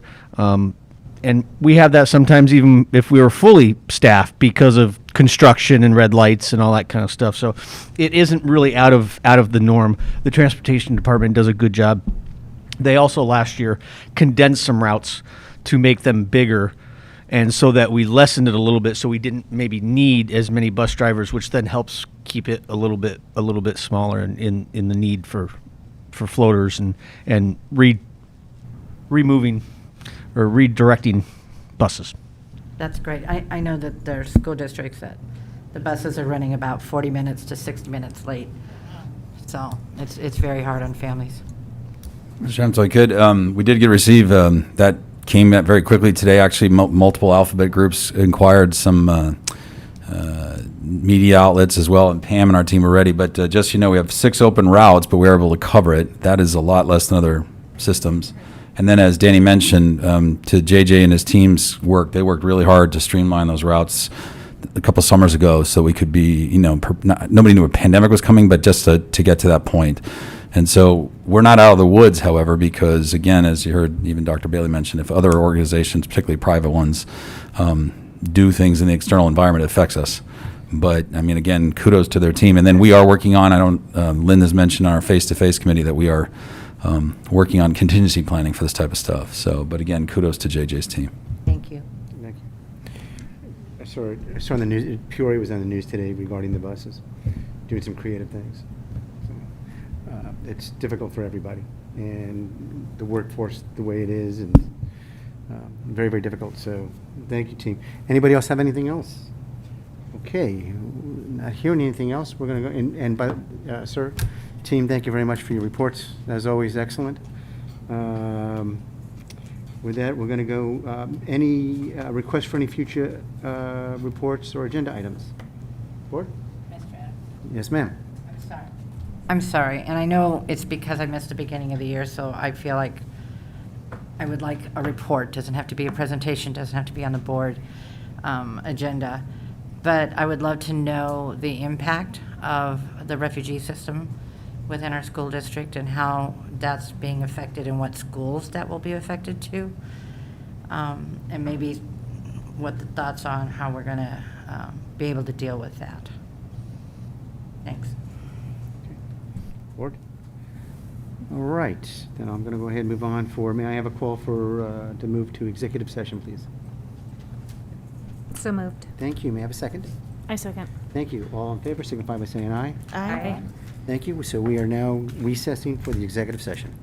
O: And we have that sometimes even if we were fully staffed because of construction and red lights and all that kind of stuff. So it isn't really out of the norm. The transportation department does a good job. They also last year condensed some routes to make them bigger, and so that we lessened it a little bit, so we didn't maybe need as many bus drivers, which then helps keep it a little bit smaller in the need for floaters and removing or redirecting buses.
G: That's great. I know that there are school districts that the buses are running about 40 minutes to 60 minutes late. So it's very hard on families.
D: Mr. Chairman, so I could, we did receive, that came out very quickly today. Actually, multiple alphabet groups inquired, some media outlets as well, and Pam and our team are ready. But just, we have 6 open routes, but we were able to cover it. That is a lot less than other systems. And then, as Danny mentioned, to JJ and his team's work, they worked really hard to streamline those routes a couple summers ago, so we could be, nobody knew a pandemic was coming, but just to get to that point. And so we're not out of the woods, however, because, again, as you heard even Dr. Bailey mention, if other organizations, particularly private ones, do things in the external environment, it affects us. But, I mean, again, kudos to their team. And then we are working on, Lynn has mentioned on our face-to-face committee that we are working on contingency planning for this type of stuff. So, but again, kudos to JJ's team.
G: Thank you.
A: Thank you. I saw in the news, Peoria was on the news today regarding the buses, doing some creative things. So, it's difficult for everybody, and the workforce the way it is, and very, very difficult. So thank you, team. Anybody else have anything else? Okay, not hearing anything else, we're going to go, sir, team, thank you very much for your reports. As always, excellent. With that, we're going to go, any requests for any future reports or agenda items? Board? Yes, ma'am.
G: I'm sorry, and I know it's because I missed the beginning of the year, so I feel like I would like a report. Doesn't have to be a presentation, doesn't have to be on the board agenda. But I would love to know the impact of the refugee system within our school district and how that's being affected and what schools that will be affected to. And maybe what the thoughts on how we're going to be able to deal with that. Thanks.
A: Board? All right, then I'm going to go ahead and move on may I have a call for, to move to executive session, please?
I: So moved.
A: Thank you. May I have a second?
C: I second.
A: Thank you. All in favor signify by saying aye.
C: Aye.
A: Thank you. So we are now recessing for the executive session.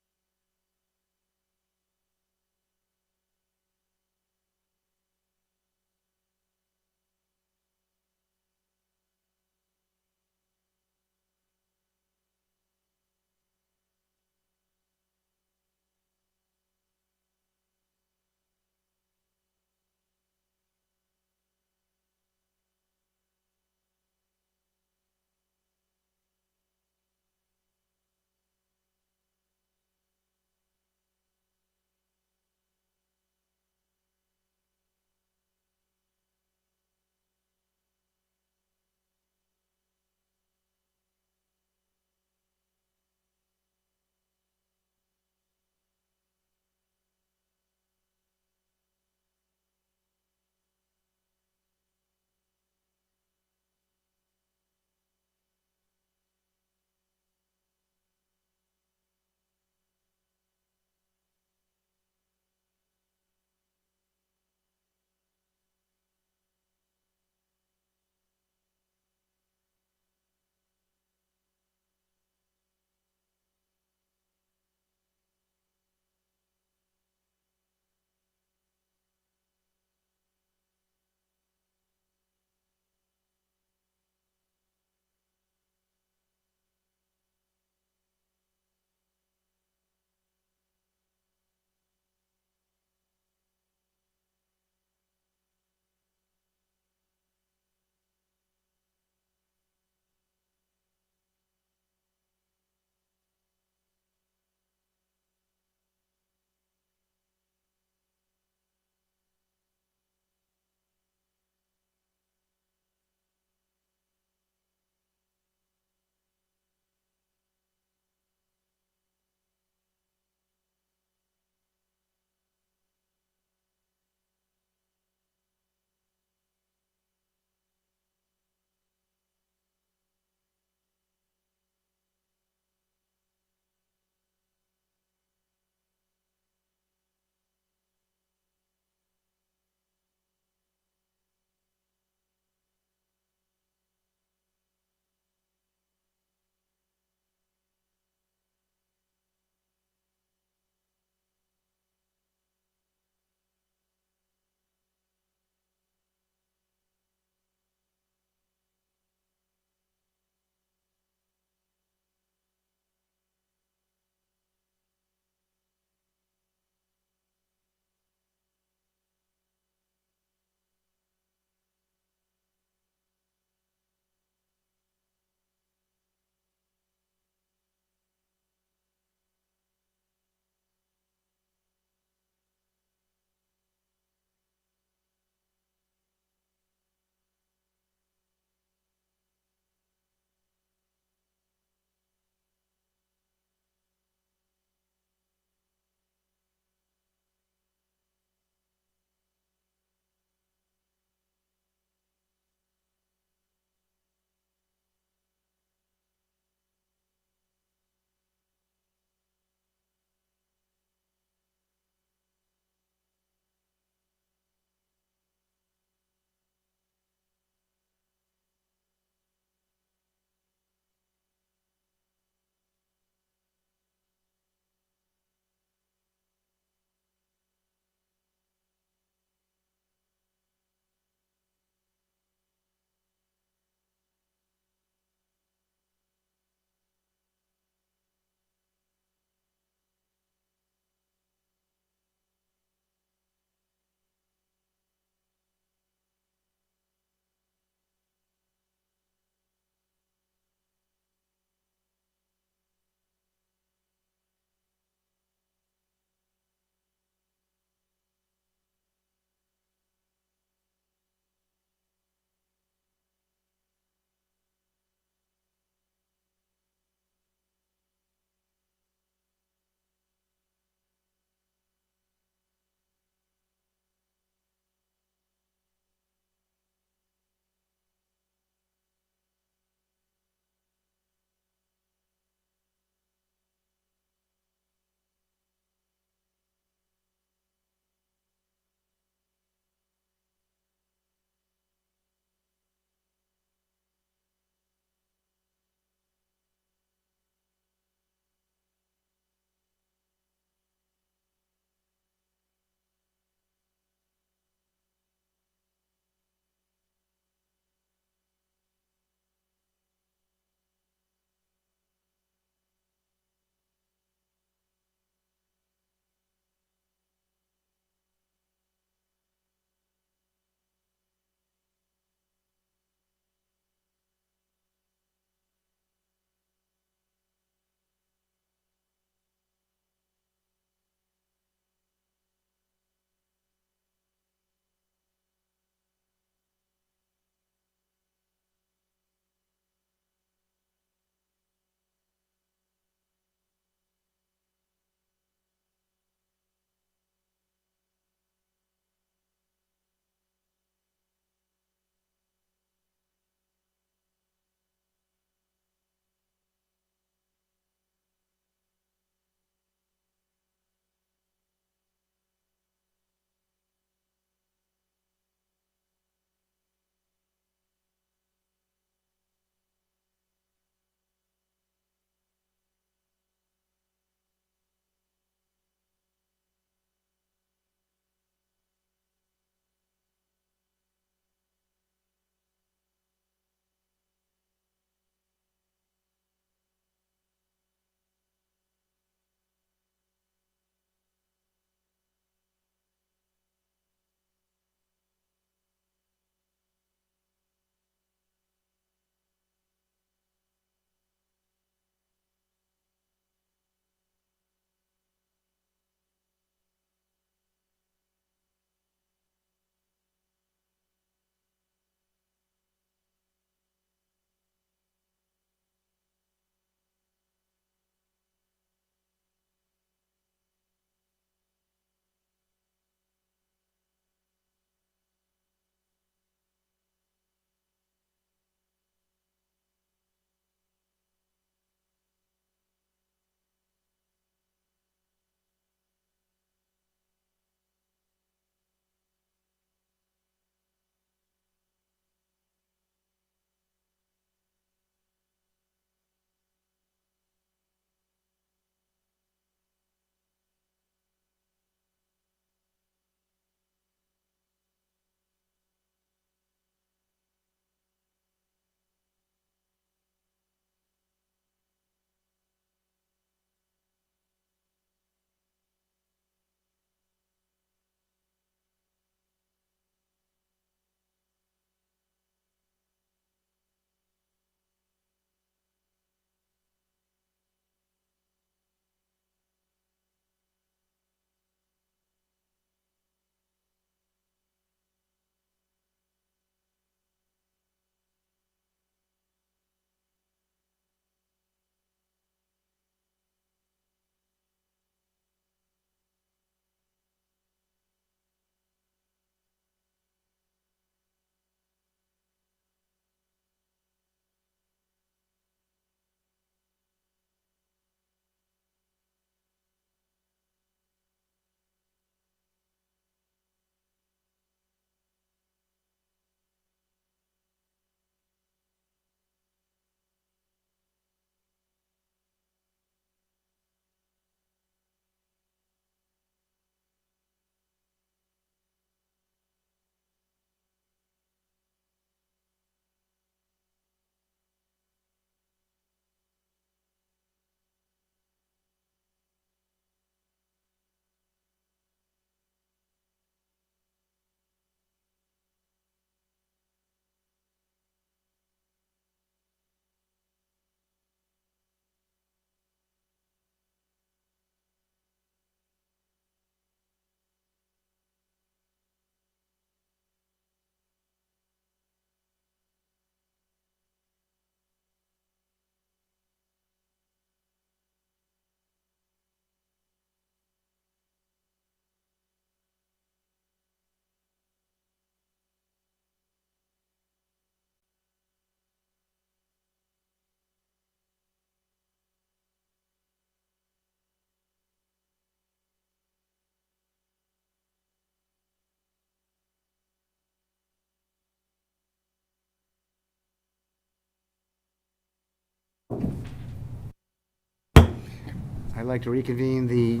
A: I'd like to reconvene the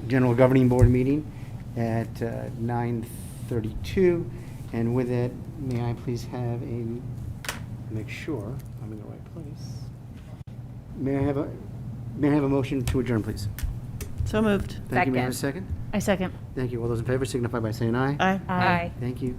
A: General Governing Board meeting at 9:32. And with that, may I please have make sure I'm in the right place. May I have a motion to adjourn, please?
F: So moved.
A: Thank you. May I have a second?
C: I second.
A: Thank you. All those in favor signify by saying aye.
F: Aye.
C: Aye.
A: Thank you.